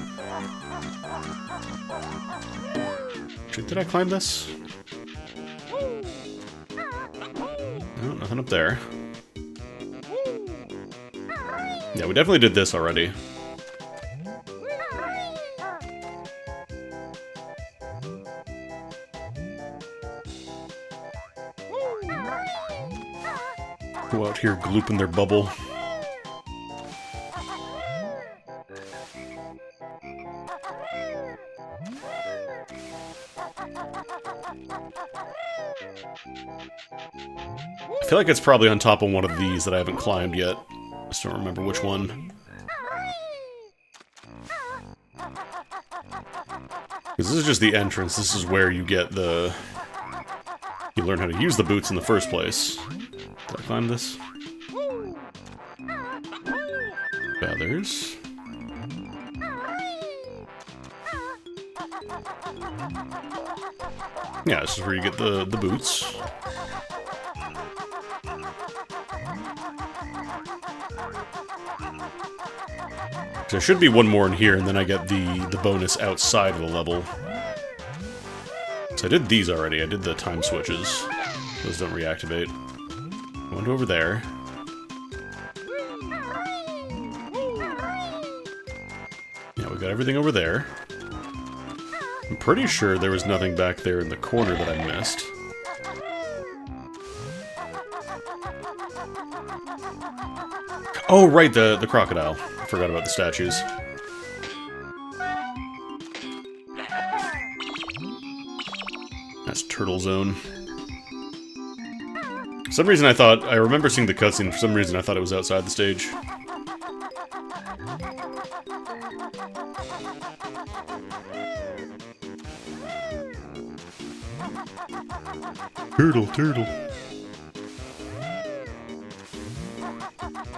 Did I climb this? No, nothing up there. Yeah, we definitely did this already. Go out here glooping their bubble. I feel like it's probably on top of one of these that I haven't climbed yet. I just don't remember which one. Because this is just the entrance. This is where you get the... You learn how to use the boots in the first place. Did I climb this? Feathers. Yeah, this is where you get the boots. There should be one more in here, and then I get the bonus outside of the level. So I did these already. I did the time switches. Those don't reactivate. Went over there. Yeah, we got everything over there. I'm pretty sure there was nothing back there in the corner that I missed. Oh, right, the crocodile. I forgot about the statues. That's Turtle Zone. For some reason I remember seeing the cutscene, for some reason I thought it was outside the stage. Turtle, turtle.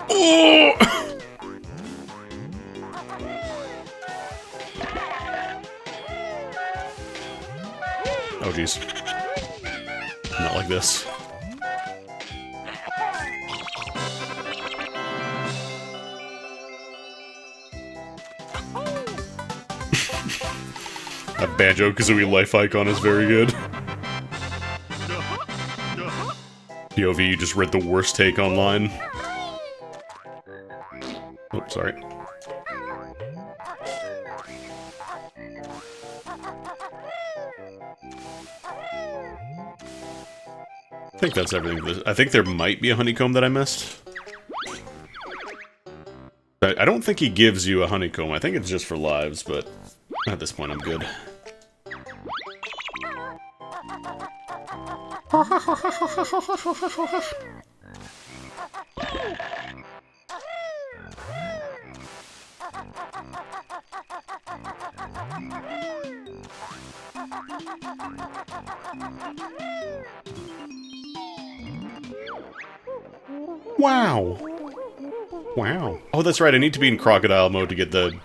Oh! Oh, jeez. Not like this. That banjo kazooie life icon is very good. POV, you just read the worst take online. Oh, sorry. I think that's everything. I think there might be a honeycomb that I missed. I don't think he gives you a honeycomb. I think it's just for lives, but at this point I'm good. Wow. Wow. Oh, that's right, I need to be in crocodile mode to get the...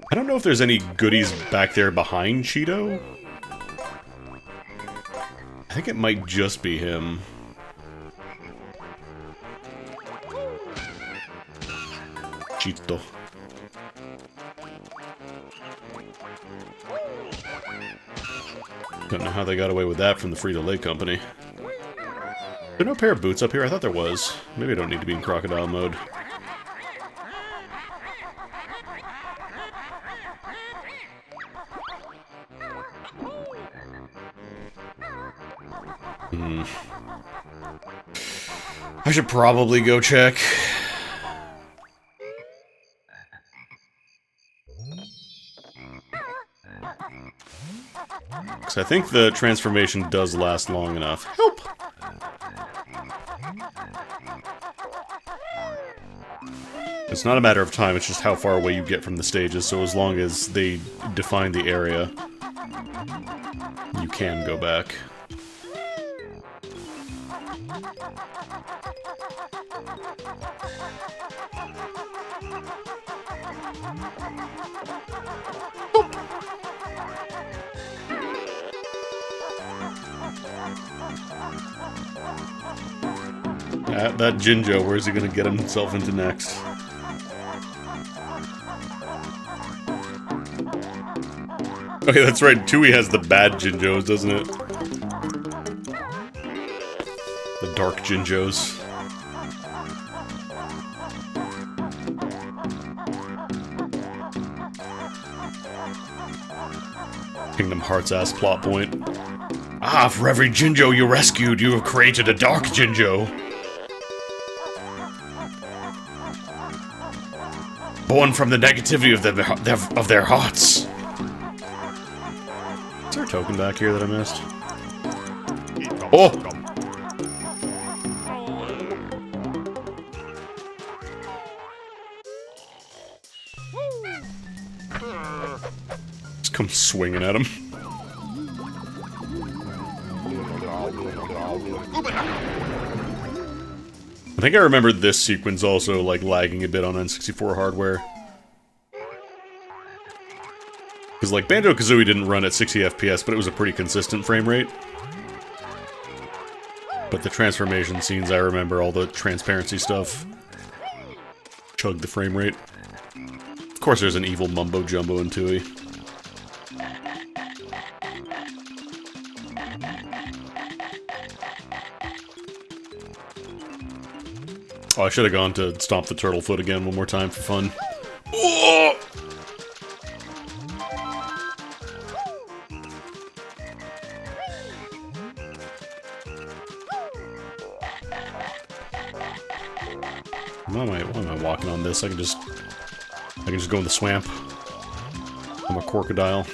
I don't know if there's any goodies back there behind Cheeto. I think it might just be him. Cheeto. Don't know how they got away with that from the Frito-Lay company. Is there no pair of boots up here? I thought there was. Maybe I don't need to be in crocodile mode. I should probably go check. Because I think the transformation does last long enough. Help! It's not a matter of time, it's just how far away you get from the stages, so as long as they define the area, you can go back. That Jinjo, where's he gonna get himself into next? Okay, that's right, Tui has the bad Jinjos, doesn't it? The dark Jinjos. Kingdom Hearts ass plot point. Ah, for every Jinjo you rescued, you have created a Dark Jinjo. Born from the negativity of their hearts. Is there a token back here that I missed? Oh! Just come swinging at him. I think I remember this sequence also, like, lagging a bit on N64 hardware. Because, like, Banjo-Kazooie didn't run at 60 FPS, but it was a pretty consistent frame rate. But the transformation scenes, I remember all the transparency stuff. Chugged the frame rate. Of course there's an evil mumbo-jumbo in Tooie. Oh, I should have gone to stomp the turtle foot again one more time for fun. Oh! Why am I walking on this? I can just go in the swamp. I'm a crocodile.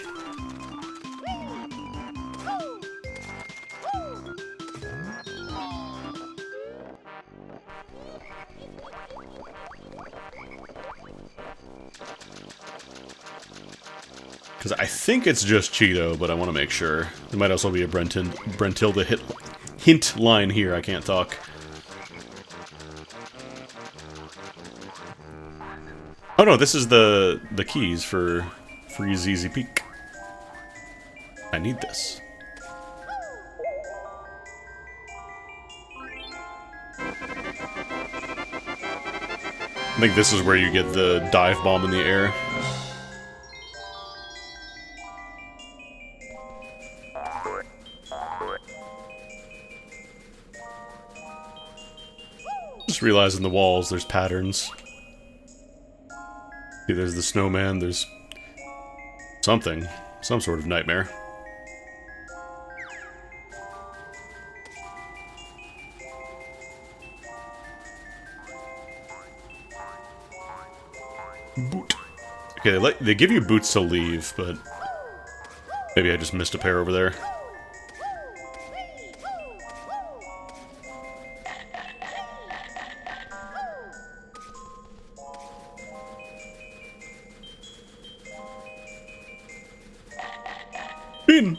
Because I think it's just Cheeto, but I want to make sure. There might also be a Brentilda hint line here. I can't talk. Oh no, this is the keys for Freeze Easy Peak. I need this. I think this is where you get the dive bomb in the air. Just realized in the walls there's patterns. See, there's the snowman, there's something. Some sort of nightmare. Boot. Okay, they give you boots to leave, but maybe I just missed a pair over there. Bin!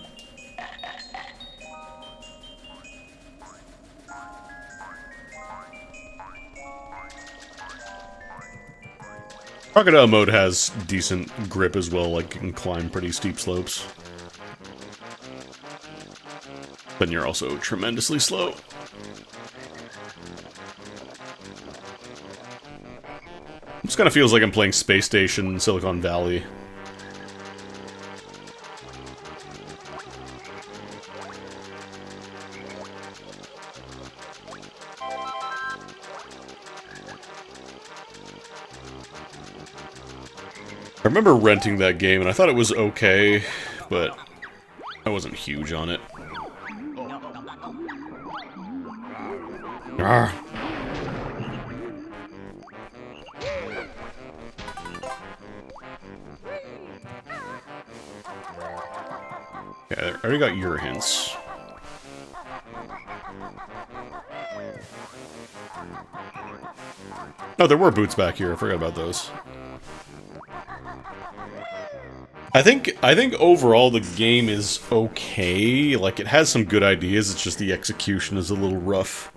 Crocodile mode has decent grip as well, like you can climb pretty steep slopes. But you're also tremendously slow. This kind of feels like I'm playing Space Station Silicon Valley. I remember renting that game, and I thought it was okay, but I wasn't huge on it. Arrgh. Yeah, I already got your hints. Oh, there were boots back here. I forgot about those. I think overall the game is okay. Like, it has some good ideas, it's just the execution is a little rough.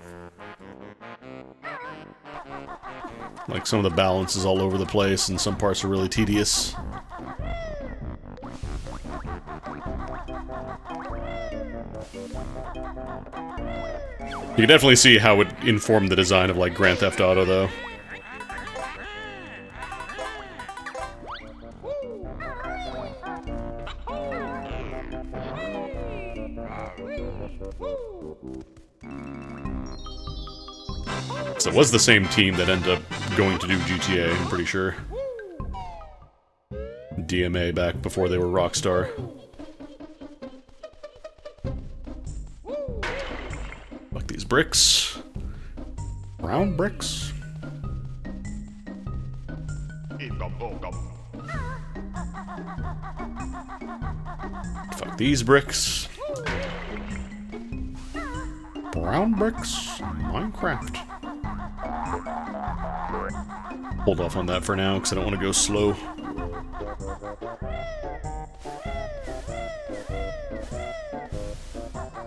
Like, some of the balance is all over the place, and some parts are really tedious. You can definitely see how it informed the design of, like, Grand Theft Auto, though. So it was the same team that ended up going to do GTA, I'm pretty sure. DMA back before they were Rockstar. bricks. Brown bricks. Fuck these bricks. Brown bricks. Minecraft. Hold off on that for now, because I don't want to go slow.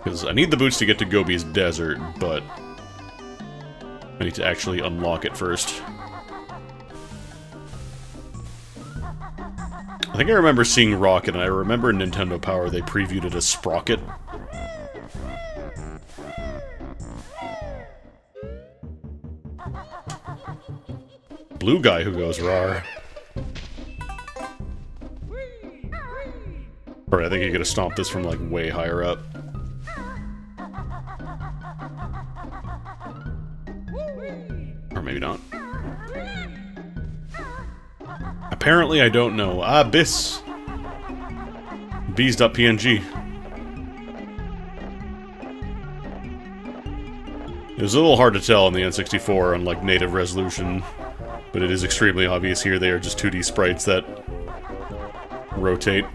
Because I need the boots to get to Gobi's Desert, but I need to actually unlock it first. I think I remember seeing Rocket, and I remember in Nintendo Power they previewed it as Sprocket. Blue guy who goes rawr. Or I think you gotta stomp this from like way higher up. Or maybe not. Apparently I don't know. Ah, bis. Bees.png. It was a little hard to tell on the N64 on like native resolution, but it is extremely obvious here they are just 2D sprites that rotate.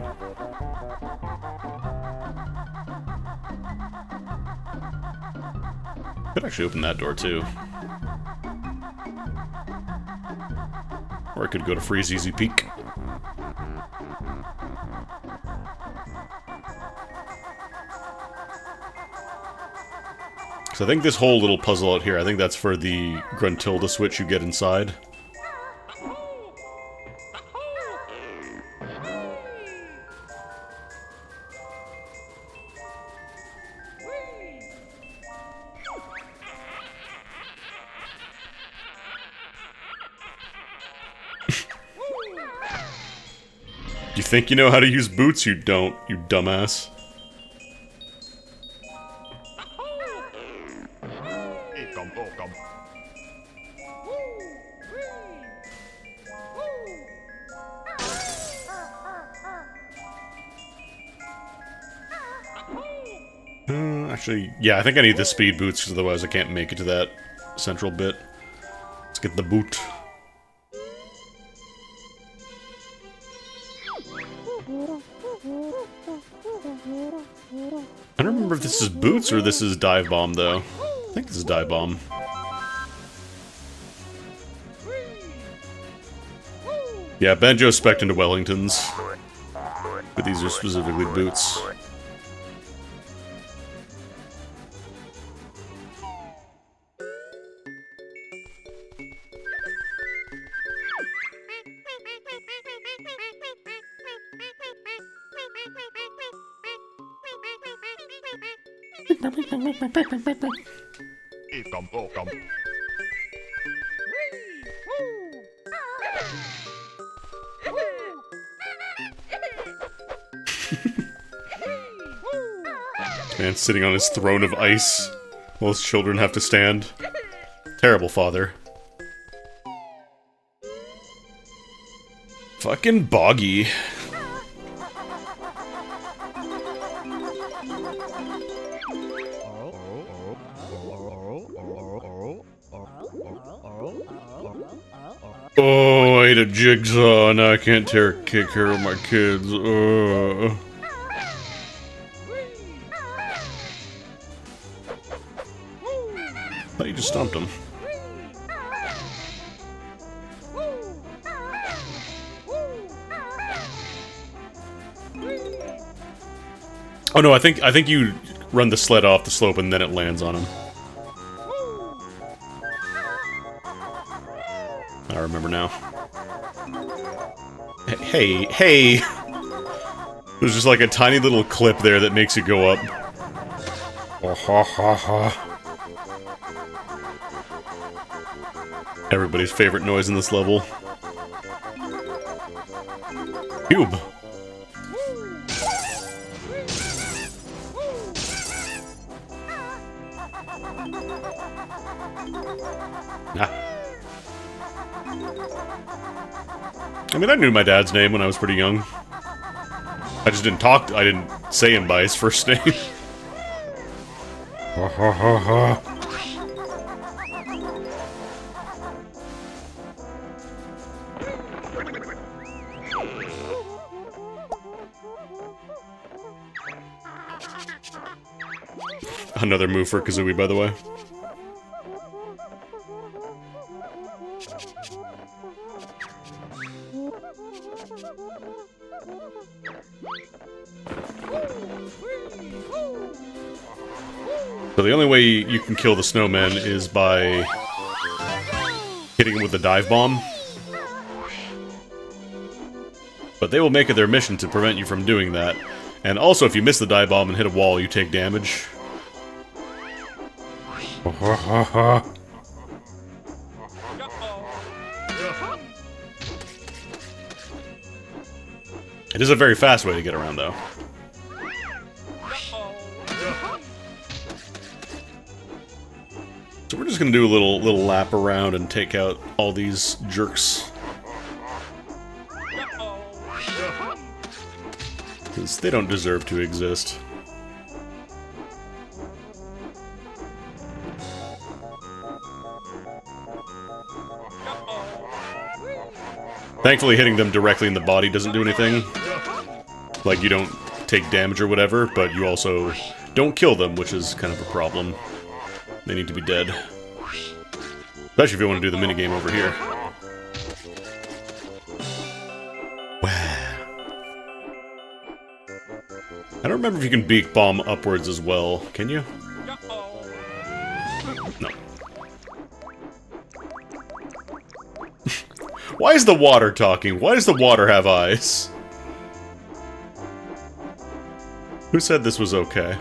Could actually open that door too. Or I could go to Freeze Easy Peak. So I think this whole little puzzle out here, I think that's for the Gruntilda switch you get inside. You think you know how to use boots? You don't, you dumbass. Actually, yeah, I think I need the speed boots, because otherwise I can't make it to that central bit. Let's get the boot. I don't remember if this is boots or this is dive bomb, though. I think this is dive bomb. Yeah, banjo spec'd into Wellingtons. But these are specifically boots. Man sitting on his throne of ice while his children have to stand. Terrible father. Fucking boggy. Oh, I ate a jigsaw and I can't take care of my kids. I thought you just stomped him. Oh no, I think you run the sled off the slope and then it lands on him. I remember now. Hey! There's just like a tiny little clip there that makes it go up. Oh, ha ha ha. Everybody's favorite noise in this level. Cube! Ah. I mean, I knew my dad's name when I was pretty young. I just didn't I didn't say him by his first name. Ha ha ha ha. Another move for Kazooie, by the way. So the only way you can kill the snowman is by hitting him with the dive bomb. But they will make it their mission to prevent you from doing that. And also, if you miss the dive bomb and hit a wall, you take damage. It is a very fast way to get around, though. So we're just gonna do a little lap around and take out all these jerks. Because they don't deserve to exist. Thankfully, hitting them directly in the body doesn't do anything. Like, you don't take damage or whatever, but you also don't kill them, which is kind of a problem. They need to be dead. Especially if you want to do the minigame over here. I don't remember if you can beak bomb upwards as well. Can you? No. Why is the water talking? Why does the water have eyes? Who said this was okay?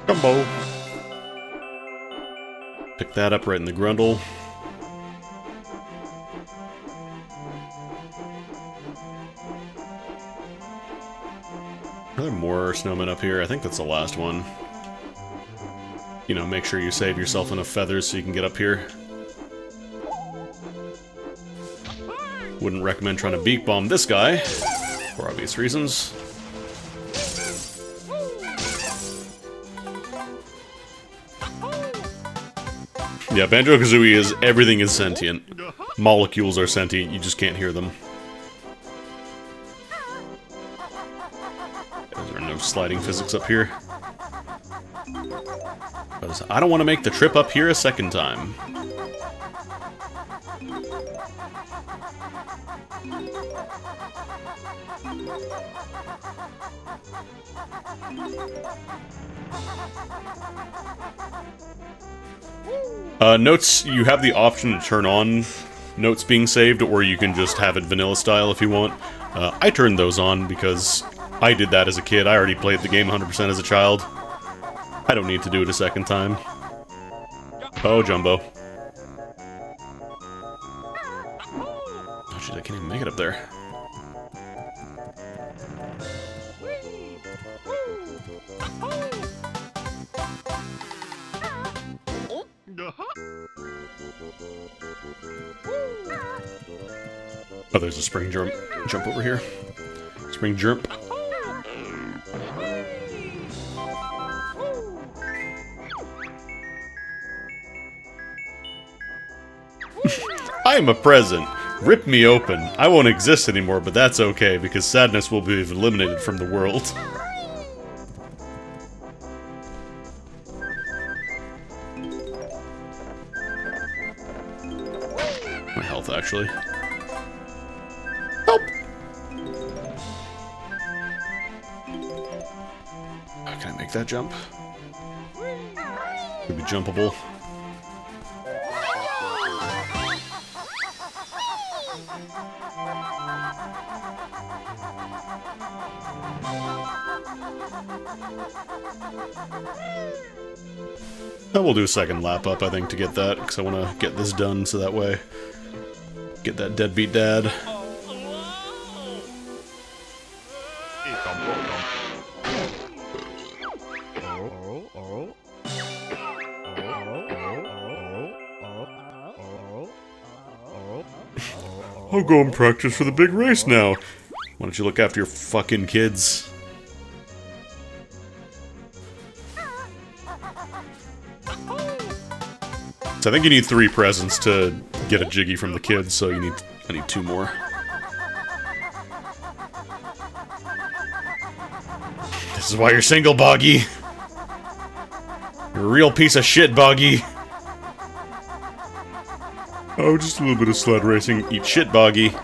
Combo. Pick that up right in the grundle. Are there more snowmen up here? I think that's the last one. You know, make sure you save yourself enough feathers so you can get up here. Wouldn't recommend trying to beak bomb this guy, for obvious reasons. Yeah, Banjo-Kazooie is everything is sentient. Molecules are sentient, you just can't hear them. There are no sliding physics up here. Because I don't want to make the trip up here a second time. Notes, you have the option to turn on notes being saved, or you can just have it vanilla style if you want. I turned those on because I did that as a kid. I already played the game 100% as a child. I don't need to do it a second time. Oh, Jumbo. Oh, jeez, I can't even make it up there. Oh, there's a spring jump over here. Spring jump. I am a present. Rip me open. I won't exist anymore, but that's okay, because sadness will be eliminated from the world. My health, actually. Help! Can I make that jump? Could be jumpable. I will do a second lap up, I think, to get that, because I want to get this done so that way get that deadbeat dad. I'll go and practice for the big race now. Why don't you look after your fucking kids? So I think you need 3 presents to get a Jiggy from the kids, so I need 2 more. This is why you're single, Boggy. You're a real piece of shit, Boggy. Oh, just a little bit of sled racing. Eat shit, Boggy.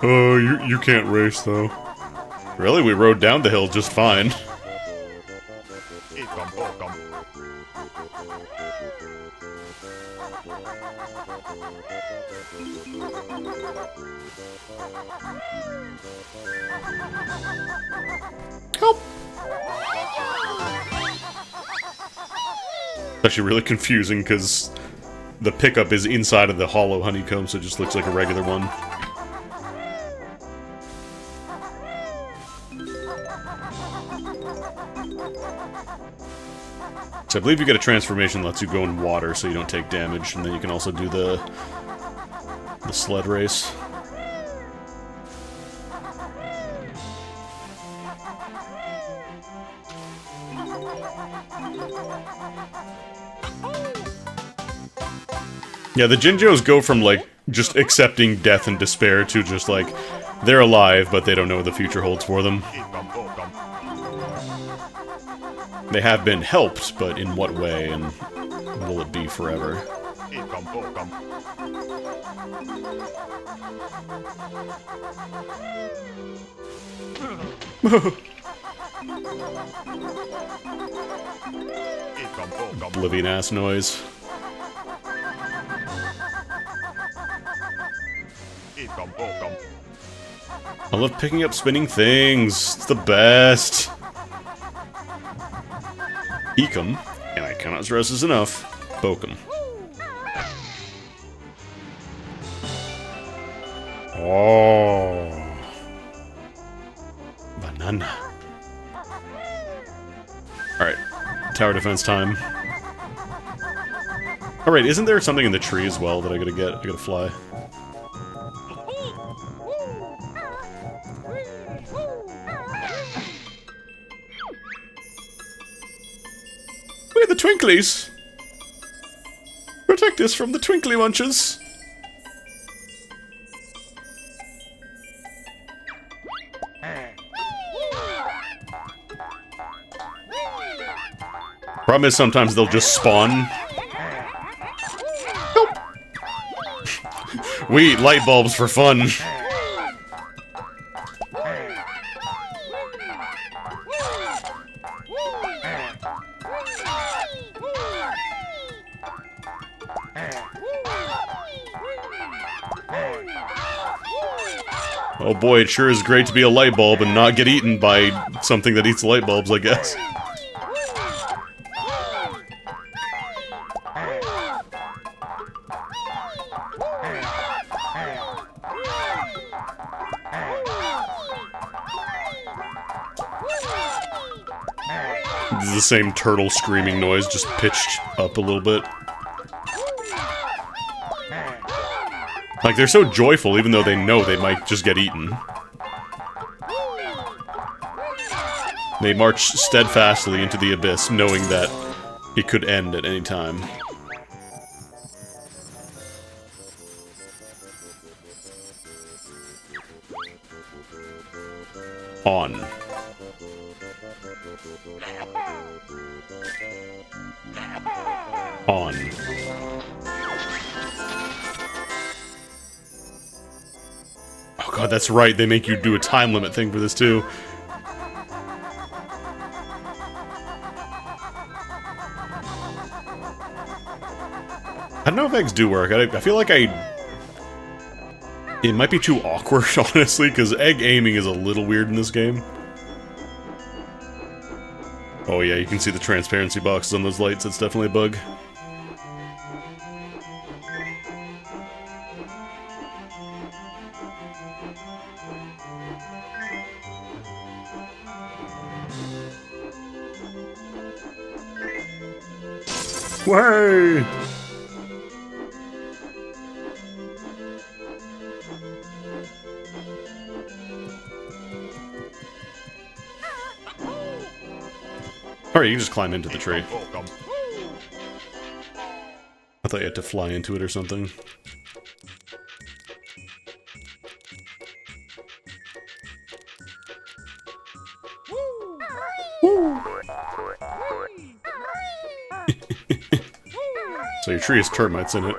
Oh, you can't race, though. Really? We rode down the hill just fine. Help! It's actually really confusing, because the pickup is inside of the hollow honeycomb, so it just looks like a regular one. So I believe you get a transformation that lets you go in water so you don't take damage, and then you can also do the sled race. Yeah, the Jinjos go from, like, just accepting death and despair to just, like, they're alive, but they don't know what the future holds for them. They have been helped, but in what way, and will it be forever? Oblivion ass noise. I love picking up spinning things. It's the best. Ecom, and I cannot stress this enough, Bokum. Oh. Banana. Alright, tower defense time. Alright, isn't there something in the tree as well that I gotta get? I gotta fly. We're the Twinklies! Protect us from the Twinkly Munches! Problem is sometimes they'll just spawn. Nope. We eat light bulbs for fun. Oh boy, it sure is great to be a light bulb and not get eaten by something that eats light bulbs, I guess. This is the same turtle screaming noise, just pitched up a little bit. Like, they're so joyful even though they know they might just get eaten. They march steadfastly into the abyss, knowing that it could end at any time. On. On. Oh god, that's right, they make you do a time limit thing for this too. I don't know if eggs do work. I feel like it might be too awkward, honestly, because egg aiming is a little weird in this game. Oh yeah, you can see the transparency boxes on those lights, that's definitely a bug. Way! Alright, you can just climb into the tree. I thought you had to fly into it or something. So your tree has termites in it.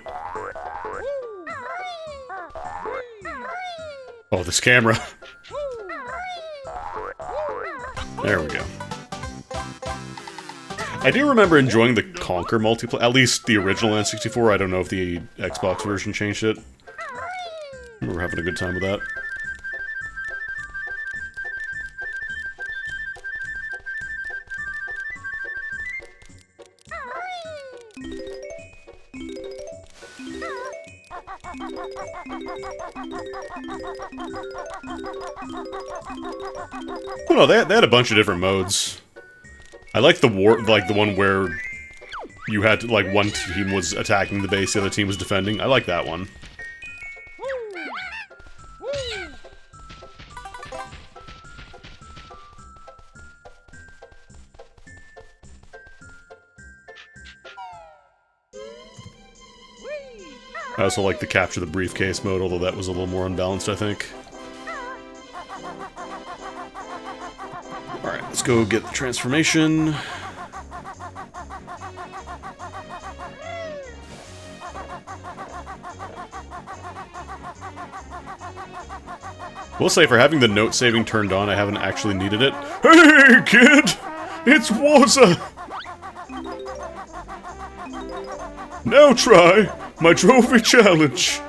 Oh, this camera. There we go. I do remember enjoying the Conquer multiplayer, at least the original N64. I don't know if the Xbox version changed it. I remember having a good time with that. Oh no, they had a bunch of different modes. I like the the one where you had to, like, one team was attacking the base, the other team was defending. I like that one. I also like the capture the briefcase mode, although that was a little more unbalanced, I think. Alright, let's go get the transformation. Will say, for having the note saving turned on, I haven't actually needed it. Hey, kid! It's Waza! Now try my trophy challenge!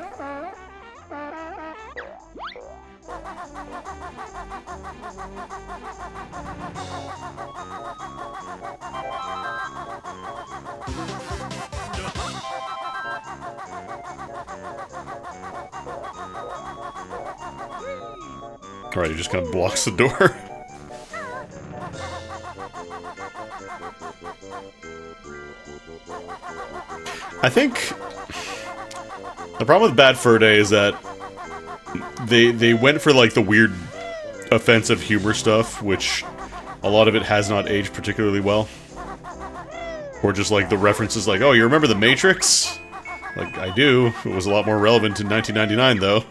Alright, he just kind of blocks the door. I think the problem with Bad Fur Day is that they went for, like, the weird offensive humor stuff, which a lot of it has not aged particularly well. Or just, like, the references like, oh, you remember The Matrix? Like, I do. It was a lot more relevant in 1999, though.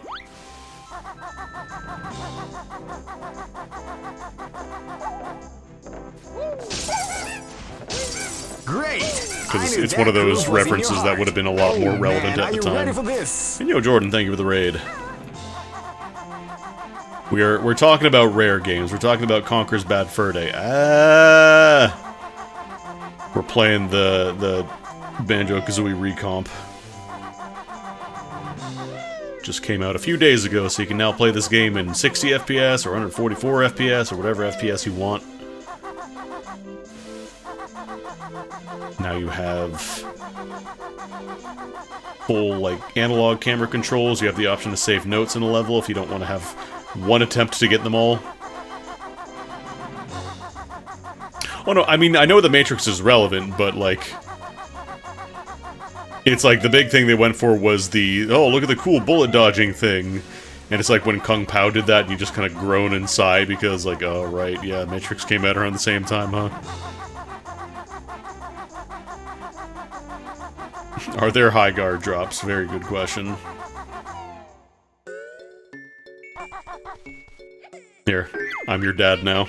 Because it's one of those references that would have been a lot more relevant at the time. And yo, Jordan, thank you for the raid. We're talking about rare games. We're talking about Conker's Bad Fur Day. Ah! We're playing the banjo kazooie recomp. Just came out a few days ago, so you can now play this game in 60 FPS or 144 FPS or whatever FPS you want. Now you have full, like, analog camera controls. You have the option to save notes in a level if you don't want to have one attempt to get them all. Oh no, I mean, I know the Matrix is relevant, but, like, it's like the big thing they went for was the, oh, look at the cool bullet dodging thing. And it's like when Kung Pao did that, and you just kind of groan and sigh because, like, oh, right, yeah, Matrix came out around the same time, huh? Are there high guard drops? Very good question. Here, I'm your dad now.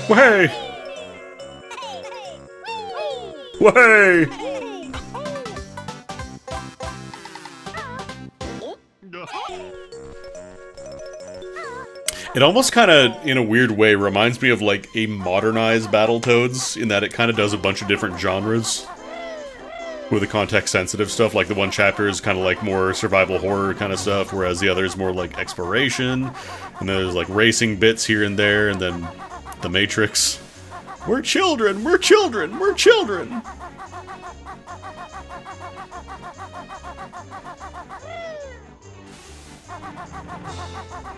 Way! Way! It almost kind of, in a weird way, reminds me of, like, a modernized Battletoads, in that it kind of does a bunch of different genres. With the context-sensitive stuff, like the one chapter is kind of like more survival horror kind of stuff, whereas the other is more like exploration, and then there's like racing bits here and there, and then the Matrix. We're children! We're children! We're children!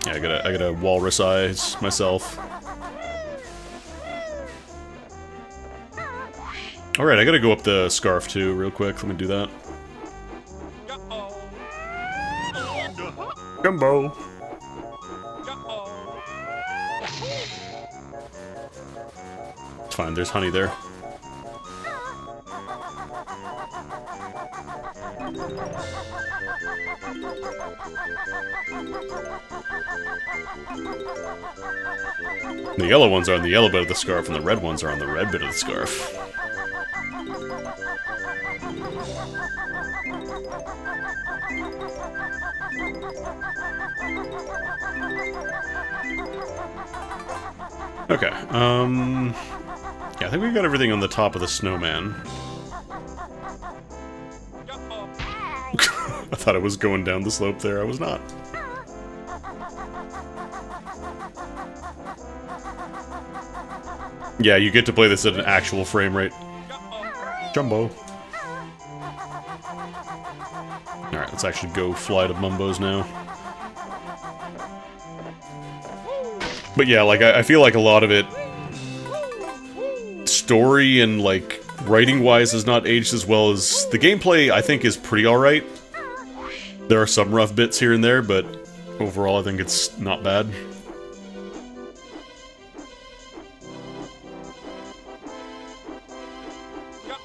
Yeah, I gotta walrus-ize myself. Alright, I gotta go up the scarf too, real quick. Let me do that. Jumbo. It's fine, there's honey there. The yellow ones are on the yellow bit of the scarf, and the red ones are on the red bit of the scarf. Okay, yeah, I think we got everything on the top of the snowman. I thought I was going down the slope there, I was not. Yeah, you get to play this at an actual frame rate. Jumbo. Alright, let's actually go fly to Mumbo's now. But yeah, like, I feel like a lot of it, story and, like, writing-wise has not aged as well as... The gameplay, I think, is pretty alright. There are some rough bits here and there, but overall I think it's not bad.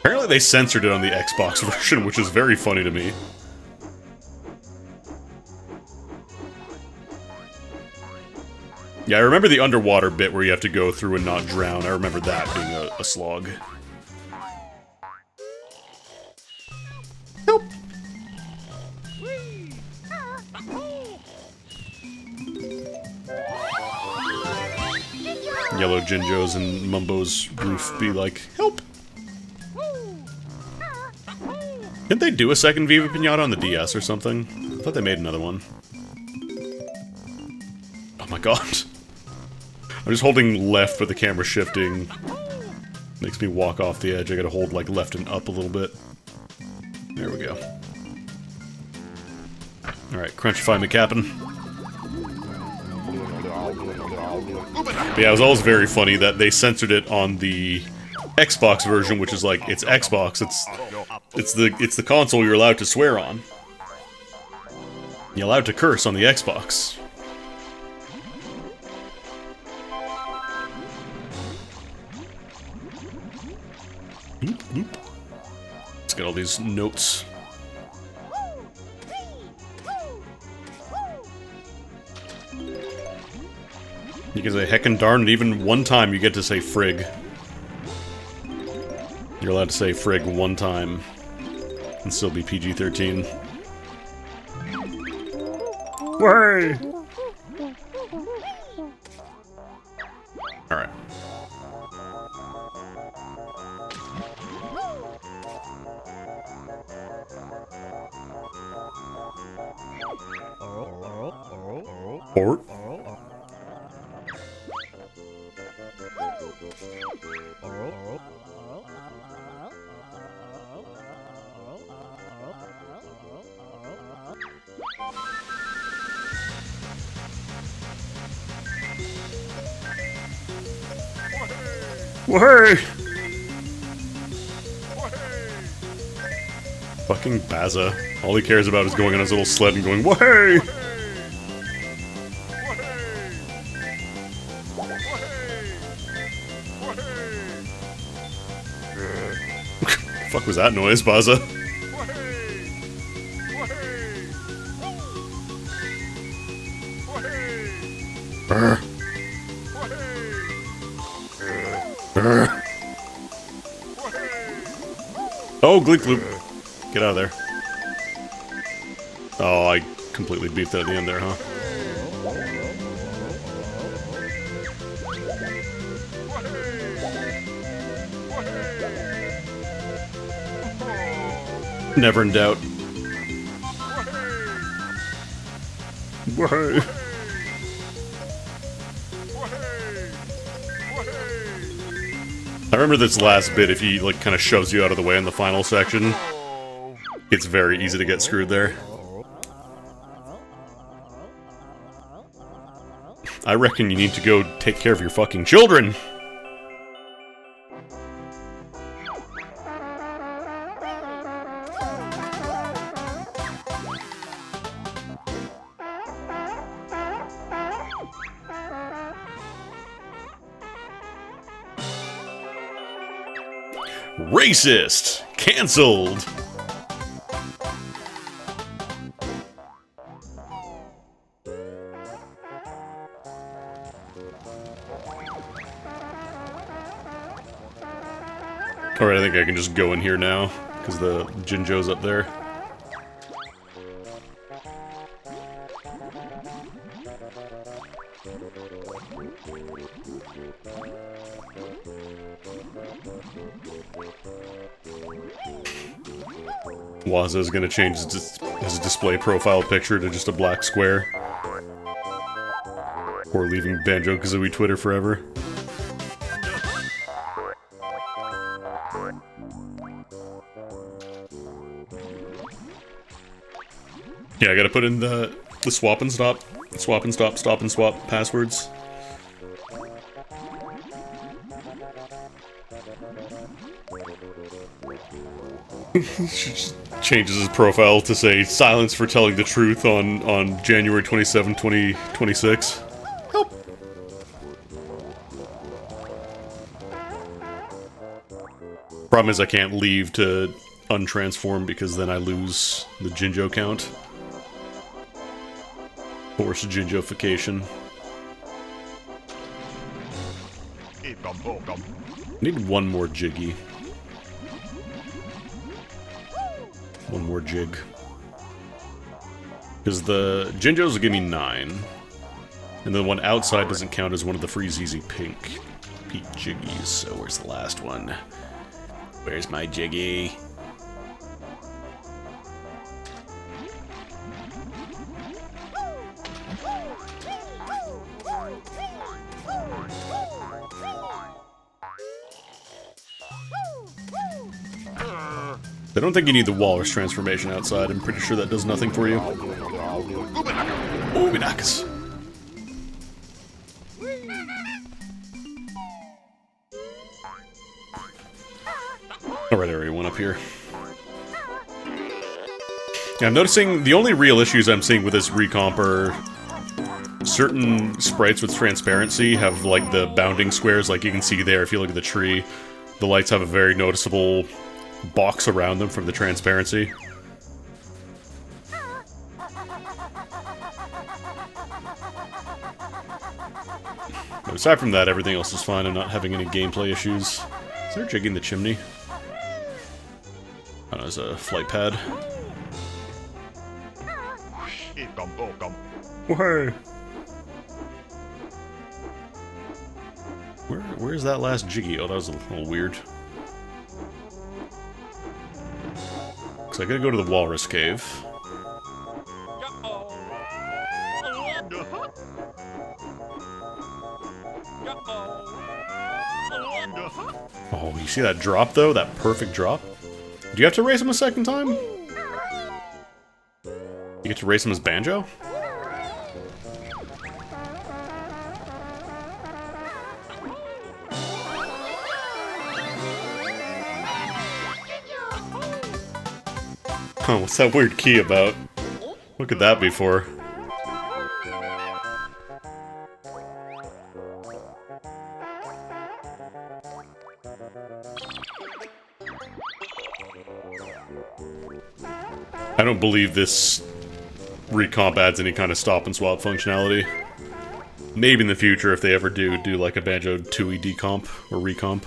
Apparently they censored it on the Xbox version, which is very funny to me. Yeah, I remember the underwater bit where you have to go through and not drown. I remember that being a slog. Nope. Yellow Jinjos and Mumbo's roof be like, help! Didn't they do a second Viva Pinata on the DS or something? I thought they made another one. Oh my god. I'm just holding left with the camera shifting. Makes me walk off the edge. I gotta hold, like, left and up a little bit. There we go. Alright, Crunchify McCappin. But yeah, it was always very funny that they censored it on the Xbox version, which is like, it's Xbox, it's the console you're allowed to swear on. You're allowed to curse on the Xbox. Oop, oop. Let's get all these notes. You can say heckin' darn it, even one time you get to say frig. You're allowed to say frig one time and still be PG-13. Way! Alright. Port. Wahey! Fucking Baza. All he cares about is going on his little sled and going, wahey! Fuck was that noise, Baza? Brr. Brr. Oh, Gleek Loop. Get out of there. Oh, I completely beefed that at the end there, huh? Never in doubt. Wahey! I remember this last bit, if he, like, kind of shoves you out of the way in the final section, it's very easy to get screwed there. I reckon you need to go take care of your fucking children! Racist! Cancelled! Alright, I think I can just go in here now, because the Jinjo's up there. Waza's gonna change his display profile picture to just a black square. Or leaving Banjo-Kazooie Twitter forever. Yeah, I gotta put in the swap and stop, stop and swap passwords. Changes his profile to say silence for telling the truth on January 27, 2026. Help. Problem is I can't leave to untransform because then I lose the Jinjo count. Force Jinjofication. Need one more Jiggy. One more Jig. Because the Jinjos will give me 9. And the one outside doesn't count as one of the free ZZ Pink Jiggies. So where's the last one? Where's my Jiggy? I don't think you need the Walrus transformation outside. I'm pretty sure that does nothing for you. Ubinakas. Alright, area 1 up here. Yeah, I'm noticing the only real issues I'm seeing with this recomp are certain sprites with transparency have, like, the bounding squares, like you can see there if you look at the tree. The lights have a very noticeable box around them from the transparency. But aside from that, everything else is fine. I'm not having any gameplay issues. Is there a Jig in the chimney? Oh, no, there's a flight pad. Whoa! Where's that last Jiggy? Oh, that was a little weird. So I gotta go to the Walrus Cave. Oh, you see that drop though? That perfect drop? Do you have to race him a second time? You get to race him as Banjo? Huh, what's that weird key about? What could that be for? I don't believe this recomp adds any kind of stop and swap functionality. Maybe in the future, if they ever do like a Banjo Tooie decomp or recomp,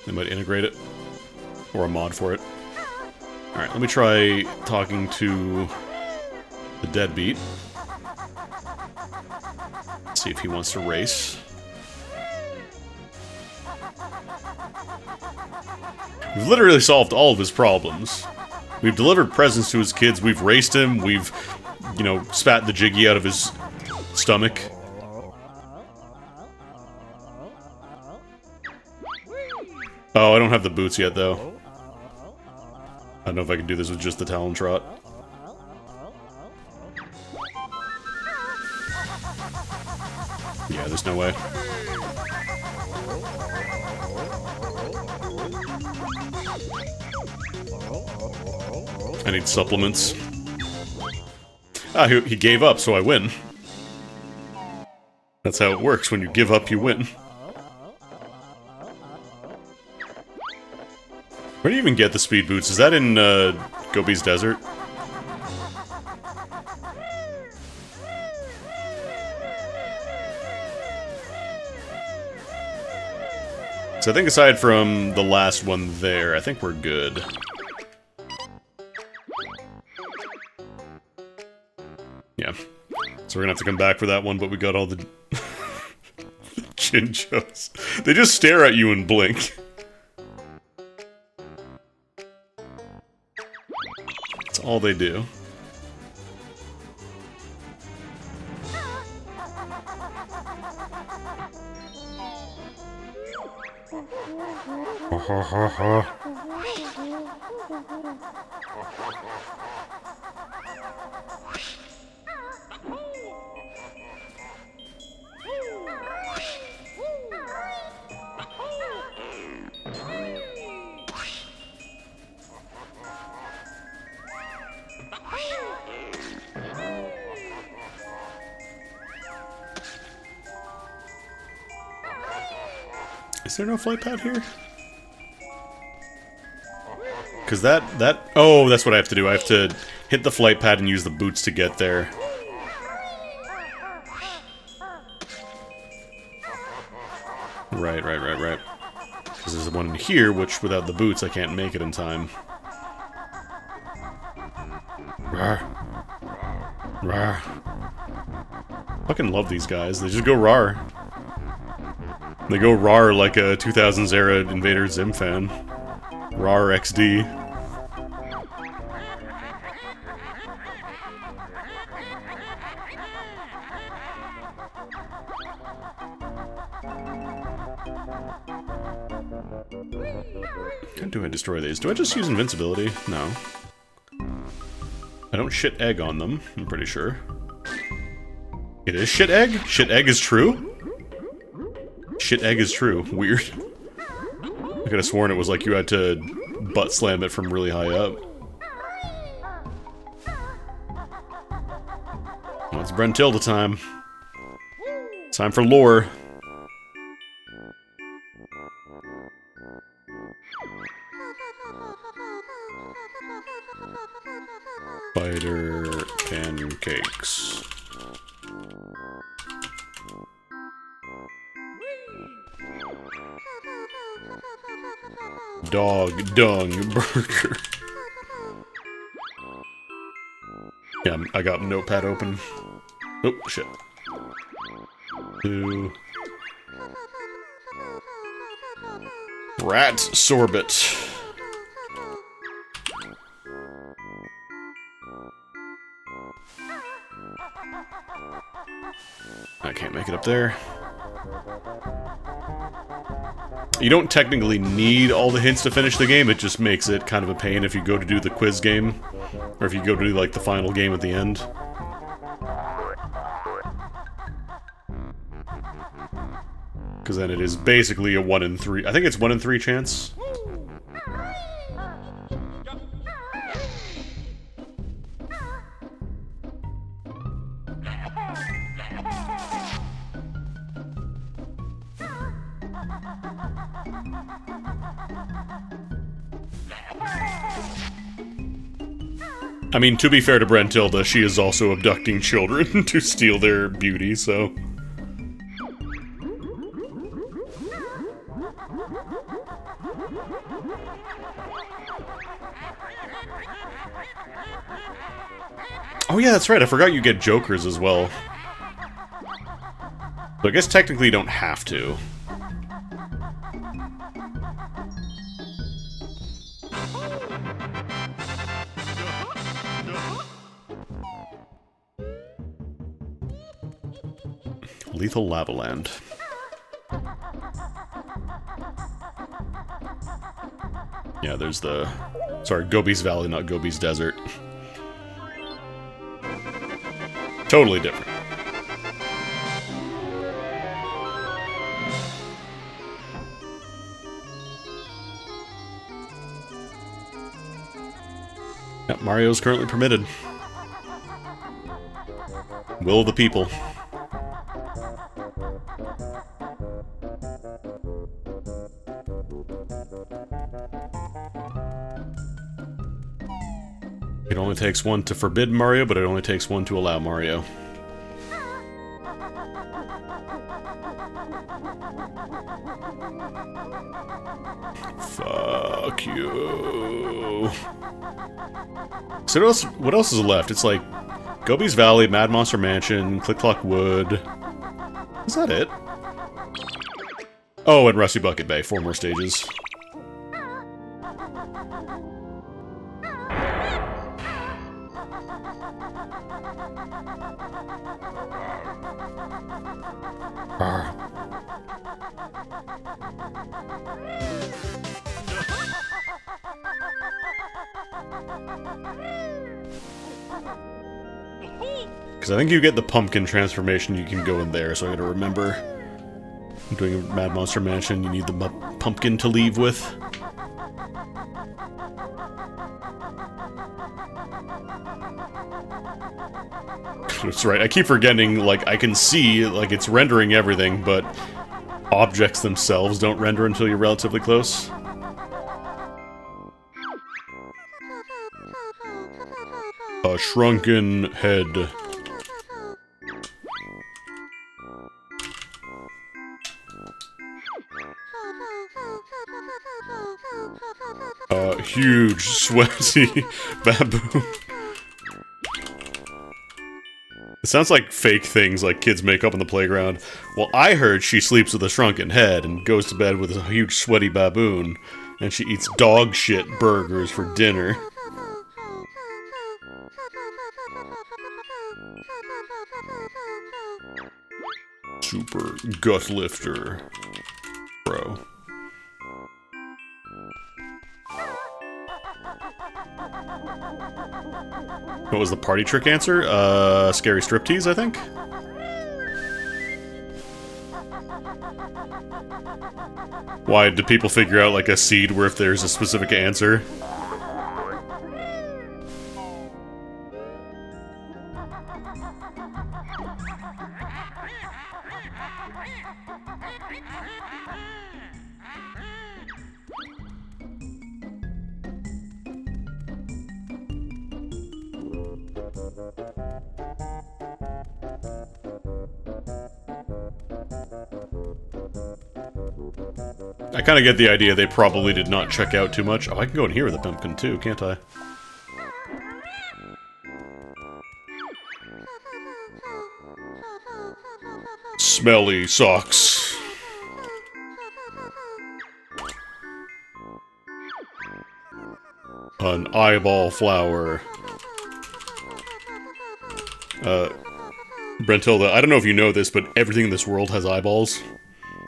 they might integrate it. Or a mod for it. Alright, let me try talking to the deadbeat. See if he wants to race. We've literally solved all of his problems. We've delivered presents to his kids, we've raced him, we've, you know, spat the Jiggy out of his stomach. Oh, I don't have the boots yet, though. I don't know if I can do this with just the Talon Trot. Yeah, there's no way. I need supplements. Ah, he gave up, so I win. That's how it works. When you give up, you win. Where do you even get the speed boots? Is that in Gobi's Desert? So I think aside from the last one there, I think we're good. Yeah. So we're gonna have to come back for that one, but we got all the Jinjos. They just stare at you and blink. That's all they do. Is there no flight pad here? Because oh, that's what I have to do. I have to hit the flight pad and use the boots to get there. Right. Because there's the one in here, which without the boots I can't make it in time. Rawr. Rawr. Fucking love these guys. They just go rawr. They go rawr like a 2000s era Invader Zim fan. Rawr XD. How do I destroy these? Do I just use invincibility? No. I don't shit egg on them, I'm pretty sure. It is shit egg? Shit egg is true? Shit egg is true. Weird. I could have sworn it was like you had to butt slam it from really high up. Well, it's Brentilda time. Time for lore. Spider pancakes. Dog dung burger. Yeah, I got Notepad open. Oh, shit. 2. Rat sorbet. I can't make it up there. You don't technically need all the hints to finish the game, it just makes it kind of a pain if you go to do the quiz game. Or if you go to do, like, the final game at the end. Because then it is basically a 1 in 3... I think it's 1 in 3 chance. I mean, to be fair to Brentilda, she is also abducting children to steal their beauty, so... Oh yeah, that's right, I forgot you get jokers as well. So I guess technically you don't have to. Lethal Lava Land. Yeah, there's the... Sorry, Gobi's Valley, not Gobi's Desert. Totally different. Yep, Mario's currently permitted. Will of the people. It only takes one to forbid Mario, but it only takes one to allow Mario. Fuck you. So what else is left? It's like Gobi's Valley, Mad Monster Mansion, Click Clock Wood. Is that it? Oh, and Rusty Bucket Bay. 4 more stages. Because I think you get the pumpkin transformation, you can go in there, so I gotta remember. I'm doing a Mad Monster Mansion, you need the pumpkin to leave with. That's right, I keep forgetting, like, I can see, like, it's rendering everything, but objects themselves don't render until you're relatively close. A shrunken head. Huge, sweaty baboon. It sounds like fake things like kids make up on the playground. Well, I heard she sleeps with a shrunken head and goes to bed with a huge sweaty baboon, and she eats dog shit burgers for dinner. Super gut lifter, bro. What was the party trick answer? Scary striptease, I think? Why, do people figure out, like, a seed where if there's a specific answer? I kind of get the idea they probably did not check out too much. Oh, I can go in here with a pumpkin too, can't I? Smelly socks. An eyeball flower. Brentilda, I don't know if you know this, but everything in this world has eyeballs.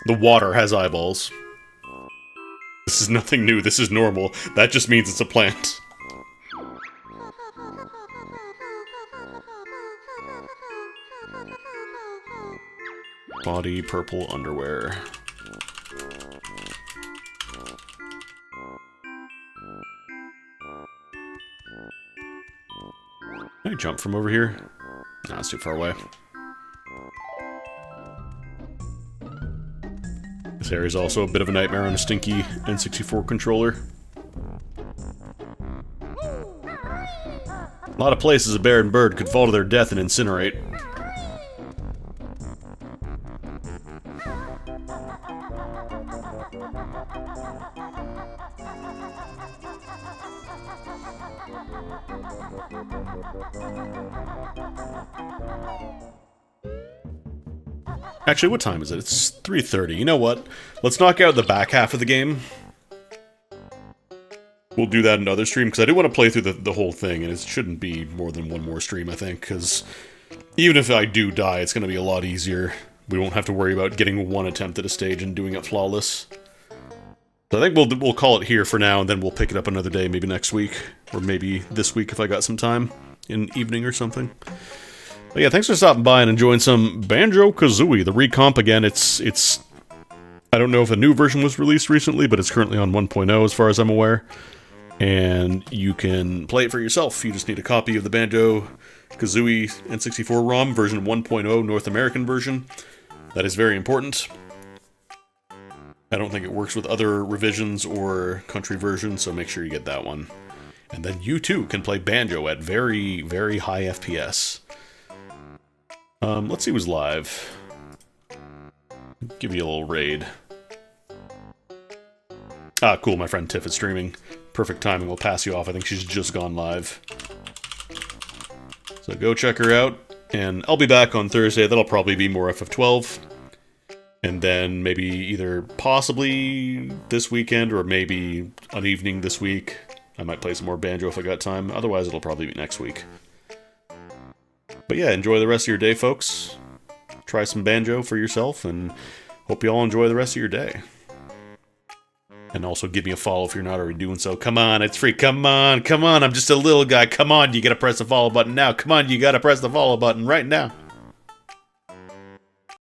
The water has eyeballs. This is nothing new, this is normal. That just means it's a plant. Body purple underwear. Can I jump from over here? Nah, it's too far away. This area is also a bit of a nightmare on a stinky N64 controller. A lot of places a bear and bird could fall to their death and incinerate. Actually, what time is it? It's 3:30. You know what? Let's knock out the back half of the game. We'll do that in another stream, because I do want to play through the whole thing, and it shouldn't be more than one more stream, I think, because even if I do die, it's going to be a lot easier. We won't have to worry about getting one attempt at a stage and doing it flawless. So I think we'll call it here for now, and then we'll pick it up another day, maybe next week, or maybe this week if I got some time, in evening or something. But yeah, thanks for stopping by and enjoying some Banjo-Kazooie. The recomp, again, it's... I don't know if a new version was released recently, but it's currently on 1.0 as far as I'm aware. And you can play it for yourself. You just need a copy of the Banjo-Kazooie N64 ROM, version 1.0 North American version. That is very important. I don't think it works with other revisions or country versions, so make sure you get that one. And then you too can play banjo at very, very high FPS. Let's see who's live. Give you a little raid. Ah, cool, my friend Tiff is streaming. Perfect timing, we'll pass you off. I think she's just gone live. So go check her out. And I'll be back on Thursday. That'll probably be more FF12. And then maybe either possibly this weekend or maybe an evening this week. I might play some more banjo if I got time. Otherwise, it'll probably be next week. But yeah, enjoy the rest of your day, folks. Try some banjo for yourself, and hope you all enjoy the rest of your day. And also give me a follow if you're not already doing so. Come on, it's free. Come on, I'm just a little guy. Come on, you gotta press the follow button now. Come on, you gotta press the follow button right now.